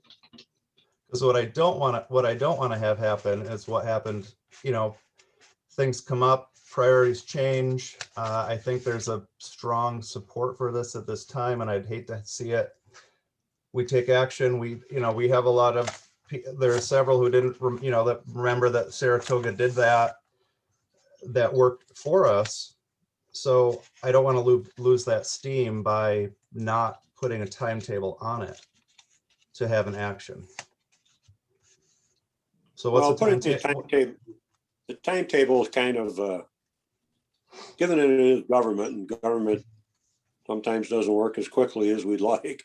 Because what I don't want to have happen is what happened, things come up, priorities change. I think there's a strong support for this at this time, and I'd hate to see it. We take action. We have a lot of, there are several who didn't, that remember that Saratoga did that worked for us. So I don't want to lose that steam by not putting a timetable on it to have an action. So what's the timetable? The timetable is kind of given it is government, and government sometimes doesn't work as quickly as we'd like.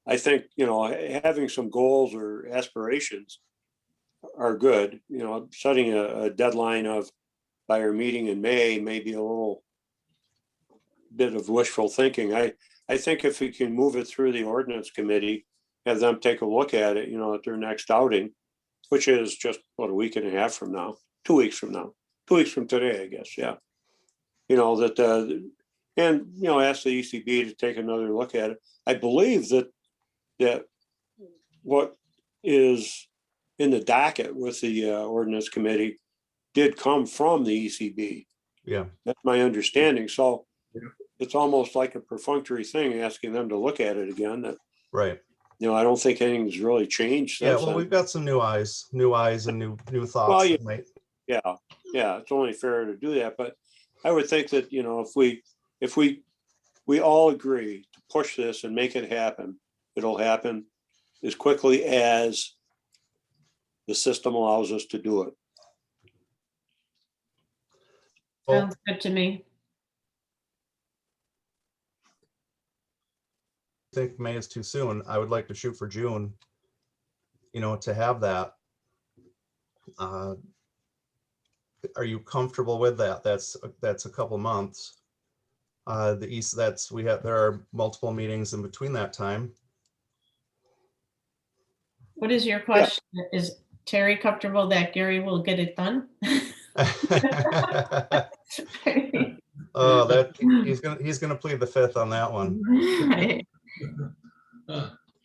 I think, having some goals or aspirations are good. Setting a deadline of by our meeting in May may be a little bit of wishful thinking. I think if we can move it through the ordinance committee, have them take a look at it, at their next outing, which is just about a week and a half from now, 2 weeks from now, 2 weeks from today, I guess. Yeah. Ask the ECB to take another look at it. I believe that what is in the docket with the ordinance committee did come from the ECB. Yeah. That's my understanding. So it's almost like a perfunctory thing, asking them to look at it again. Right. I don't think anything's really changed. Yeah, well, we've got some new eyes and new thoughts. Well, yeah, it's only fair to do that. But I would think that, if we all agree to push this and make it happen, it'll happen as quickly as the system allows us to do it. Sounds good to me. I think May is too soon. I would like to shoot for June, to have that. Are you comfortable with that? That's a couple months. There are multiple meetings in between that time. What is your question? Terry comfortable that Gary will get it done? Oh, that he's gonna plead the fifth on that one. Right.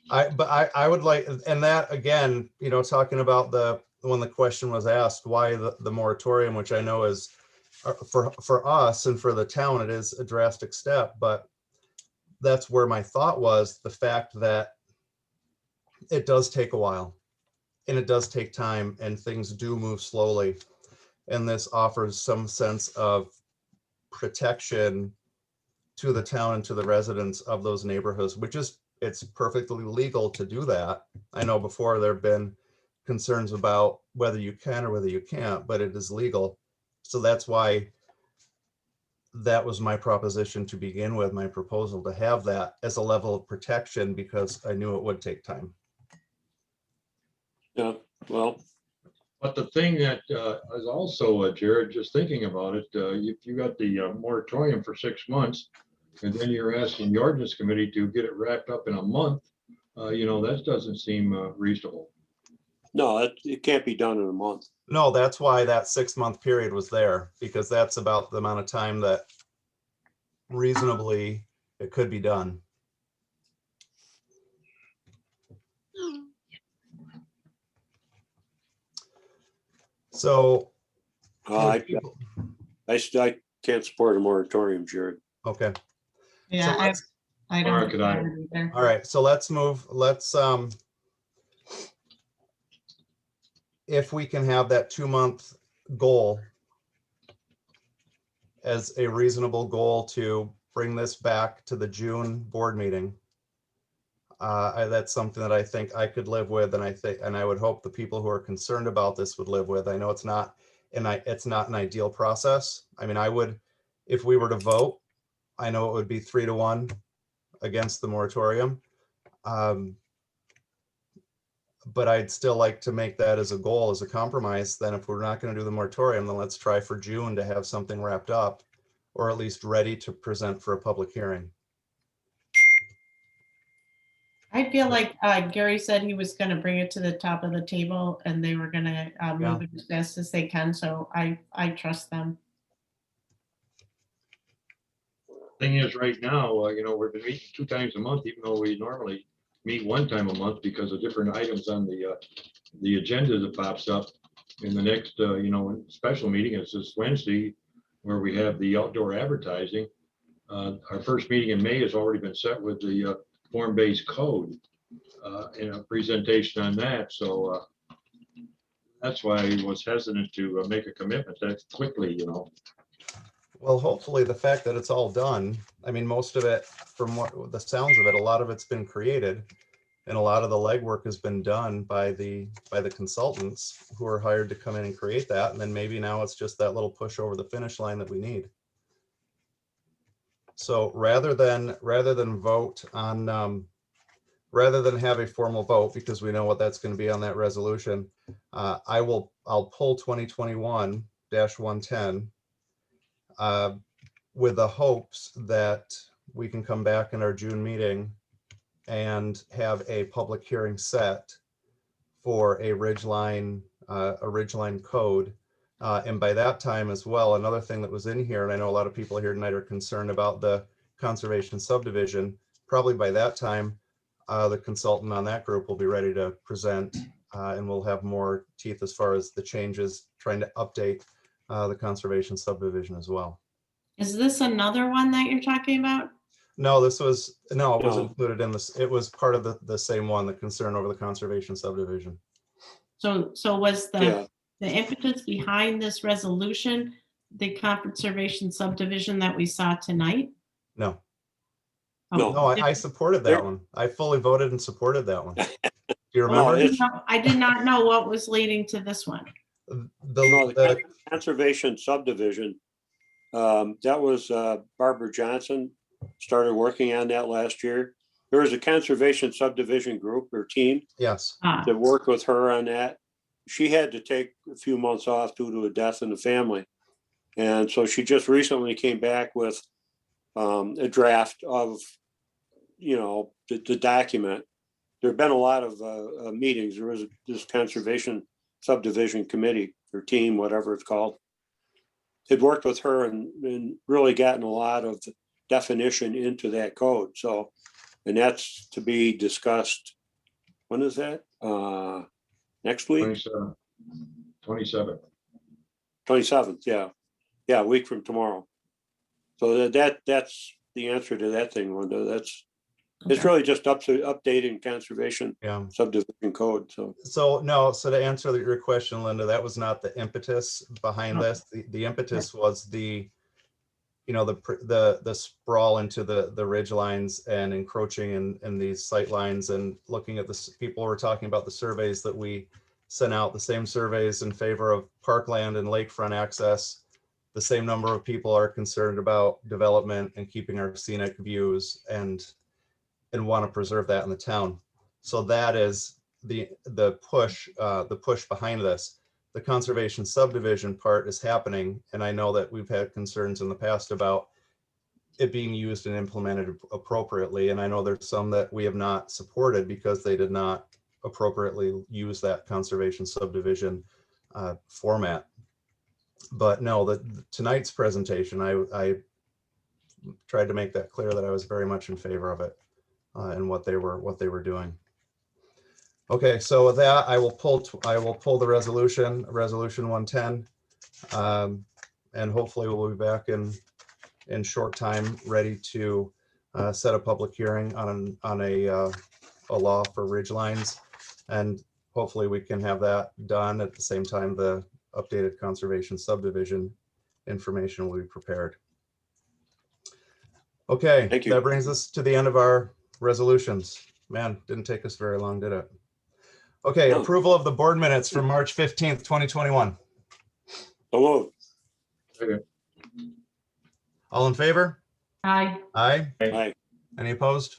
I would like, and that again, you know, talking about when the question was asked, why the moratorium, which I know is for us and for the town, it is a drastic step, but that's where my thought was, the fact that it does take a while and it does take time and things do move slowly. And this offers some sense of protection to the town and to the residents of those neighborhoods, which is, it's perfectly legal to do that. I know before there have been concerns about whether you can or whether you can't, but it is legal. So that's why that was my proposition to begin with, my proposal to have that as a level of protection, because I knew it would take time. Yeah, well, But the thing that is also, Jared, just thinking about it, if you got the moratorium for 6 months, and then you're asking the ordinance committee to get it wrapped up in a month, you know, that doesn't seem reasonable. no, it can't be done in a month. No, that's why that 6-month period was there, because that's about the amount of time that reasonably it could be done. So I can't support a moratorium, Jared. okay. Yeah, So let's- I don't. Mark and I- either. All right, so let's move, if we can have that 2-month goal as a reasonable goal to bring this back to the June board meeting. That's something that I think I could live with, and I would hope the people who are concerned about this would live with. I know it's not an ideal process. I mean, I would, if we were to vote, I know it would be 3-1 against the moratorium. But I'd still like to make that as a goal, as a compromise. Then if we're not going to do the moratorium, then let's try for June to have something wrapped up, or at least ready to present for a public hearing. I feel like Gary said he was going to bring it to the top of the table and they were going to move it as fast as they can. So I trust them. Thing is, right now, you know, we're meeting 2 times a month, even though we normally meet 1 time a month because of different items on the agenda that pops up. In the next, you know, special meeting is this Wednesday, where we have the outdoor advertising. Our first meeting in May has already been set with the form-based code and a presentation on that. So that's why I was hesitant to make a commitment that quickly, you know. Well, hopefully the fact that it's all done, I mean, most of it, from what the sounds of it, a lot of it's been created and a lot of the legwork has been done by the consultants who are hired to come in and create that. And then maybe now it's just that little push over the finish line that we need. So rather than vote on, rather than have a formal vote, because we know what that's going to be on that resolution, I'll pull 2021-110 with the hopes that we can come back in our June meeting and have a public hearing set for a ridgeline code. And by that time as well, another thing that was in here, and I know a lot of people here tonight are concerned about the conservation subdivision. Probably by that time, the consultant on that group will be ready to present and we'll have more teeth as far as the changes, trying to update the conservation subdivision as well. Is this another one that you're talking about? No, it was No. included in this. It was part of the same one, the concern over the conservation subdivision. So was Yeah. the impetus behind this resolution, the conservation subdivision that we saw tonight? No. Oh, No, I supported that one. I fully voted and supported that one. Do you well, remember? I did not know what was leading to this one. The conservation subdivision, that was Barbara Johnson started working on that last year. There was a conservation subdivision group or team Yes. that worked with her on that. She had to take a few months off due to a death in the family. And so she just recently came back with a draft of, you know, the document. There have been a lot of meetings. There was this conservation subdivision committee or team, whatever it's called, had worked with her and really gotten a lot of definition into that code. So, and that's to be discussed. When is that? Next week? 27th. 27th, yeah. Yeah, a week from tomorrow. So that's the answer to that thing, Linda. It's really just updating conservation subdivision code. So no, so to answer your question, Linda, that was not the impetus behind this. The impetus was the sprawl into the ridge lines and encroaching in these sight lines, and looking at this. People were talking about the surveys that we sent out, the same surveys in favor of parkland and lakefront access. The same number of people are concerned about development and keeping our scenic views and want to preserve that in the town. So that is the push behind this. The conservation subdivision part is happening, and I know that we've had concerns in the past about it being used and implemented appropriately, and I know there's some that we have not supported because they did not appropriately use that conservation subdivision format. But no, tonight's presentation, I tried to make that clear that I was very much in favor of it and what they were doing. Okay, so with that, I will pull the resolution 110, and hopefully we'll be back in short time, ready to set a public hearing on a law for ridge lines, and hopefully we can have that done at the same time the updated conservation subdivision information will be prepared. Okay, thank you. That brings us to the end of our resolutions. Man, didn't take us very long, did it? Okay, approval of the board minutes from March 15th, 2021. Hello. Okay. All in favor? Aye. Aye. Aye. Any opposed?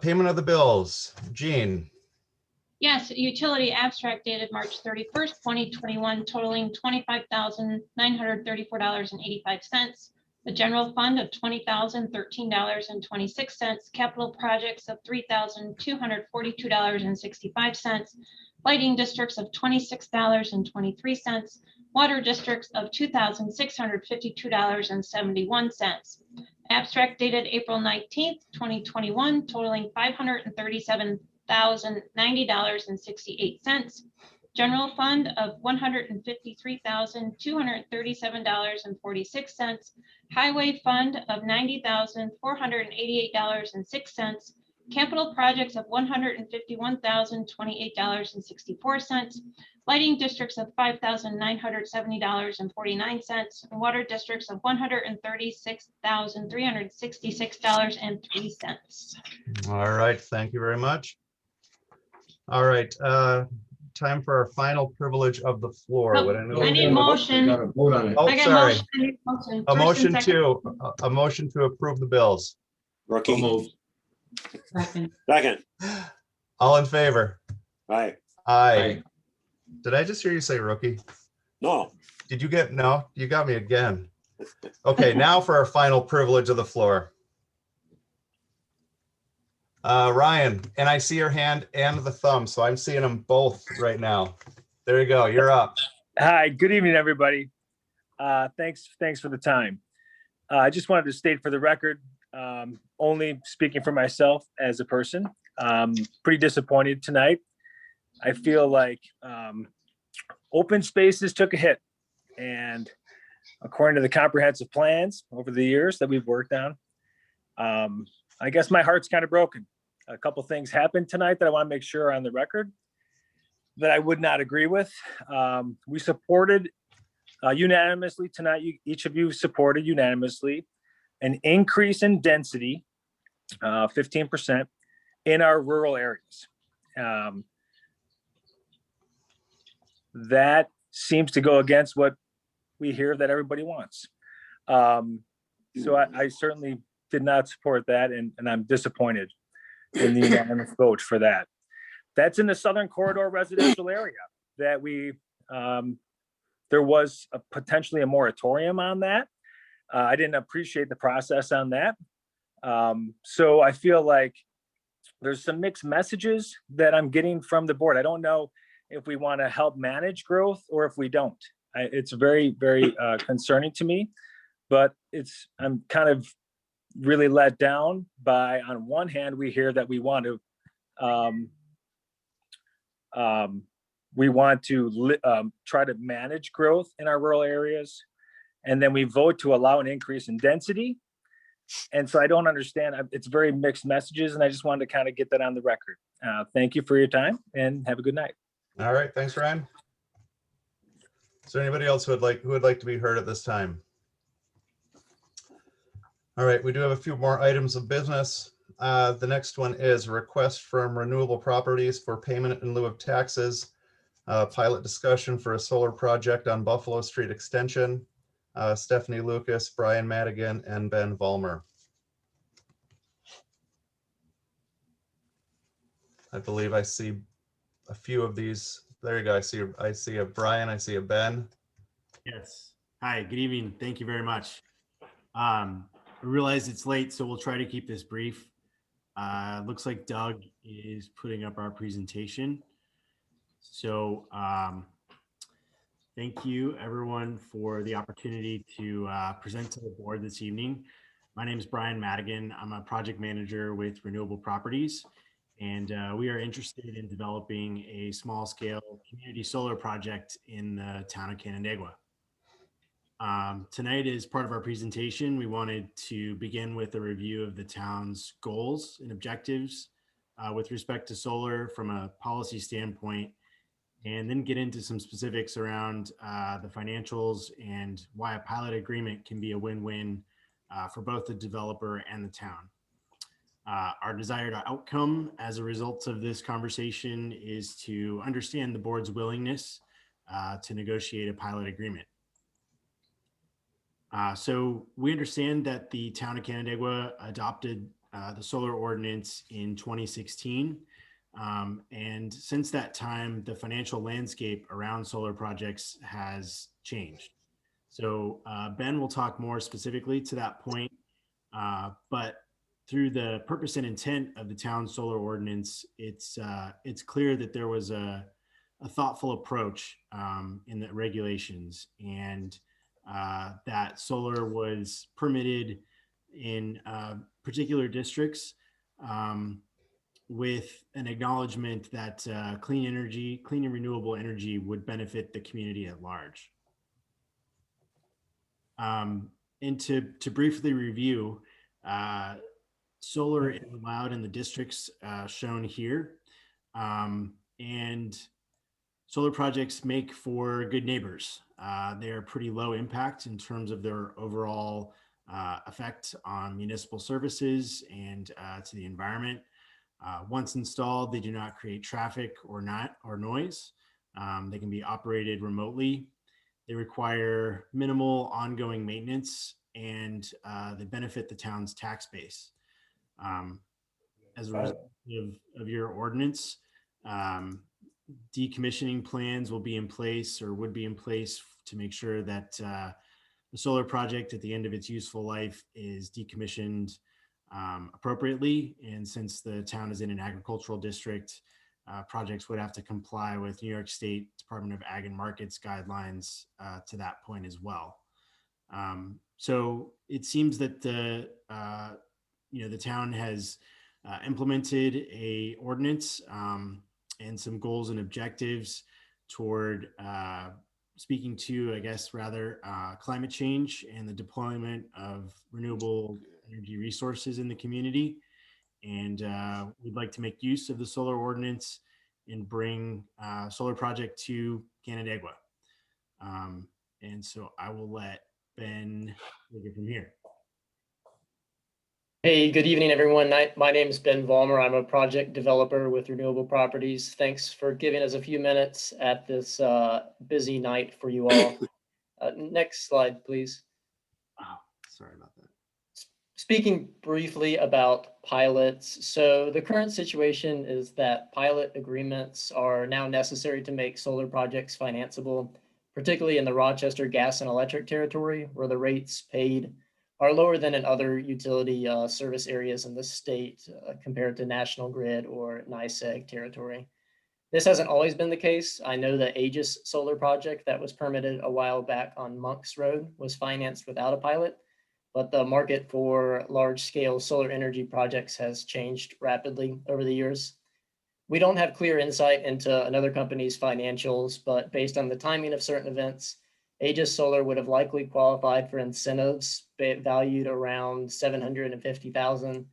Payment of the bills. Jean. Yes, utility abstract dated March 31st, 2021, totaling $25,934.85. The general fund of $20,013.26, capital projects of $3,242.65, lighting districts of $26.23, water districts of $2,652.71. Abstract dated April 19th, 2021, totaling $537,090.68. General fund of $153,237.46. Highway fund of $90,488.06. Capital projects of $151,028.64. Lighting districts of $5,970.49. And water districts of $136,366.03. All right, thank you very much. All right, time for our final privilege of the floor. Oh, Would I need motion. Gotta vote on it. Oh, I got sorry. motion. I need motion. A First motion and second. a motion to approve the bills. Rookie. Moved. Second. Second. All in favor? Aye. Aye. Did I just hear you say rookie? No. Did you get, no, you got me again. Okay, now for our final privilege of the floor. Ryan, and I see your hand and the thumb, so I'm seeing them both right now. There you go, you're up. Hi, good evening, everybody. Thanks for the time. I just wanted to state for the record, only speaking for myself as a person, pretty disappointed tonight. I feel like open spaces took a hit, and according to the comprehensive plans over the years that we've worked on, I guess my heart's kind of broken. A couple things happened tonight that I want to make sure are on the record that I would not agree with. We supported unanimously tonight, each of you supported unanimously an increase in density, 15% in our rural areas. That seems to go against what we hear that everybody wants. So I certainly did not support that, and I'm disappointed in the unanimous vote for that. That's in the Southern Corridor residential area that there was potentially a moratorium on that. I didn't appreciate the process on that. So I feel like there's some mixed messages that I'm getting from the board. I don't know if we want to help manage growth or if we don't. It's very, very concerning to me, but I'm kind of really let down by, on one hand, we hear that we want to try to manage growth in our rural areas, and then we vote to allow an increase in density. And so I don't understand. It's very mixed messages, and I just wanted to kind of get that on the record. Thank you for your time, and have a good night. All right, thanks, Ryan. Is there anybody else who would like to be heard at this time? All right, we do have a few more items of business. The next one is a request from Renewable Properties for payment in lieu of taxes. Pilot discussion for a solar project on Buffalo Street Extension. Stephanie Lucas, Brian Madigan, and Ben Vollmer. I believe I see a few of these. There you go. I see a Brian. I see a Ben. Yes. Hi, good evening. Thank you very much. I realize it's late, so we'll try to keep this brief. Looks like Doug is putting up our presentation. So thank you everyone for the opportunity to present to the board this evening. My name is Brian Madigan. I'm a project manager with Renewable Properties, and we are interested in developing a small scale community solar project in the town of Canandaigua. Tonight, as part of our presentation, we wanted to begin with a review of the town's goals and objectives with respect to solar from a policy standpoint, and then get into some specifics around the financials and why a pilot agreement can be a win-win for both the developer and the town. Our desired outcome as a result of this conversation is to understand the board's willingness to negotiate a pilot agreement. So we understand that the town of Canandaigua adopted the solar ordinance in 2016. And since that time, the financial landscape around solar projects has changed. So Ben will talk more specifically to that point, but through the purpose and intent of the town solar ordinance, it's clear that there was a thoughtful approach in the regulations, and that solar was permitted in particular districts with an acknowledgement that clean and renewable energy would benefit the community at large. And to briefly review, solar is allowed in the districts shown here. And solar projects make for good neighbors. They are pretty low impact in terms of their overall effect on municipal services and to the environment. Once installed, they do not create traffic or noise. They can be operated remotely. They require minimal ongoing maintenance, and they benefit the town's tax base. As a result of your ordinance, decommissioning plans will be in place or would be in place to make sure that the solar project at the end of its useful life is decommissioned appropriately. And since the town is in an agricultural district, projects would have to comply with New York State Department of Ag and Markets guidelines to that point as well. So it seems that the town has implemented a ordinance and some goals and objectives toward speaking to, I guess, rather climate change and the deployment of renewable energy resources in the community. And we'd like to make use of the solar ordinance and bring a solar project to Canandaigua. And so I will let Ben take it from here. Hey, good evening, everyone. My name is Ben Vollmer. I'm a project developer with Renewable Properties. Thanks for giving us a few minutes at this busy night for you all. Next slide, please. Oh, sorry about that. Speaking briefly about pilots. So the current situation is that pilot agreements are now necessary to make solar projects financeable, particularly in the Rochester gas and electric territory, where the rates paid are lower than in other utility service areas in the state compared to National Grid or NYSEG territory. This hasn't always been the case. I know the Aegis solar project that was permitted a while back on Monks Road was financed without a pilot, but the market for large-scale solar energy projects has changed rapidly over the years. We don't have clear insight into another company's financials, but based on the timing of certain events, Aegis Solar would have likely qualified for incentives valued around $750,000,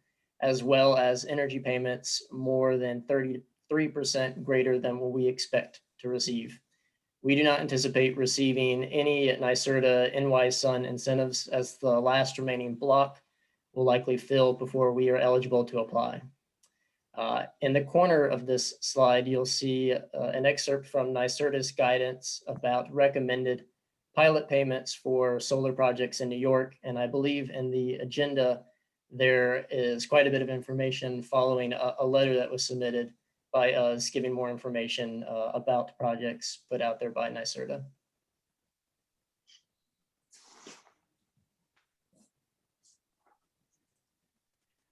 as well as energy payments more than 33% greater than what we expect to receive. We do not anticipate receiving any NYSERDA NY Sun incentives, as the last remaining block will likely fill before we are eligible to apply. In the corner of this slide, you'll see an excerpt from NYSERDA's guidance about recommended pilot payments for solar projects in New York. And I believe in the agenda, there is quite a bit of information following a letter that was submitted by us giving more information about projects put out there by NYSERDA.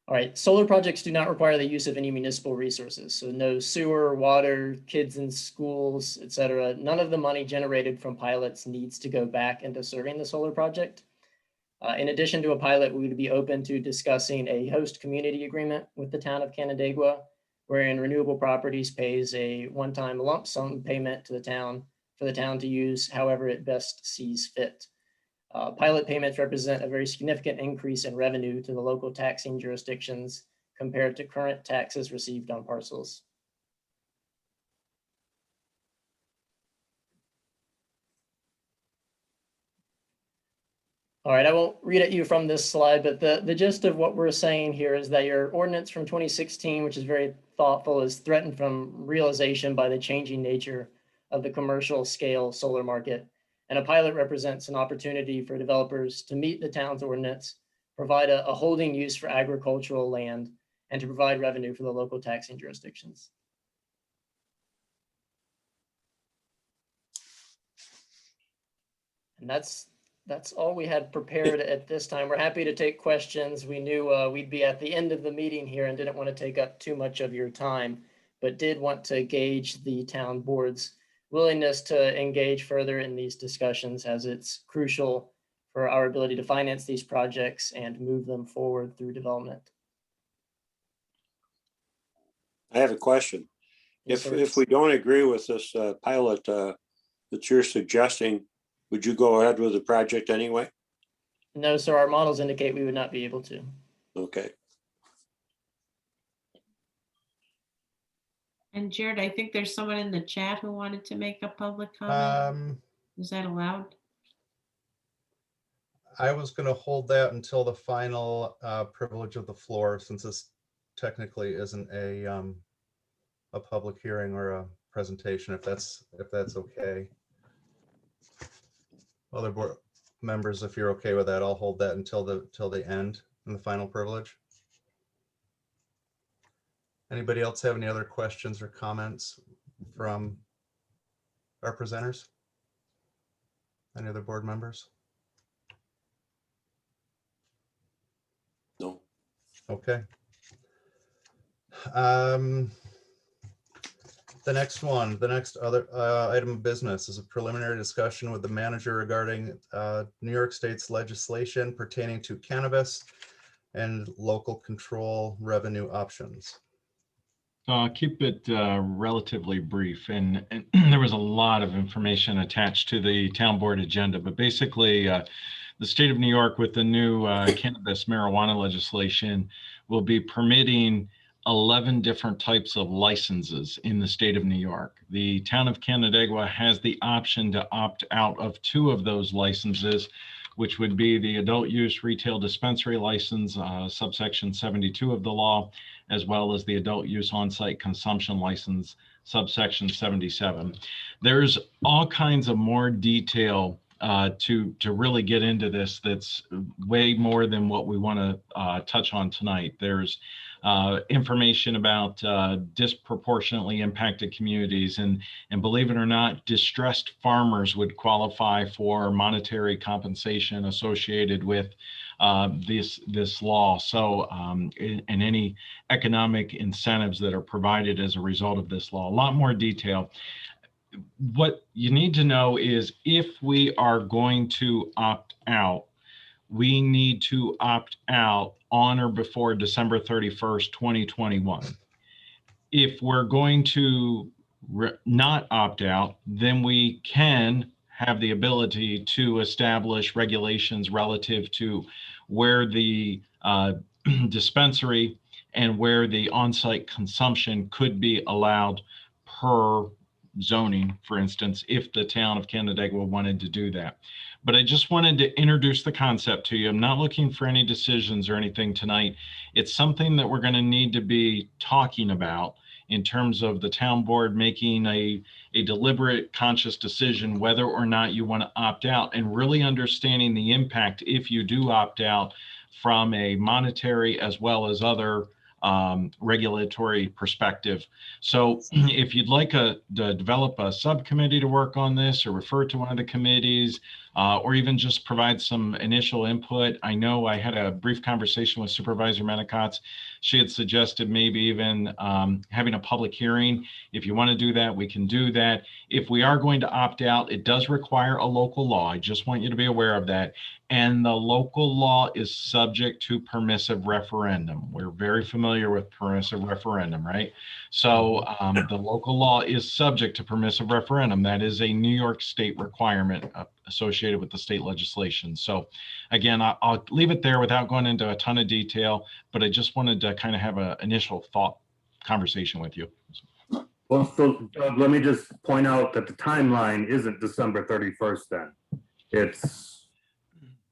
All right, solar projects do not require the use of any municipal resources. So no sewer, water, kids in schools, et cetera. None of the money generated from pilots needs to go back into serving the solar project. In addition to a pilot, we would be open to discussing a host community agreement with the town of Canandaigua, wherein Renewable Properties pays a one-time lump sum payment to the town for the town to use however it best sees fit. Pilot payments represent a very significant increase in revenue to the local taxing jurisdictions compared to current taxes received on parcels. All right, I won't read at you from this slide, but the gist of what we're saying here is that your ordinance from 2016, which is very thoughtful, is threatened from realization by the changing nature of the commercial scale solar market. And a pilot represents an opportunity for developers to meet the town's ordinance, provide a holding use for agricultural land, and to provide revenue for the local taxing jurisdictions. And that's all we had prepared at this time. We're happy to take questions. We knew we'd be at the end of the meeting here and didn't want to take up too much of your time, but did want to gauge the town board's willingness to engage further in these discussions, as it's crucial for our ability to finance these projects and move them forward through development. I have a question. Yes, If we don't agree with this pilot that you're suggesting, would you go ahead with the project anyway? No, sir, our models indicate we would not be able to. Okay. And Jared, I think there's someone in the chat who wanted to make a public comment. Is that allowed? I was going to hold that until the final privilege of the floor, since this technically isn't a public hearing or a presentation, if that's okay. Other board members, if you're okay with that, I'll hold that until the end in the final privilege. Anybody else have any other questions or comments from our presenters? Any other board members? No. Okay. The next other item of business is a preliminary discussion with the manager regarding New York State's legislation pertaining to cannabis and local control revenue options. I'll keep it relatively brief, and there was a lot of information attached to the town board agenda, but basically the state of New York, with the new cannabis marijuana legislation, will be permitting 11 different types of licenses in the state of New York. The town of Canandaigua has the option to opt out of 2 of those licenses, which would be the adult use retail dispensary license, subsection 72 of the law, as well as the adult use on-site consumption license, subsection 77. There's all kinds of more detail to really get into this that's way more than what we want to touch on tonight. There's information about disproportionately impacted communities, and believe it or not, distressed farmers would qualify for monetary compensation associated with this law. So and any economic incentives that are provided as a result of this law. A lot more detail. What you need to know is if we are going to opt out, we need to opt out on or before December 31st, 2021. If we're going to not opt out, then we can have the ability to establish regulations relative to where the dispensary and where the on-site consumption could be allowed per zoning, for instance, if the town of Canandaigua wanted to do that. But I just wanted to introduce the concept to you. I'm not looking for any decisions or anything tonight. It's something that we're going to need to be talking about in terms of the town board making a deliberate, conscious decision whether or not you want to opt out, and really understanding the impact if you do opt out from a monetary as well as other regulatory perspective. So if you'd like to develop a subcommittee to work on this, or refer to one of the committees, or even just provide some initial input. I know I had a brief conversation with Supervisor Menacotz. She had suggested maybe even having a public hearing. If you want to do that, we can do that. If we are going to opt out, it does require a local law. I just want you to be aware of that. And the local law is subject to permissive referendum. We're very familiar with permissive referendum, right? So the local law is subject to permissive referendum. That is a New York State requirement associated with the state legislation. So again, I'll leave it there without going into a ton of detail, but I just wanted to kind of have an initial thought conversation with you. Well, so Doug, let me just point out that the timeline isn't December 31st then. It's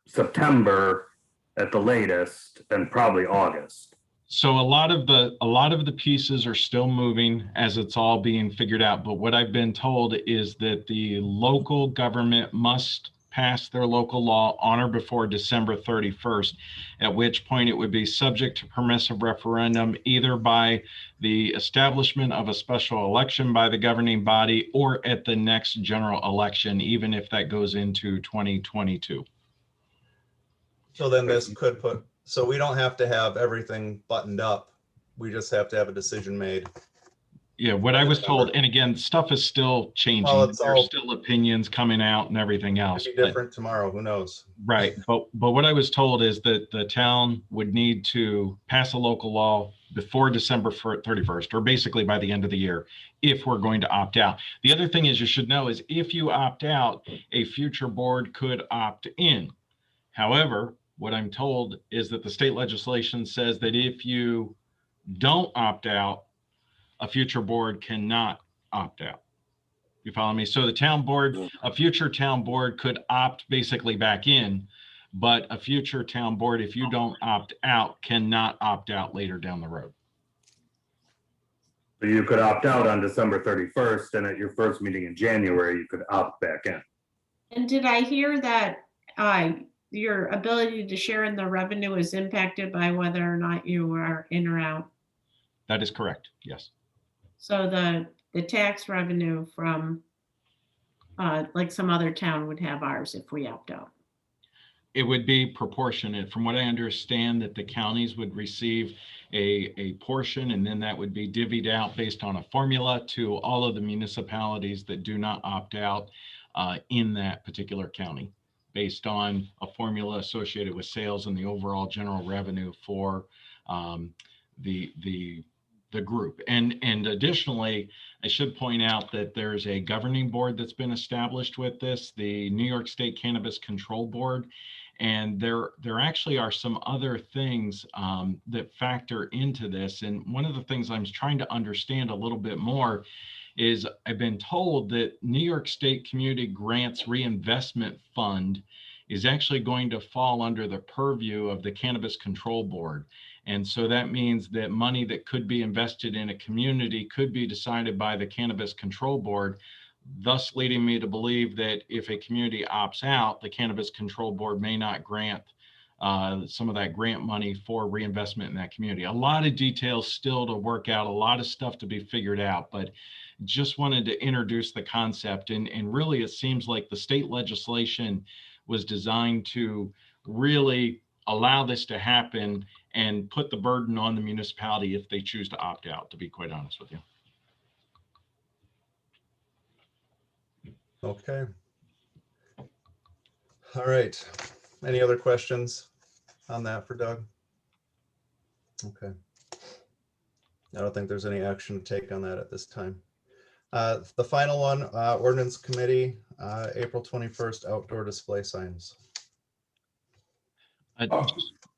September at the latest, and probably August. So a lot of the pieces are still moving as it's all being figured out. But what I've been told is that the local government must pass their local law on or before December 31st, at which point it would be subject to permissive referendum, either by the establishment of a special election by the governing body or at the next general election, even if that goes into 2022. So then this could put, so we don't have to have everything buttoned up. We just have to have a decision made. Yeah, what I was told, and again, stuff is still changing. Well, it's There's all- still opinions coming out and everything else. It'd be but- different tomorrow, who knows? Right, but what I was told is that the town would need to pass a local law before December 31st, or basically by the end of the year, if we're going to opt out. The other thing is you should know is if you opt out, a future board could opt in. However, what I'm told is that the state legislation says that if you don't opt out, a future board cannot opt out. You follow me? So the town board, a future town board could opt basically back in, but a future town board, if you don't opt out, cannot opt out later down the road. So you could opt out on December 31st, and at your first meeting in January, you could opt back in. And did I hear that your ability to share in the revenue is impacted by whether or not you are in or out? That is correct, yes. So the tax revenue from, like some other town would have ours if we opt out. It would be proportionate. From what I understand, that the counties would receive a portion, and then that would be divvied out based on a formula to all of the municipalities that do not opt out in that particular county, based on a formula associated with sales and the overall general revenue for the group. And additionally, I should point out that there's a governing board that's been established with this, the New York State Cannabis Control Board. And there actually are some other things that factor into this. And one of the things I'm trying to understand a little bit more is I've been told that New York State Community Grants Reinvestment Fund is actually going to fall under the purview of the Cannabis Control Board. And so that means that money that could be invested in a community could be decided by the Cannabis Control Board, thus leading me to believe that if a community opts out, the Cannabis Control Board may not grant some of that grant money for reinvestment in that community. A lot of details still to work out, a lot of stuff to be figured out, but just wanted to introduce the concept. And really, it seems like the state legislation was designed to really allow this to happen and put the burden on the municipality if they choose to opt out, to be quite honest with you. Okay. All right. Any other questions on that for Doug? Okay. I don't think there's any action to take on that at this time. The final one, ordinance committee, April 21st, outdoor display signs.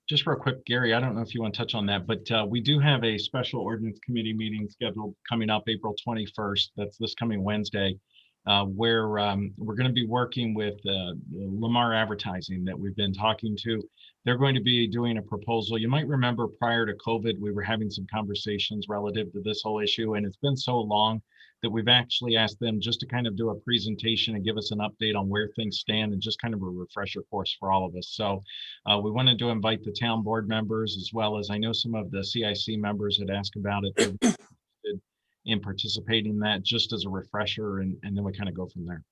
Just real quick, Gary, I don't know if you want to touch on that, but we do have a special ordinance committee meeting scheduled coming up April 21st. That's this coming Wednesday, where we're going to be working with Lamar Advertising that we've been talking to. They're going to be doing a proposal. You might remember prior to COVID, we were having some conversations relative to this whole issue, and it's been so long that we've actually asked them just to kind of do a presentation and give us an update on where things stand and just kind of a refresher course for all of us. So we wanted to invite the town board members, as well as I know some of the CIC members had asked about it in participating in that, just as a refresher, and then we kind of go from there.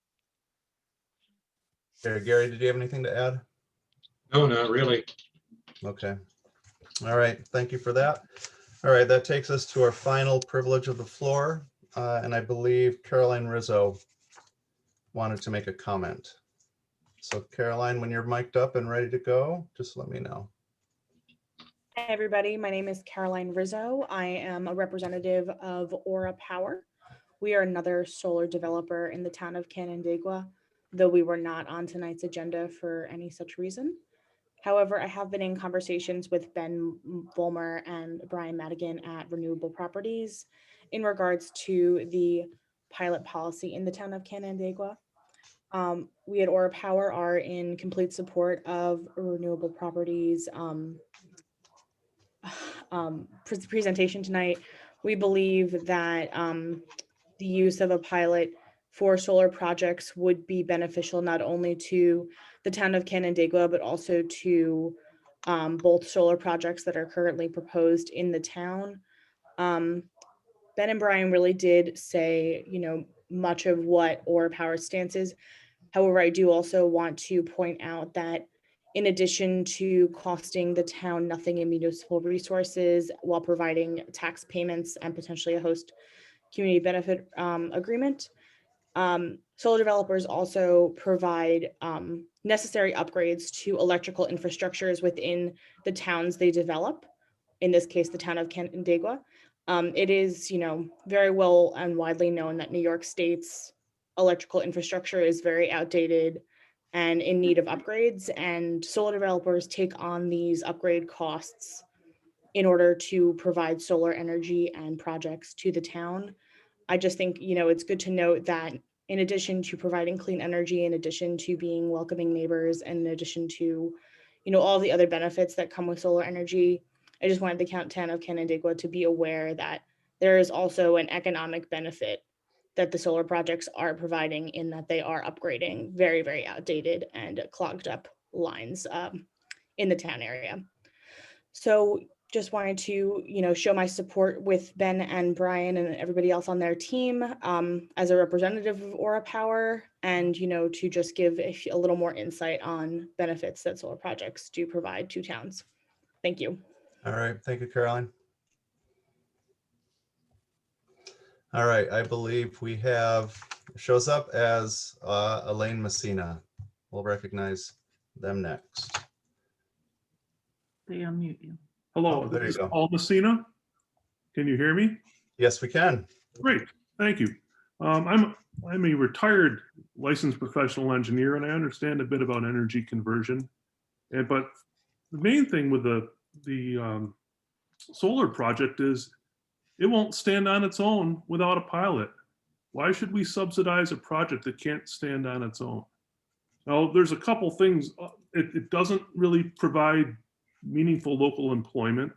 Okay, Gary, did you have anything to add? No, not really. Okay. All right. Thank you for that. All right. That takes us to our final privilege of the floor. And I believe Caroline Rizzo wanted to make a comment. So Caroline, when you're mic'd up and ready to go, just let me know. Hi, everybody. My name is Caroline Rizzo. I am a representative of Aura Power. We are another solar developer in the town of Canandaigua, though we were not on tonight's agenda for any such reason. However, I have been in conversations with Ben Volmer and Brian Madigan at Renewable Properties in regards to the pilot policy in the town of Canandaigua. We at Aura Power are in complete support of Renewable Properties presentation tonight. We believe that the use of a pilot for solar projects would be beneficial not only to the town of Canandaigua, but also to both solar projects that are currently proposed in the town. Ben and Brian really did say, much of what Aura Power's stance is. However, I do also want to point out that in addition to costing the town nothing in municipal resources while providing tax payments and potentially a host community benefit agreement, solar developers also provide necessary upgrades to electrical infrastructures within the towns they develop, in this case, the town of Canandaigua. It is, very well and widely known that New York State's electrical infrastructure is very outdated and in need of upgrades, and solar developers take on these upgrade costs in order to provide solar energy and projects to the town. I just think, it's good to note that in addition to providing clean energy, in addition to being welcoming neighbors, and in addition to, all the other benefits that come with solar energy, I just wanted the town of Canandaigua to be aware that there is also an economic benefit that the solar projects are providing, in that they are upgrading very, very outdated and clogged up lines in the town area. So just wanted to, show my support with Ben and Brian and everybody else on their team as a representative of Aura Power, and, to just give a little more insight on benefits that solar projects do provide to towns. Thank you. All right. Thank you, Caroline. All right. I believe we have, shows up as Elaine Messina. We'll recognize them next. They unmute you. Hello, Oh, there this you is go. Paul Messina. Can you hear me? Yes, we can. Great, thank you. I'm a retired licensed professional engineer, and I understand a bit about energy conversion. But the main thing with the solar project is it won't stand on its own without a pilot. Why should we subsidize a project that can't stand on its own? Now, there's a couple things. It doesn't really provide meaningful local employment.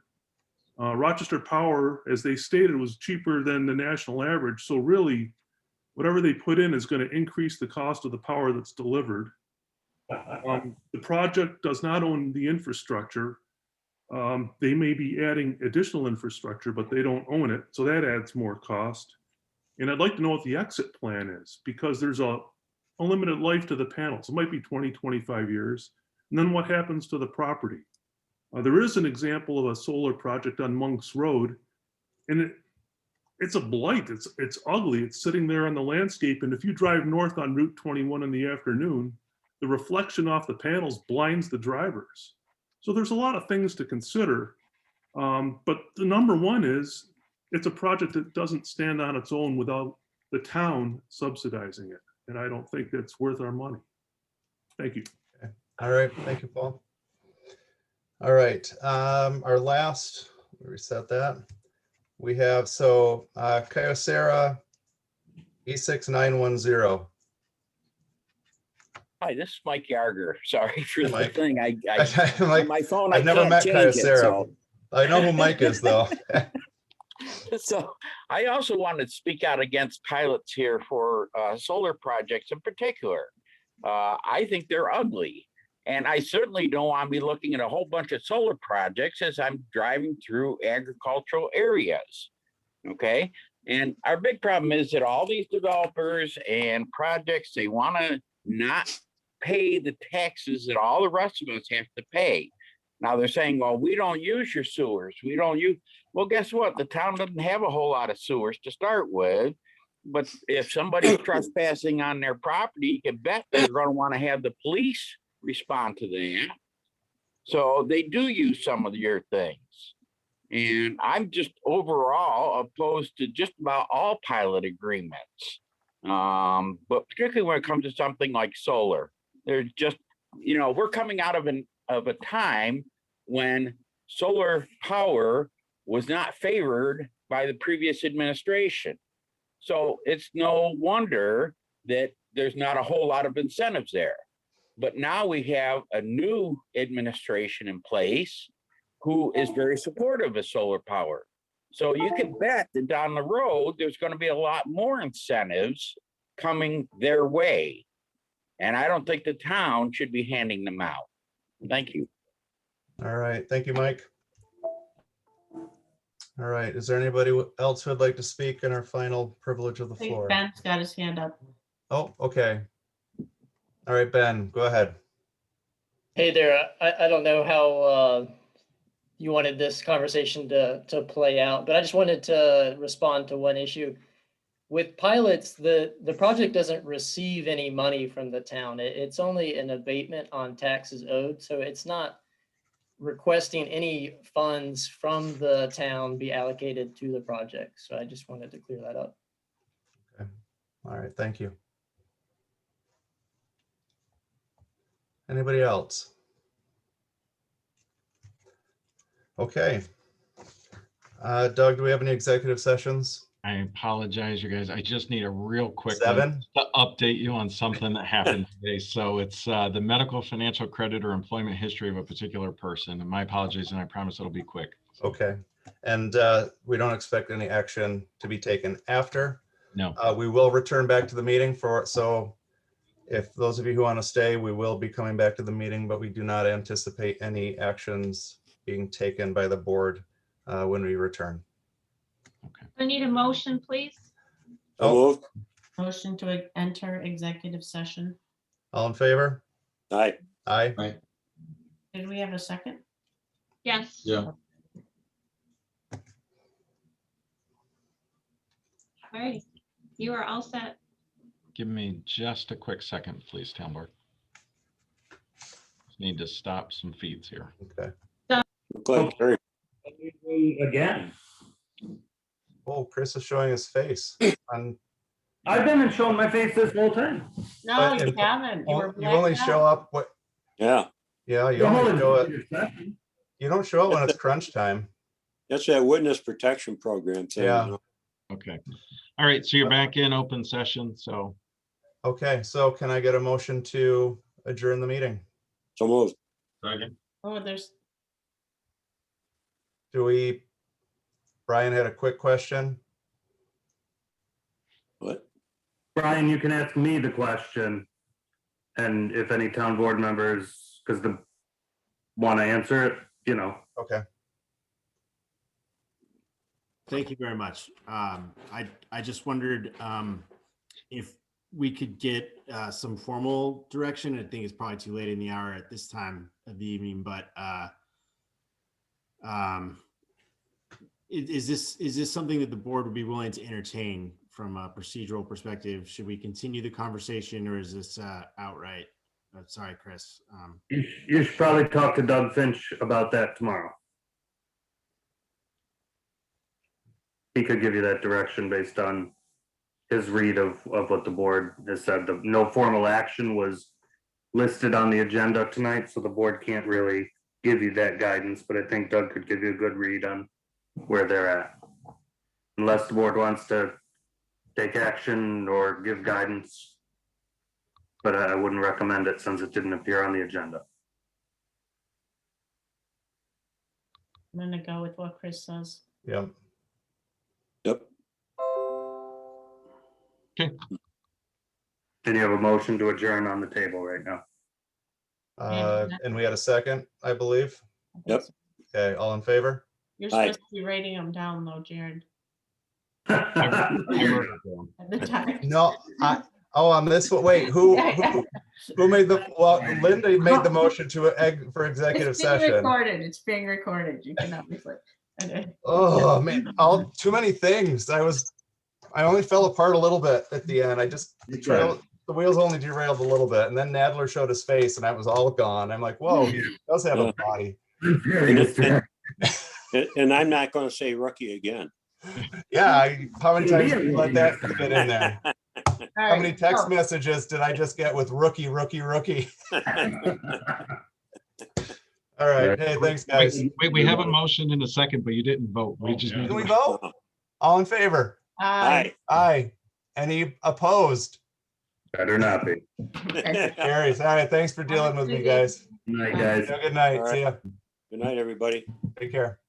Rochester Power, as they stated, was cheaper than the national average. So really, whatever they put in is going to increase the cost of the power that's delivered. The project does not own the infrastructure. They may be adding additional infrastructure, but they don't own it. So that adds more cost. And I'd like to know what the exit plan is, because there's a limited life to the panels. It might be 20, 25 years. And then what happens to the property? There is an example of a solar project on Monk's Road, and it's a blight. It's ugly. It's sitting there on the landscape, and if you drive north on Route 21 in the afternoon, the reflection off the panels blinds the drivers. So there's a lot of things to consider. But the number one is it's a project that doesn't stand on its own without the town subsidizing it. And I don't think that's worth our money. Thank you. Okay. All right. Thank you, Paul. All right. Our last, reset that. We have, Kyocera E6910. Hi, this is Mike Yarger. Sorry for Hey, the Mike. thing. Mike, My phone, I've never met Kyocera. so. I know who Mike is, though. So I also wanted to speak out against pilots here for solar projects in particular. I think they're ugly. And I certainly don't want to be looking at a whole bunch of solar projects as I'm driving through agricultural areas. Okay. And our big problem is that all these developers and projects, they want to not pay the taxes that all the rest of us have to pay. Now they're saying, well, we don't use your sewers. We don't use, well, guess what? The town doesn't have a whole lot of sewers to start with. But if somebody's trespassing on their property, you can bet they're going to want to have the police respond to that. So they do use some of your things. And I'm just overall opposed to just about all pilot agreements. But particularly when it comes to something like solar, there's just, you know, we're coming out of a time when solar power was not favored by the previous administration. So it's no wonder that there's not a whole lot of incentives there. But now we have a new administration in place who is very supportive of solar power. So you can bet that down the road, there's going to be a lot more incentives coming their way. And I don't think the town should be handing them out. Thank you. All right. Thank you, Mike. All right. Is there anybody else who would like to speak in our final privilege of the I think floor? Ben's got his hand up. Oh, okay. All right, Ben, go ahead. Hey there, I don't know how you wanted this conversation to play out, but I just wanted to respond to one issue. With pilots, the project doesn't receive any money from the town. It's only an abatement on taxes owed, so it's not requesting any funds from the town be allocated to the project. So I just wanted to clear that up. Okay. All right, thank you. Anybody else? Okay. Doug, do we have any executive sessions? I apologize, you guys. I just need a real quick 7 one to update you on something that happened today. So it's the medical, financial, credit, or employment history of a particular person. And my apologies, and I promise it'll be quick. Okay. And we don't expect any action to be taken after. No. We will return back to the meeting so if those of you who want to stay, we will be coming back to the meeting, but we do not anticipate any actions being taken by the board when we return. I need a motion, please. Oh, Motion to enter executive session. all in favor? Aye. Aye. Aye. Did we have a second? Yes. Yeah. All right, you are all set. Give me just a quick second, please, town board. Just need to stop some feeds here. Okay. Glad Terry. Again, Oh, Chris is showing his face. I've been showing my face this whole time. No, But you in- haven't. You were You only blacked show out. up what? Yeah, Yeah, you only show it. You don't show it when it's crunch time. that's that witness protection program thing. Yeah. You know? Okay. All right. So you're back in open session. So Okay, so can I get a motion to adjourn the meeting? So moved. Oh, there's, Brian had a quick question. What? Brian, you can ask me the question. And if any town board members, because the want to answer it, you know. Okay. Thank you very much. I just wondered if we could get some formal direction. I think it's probably too late in the hour at this time of the evening, but Is this something that the board would be willing to entertain from a procedural perspective? Should we continue the conversation, or is this outright? Sorry, Chris. You should probably talk to Doug Finch about that tomorrow. He could give you that direction based on his read of what the board has said. No formal action was listed on the agenda tonight, so the board can't really give you that guidance, but I think Doug could give you a good read on where they're at. Unless the board wants to take action or give guidance. But I wouldn't recommend it since it didn't appear on the agenda. I'm gonna go with what Chris says. Yep. Yep. Okay. Then you have a motion to adjourn on the table right now. And we had a second, I believe. Yep. Okay, all in favor? You're Aye. supposed to be writing them down though, Jared. I wrote it down. At the time. No, on this one, wait, who made well, Linda made the motion for executive It's being session. recorded. It's being recorded. You can obviously. Okay. Oh, man, too many things. I only fell apart a little bit at the end. The wheels only derailed a little bit, and then Nadler showed his face and I was all gone. I'm like, whoa, he does have a body. And I'm not going to say rookie again. Yeah, how many times did you let that get in there? All How many right, text so- messages did I just get with rookie? All right, hey, thanks, guys. Wait, we have a motion in a second, but you didn't vote. We just need Can we to- vote? All in favor? Aye. Aye. Any opposed? Better not be. Carries. All right, thanks for dealing with me, guys. Night, guys. Have a good night. All See right. ya. Good night, everybody. Take care.